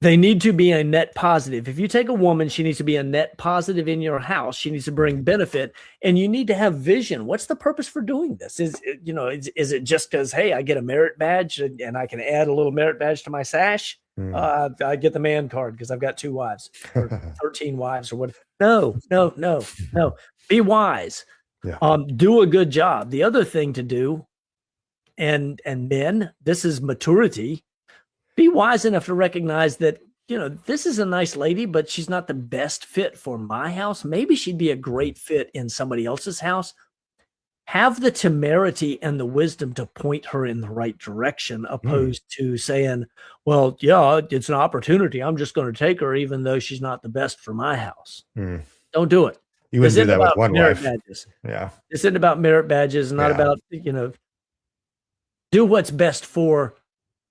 They need to be a net positive. If you take a woman, she needs to be a net positive in your house. She needs to bring benefit, and you need to have vision. What's the purpose for doing this? Is it just because, hey, I get a merit badge and I can add a little merit badge to my sash? I get the man card because I've got 2 wives or 13 wives or what? No. Be wise. Yeah. Do a good job. The other thing to do, and men, this is maturity. Be wise enough to recognize that, this is a nice lady, but she's not the best fit for my house. Maybe she'd be a great fit in somebody else's house. Have the temerity and the wisdom to point her in the right direction, opposed to saying, well, yeah, it's an opportunity. I'm just going to take her, even though she's not the best for my house. Don't do it. You wouldn't do that with one wife. Badges. Yeah. This isn't about merit badges, not about, do what's best for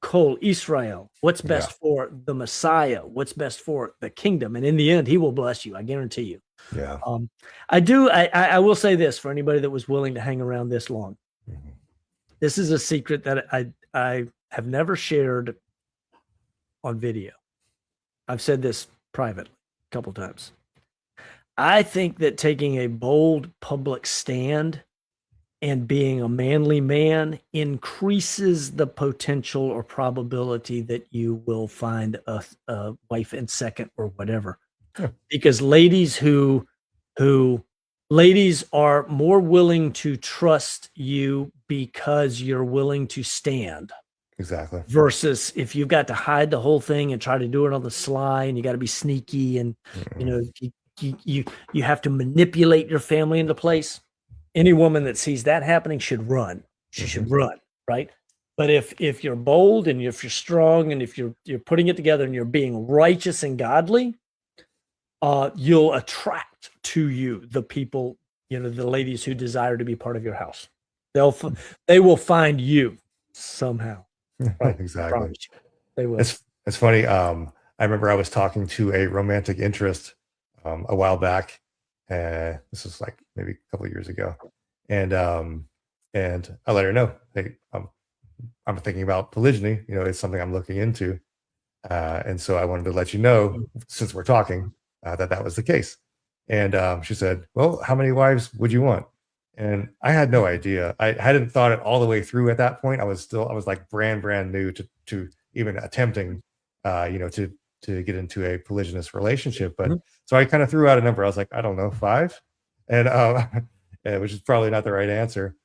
Kol Israel, what's best for the Messiah, what's best for the kingdom, and in the end, he will bless you. I guarantee you. Yeah. I will say this for anybody that was willing to hang around this long. This is a secret that I have never shared on video. I've said this privately a couple times. I think that taking a bold public stand and being a manly man increases the potential or probability that you will find a wife in second or whatever. Because ladies are more willing to trust you because you're willing to stand. Exactly. Versus if you've got to hide the whole thing and try to do it on the sly, and you got to be sneaky, and you have to manipulate your family into place. Any woman that sees that happening should run. She should run, right? But if you're bold and if you're strong and if you're putting it together and you're being righteous and godly, you'll attract to you the people, the ladies who desire to be part of your house. They will find you somehow. Right? Exactly. They will. It's funny. I remember I was talking to a romantic interest a while back. This was like maybe a couple of years ago, and I let her know, hey, I'm thinking about polygyny. It's something I'm looking into, and so I wanted to let you know, since we're talking, that was the case. And she said, well, how many wives would you want? And I had no idea. I hadn't thought it all the way through at that point. I was like brand new to even attempting, to get into a polygynous relationship. But so I kind of threw out a number. I was like, I don't know, 5, and which is probably not the right answer,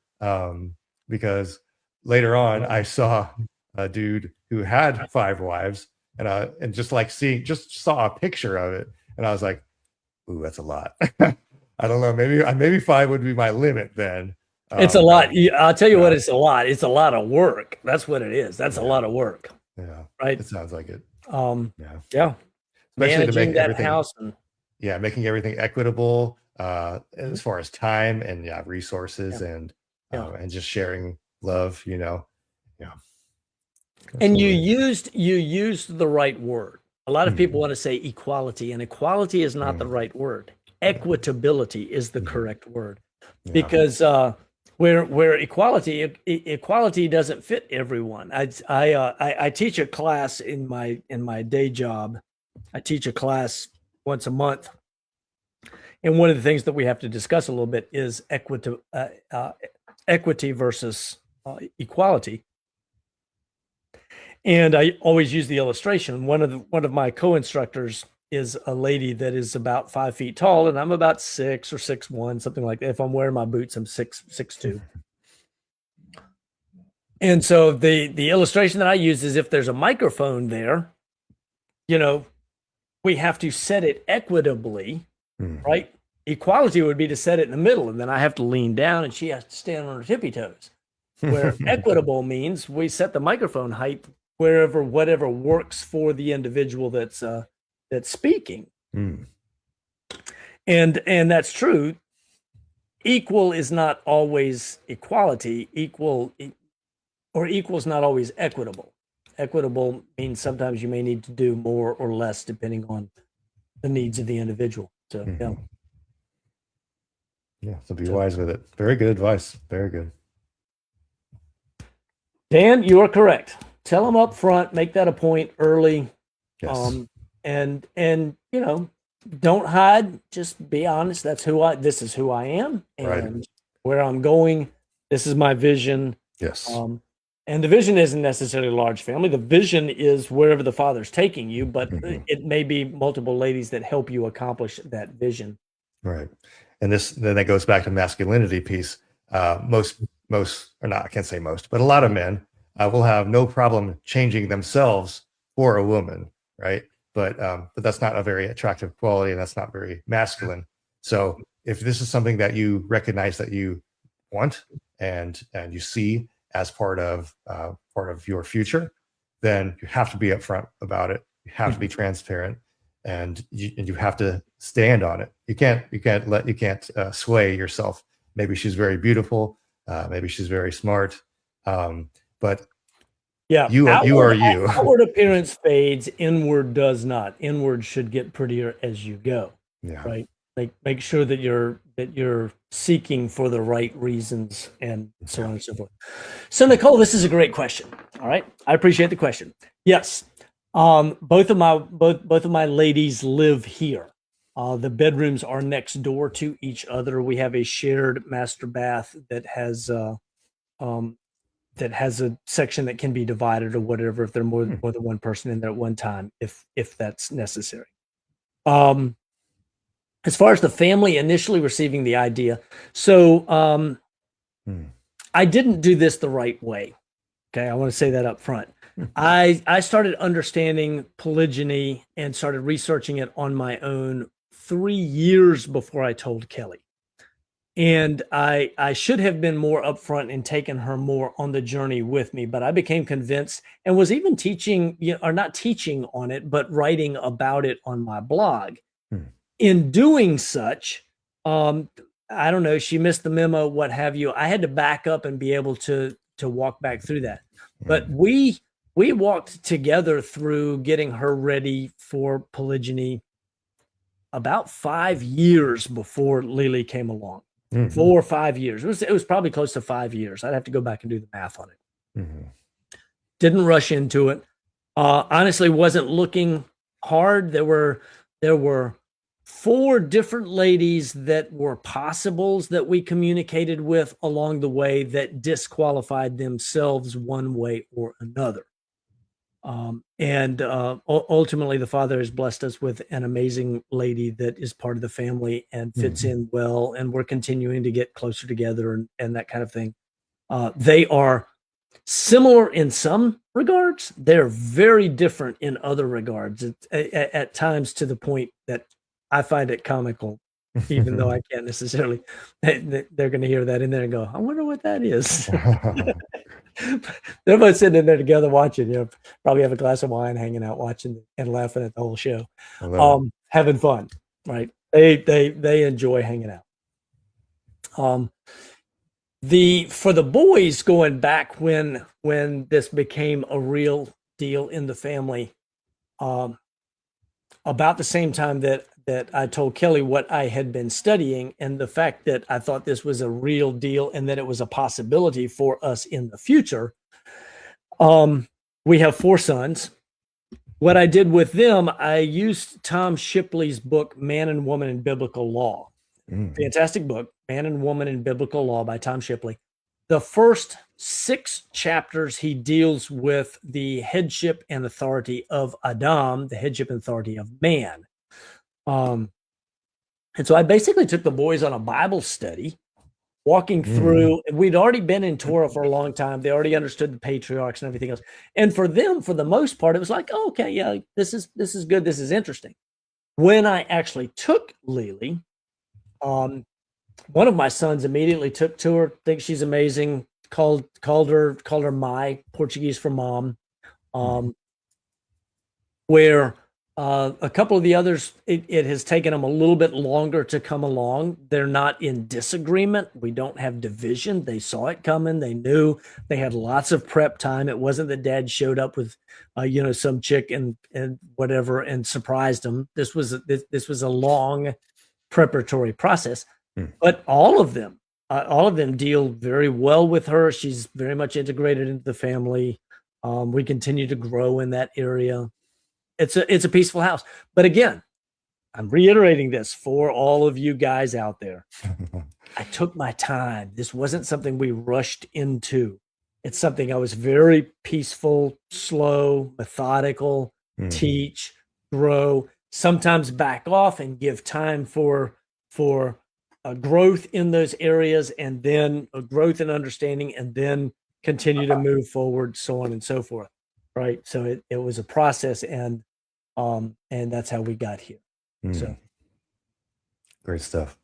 because later on I saw a dude who had 5 wives, and just saw a picture of it, and I was like, ooh, that's a lot. I don't know. Maybe 5 would be my limit then. It's a lot. I'll tell you what, it's a lot. It's a lot of work. That's what it is. That's a lot of work. Yeah. Right. It sounds like it. Yeah. Especially managing to make that house making everything equitable, as far as time and resources and just sharing love, Yeah. And you used the right word. A lot of people want to say equality, and equality is not the right word. Equitability is the correct word, because where equality doesn't fit everyone. I teach a class in my day job. I teach a class once a month, and one of the things that we have to discuss a little bit is equity versus equality. And I always use the illustration. One of my co-instructors is a lady that is about 5 feet tall, and I'm about 6 or 6'1", something like that. If I'm wearing my boots, I'm 6'2". And so the illustration that I use is, if there's a microphone there, we have to set it equitably, right? Equality would be to set it in the middle, and then I have to lean down and she has to stand on her tippy toes. Where equitable means we set the microphone height whatever works for the individual that's speaking. And that's true. Equal is not always equality. Equal is not always equitable. Equitable means sometimes you may need to do more or less depending on the needs of the individual. So so be wise with it. Very good advice. Very good. Dan, you are correct. Tell them up front, make that a point early. Yes. And you know, don't hide, just be honest. This is who I am, Right. and where I'm going. This is my vision. Yes. And the vision isn't necessarily a large family. The vision is wherever the Father's taking you, but Mhm. it may be multiple ladies that help you accomplish that vision. Right. And then that goes back to masculinity piece. Most, or not, I can't say most, but a lot of men will have no problem changing themselves for a woman, right? But that's not a very attractive quality, and that's not very masculine. So if this is something that you recognize that you want and you see as part of your future, then you have to be upfront about it. You have to be transparent, and you have to stand on it. You can't sway yourself. Maybe she's very beautiful, maybe she's very smart, but Yeah, you are you. outward appearance fades, inward does not. Inward should get prettier as you go, Yeah. right? Like make sure that you're seeking for the right reasons and so on and so forth. So Nicole, this is a great question. All right, I appreciate the question. Yes, both of my ladies live here. The bedrooms are next door to each other. We have a shared master bath um, that has a section that can be divided or whatever if there are more than one person in there at one time, if that's necessary. As far as the family initially receiving the idea, so I didn't do this the right way. Okay, I want to say that up front. I started understanding polygyny and started researching it on my own 3 years before I told Kelly. And I should have been more upfront and taken her more on the journey with me, but I became convinced and was even teaching, or not teaching on it, but writing about it on my blog. In doing such, I don't know, she missed the memo, what have you. I had to back up and be able to walk back through that. But we walked together through getting her ready for polygyny about 5 years before Lily came along. 4 or 5 years. It was probably close to 5 years. I'd have to go back and do the math on it. Didn't rush into it. Honestly, wasn't looking hard. There were 4 different ladies that were possibles that we communicated with along the way that disqualified themselves one way or another. Ultimately, the Father has blessed us with an amazing lady that is part of the family and fits in well, and we're continuing to get closer together and that kind of thing. They are similar in some regards. They're very different in other regards. At times to the point that I find it comical, even though I can't necessarily. They're going to hear that in there and go, "I wonder what that is." They're both sitting in there together watching, probably have a glass of wine, hanging out, watching and laughing at the whole show, having fun, right? They enjoy hanging out. For the boys, going back when this became a real deal in the family, about the same time that I told Kelly what I had been studying and the fact that I thought this was a real deal and that it was a possibility for us in the future. We have 4 sons. What I did with them, I used Tom Shipley's book, Man and Woman in Biblical Law. Fantastic book, Man and Woman in Biblical Law by Tom Shipley. The first 6 chapters, he deals with the headship and authority of Adam, the headship and authority of man. And so I basically took the boys on a Bible study, walking through. We'd already been in Torah for a long time. They already understood the patriarchs and everything else. And for them, for the most part, it was like, oh, okay, yeah, this is good. This is interesting. When I actually took Lily, one of my sons immediately took to her, thinks she's amazing, called her Mai, Portuguese for mom. Where a couple of the others, it has taken them a little bit longer to come along. They're not in disagreement. We don't have division. They saw it coming. They knew. They had lots of prep time. It wasn't that Dad showed up with, some chick and whatever and surprised them. This was a long preparatory process. But all of them deal very well with her. She's very much integrated into the family. We continue to grow in that area. it's a peaceful house. But again, I'm reiterating this for all of you guys out there. I took my time. This wasn't something we rushed into. It's something I was very peaceful, slow, methodical, teach, grow, sometimes back off and give time for growth in those areas, and then a growth in understanding, and then continue to move forward, so on and so forth. Right. So it was a process, and that's how we got here. So great stuff.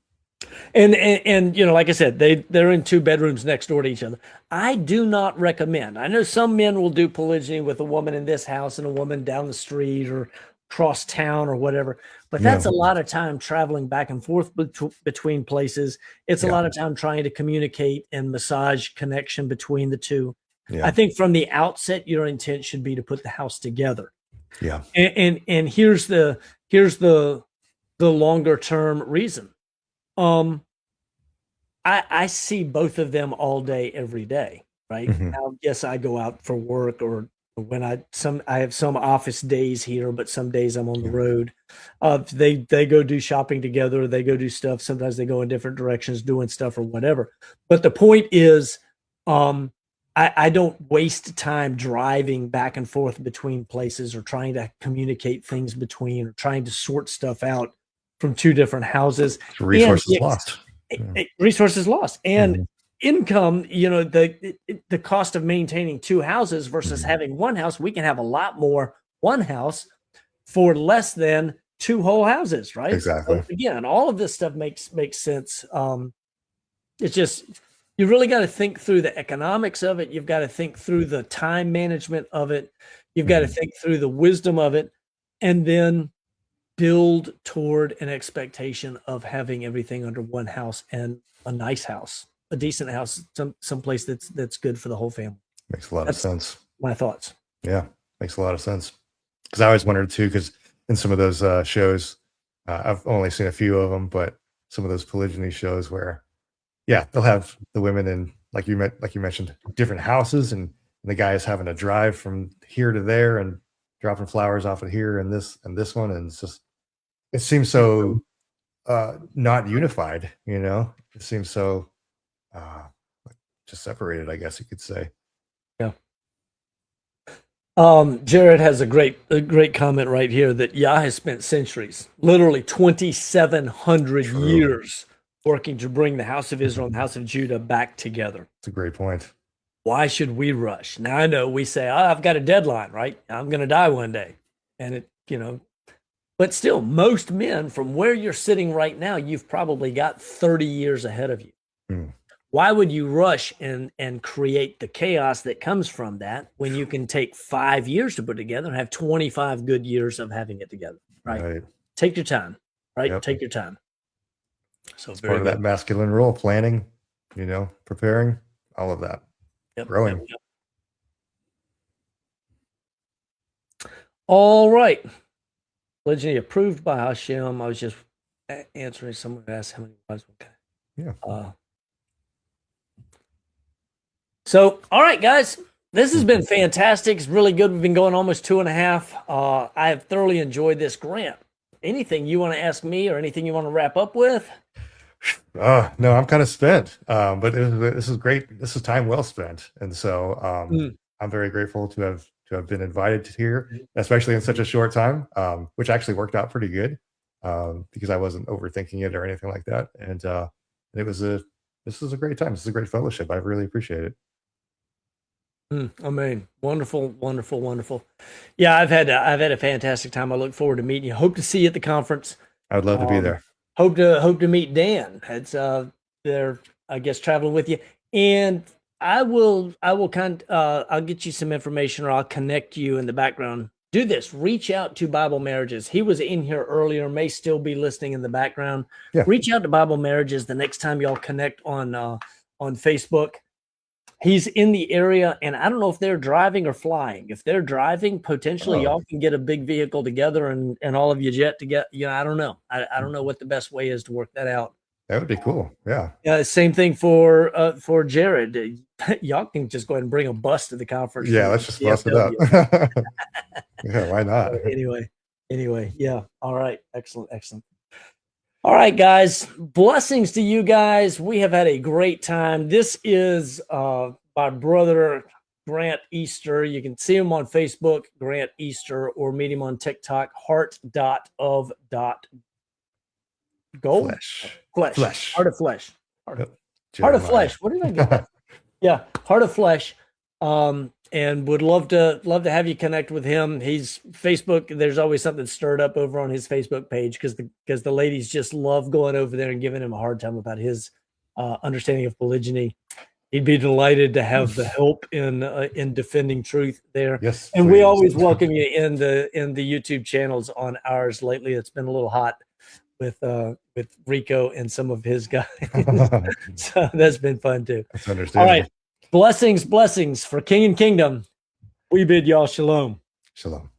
And you know, like I said, they're in 2 bedrooms next door to each other. I do not recommend. I know some men will do polygyny with a woman in this house and a woman down the street or across town or whatever, but that's a lot of time traveling back and forth between places. It's a lot of time trying to communicate and massage connection between the two. I think from the outset, your intent should be to put the house together. Yeah. And here's the longer term reason. I see both of them all day, every day, right? Now, yes, I go out for work, or when I have some office days here, but some days I'm on the road. They go do shopping together, they go do stuff. Sometimes they go in different directions doing stuff or whatever. But the point is, I don't waste time driving back and forth between places or trying to communicate things between, or trying to sort stuff out from 2 different houses. Resources lost. Resources lost. And income, you know, the cost of maintaining 2 houses versus having 1 house. We can have a lot more 1 house for less than 2 whole houses, right? Exactly. So again, all of this stuff makes sense. It's just, you really got to think through the economics of it. You've got to think through the time management of it. You've got to think through the wisdom of it, and then build toward an expectation of having everything under 1 house, and a nice house, a decent house, some place that's good for the whole family. Makes a lot of sense. My thoughts. Yeah, makes a lot of sense. Because I always wondered too, because in some of those shows, I've only seen a few of them, but some of those polygyny shows where, they'll have the women in, like you mentioned, different houses, and the guy is having to drive from here to there and dropping flowers off of here and this one, and it's just, it seems so not unified, you know. It seems so just separated, I guess you could say. Yeah. Jared has a great comment right here that Yah has spent centuries, literally 2,700 years, working to bring the house of Israel and the house of Judah back together. It's a great point. Why should we rush? Now, I know we say, I've got a deadline, right? I'm going to die one day. And it, you know, but still, most men, from where you're sitting right now, you've probably got 30 years ahead of you. Why would you rush and create the chaos that comes from that when you can take 5 years to put together and have 25 good years of having it together, right? Take your time, right? Take your time. So it's part of that masculine role, planning, you know, preparing, all of that. Growing. All right. Polygyny approved by Hashem. I was just answering someone who asked how many wives. So, all right, guys, this has been fantastic. It's really good. We've been going almost 2.5. I have thoroughly enjoyed this. Grant, anything you want to ask me or anything you want to wrap up with? No, I'm kind of spent, but this is great. This is time well spent, and so I'm very grateful to have been invited here, especially in such a short time, which actually worked out pretty good because I wasn't overthinking it or anything like that, and this is a great time. This is a great fellowship. I really appreciate it. Amen. Wonderful, wonderful, wonderful. Yeah, I've had a fantastic time. I look forward to meeting you. Hope to see you at the conference. I would love to be there. Hope to meet Dan. It's they're, I guess, traveling with you, and I'll get you some information, or I'll connect you in the background. Do this. Reach out to Bible Marriages. He was in here earlier, may still be listening in the background. Reach out to Bible Marriages the next time y'all connect on Facebook. He's in the area, and I don't know if they're driving or flying. If they're driving, potentially y'all can get a big vehicle together and all of you jet to get, you know, I don't know. I don't know what the best way is to work that out. That would be cool. Yeah. Same thing for Jared. Y'all can just go ahead and bring a bus to the conference. Yeah, let's just bust it up. Yeah, why not? Anyway, yeah. All right. Excellent. All right, guys. Blessings to you guys. We have had a great time. This is my brother, Grant Easter. You can see him on Facebook, Grant Easter, or meet him on TikTok, heart.of.gold. Flesh. Heart of flesh. Heart of Jeremiah. flesh. What did I get? Yeah, heart of flesh. And would love to have you connect with him. He's Facebook. There's always something stirred up over on his Facebook page because the ladies just love going over there and giving him a hard time about his understanding of polygyny. He'd be delighted to have the help in defending truth there. Yes, and please. we always welcome you in the YouTube channels on ours. Lately, it's been a little hot with Rico and some of his guys. So that's been fun too. That's understandable. All right. Blessings for King and Kingdom. We bid y'all shalom. Shalom.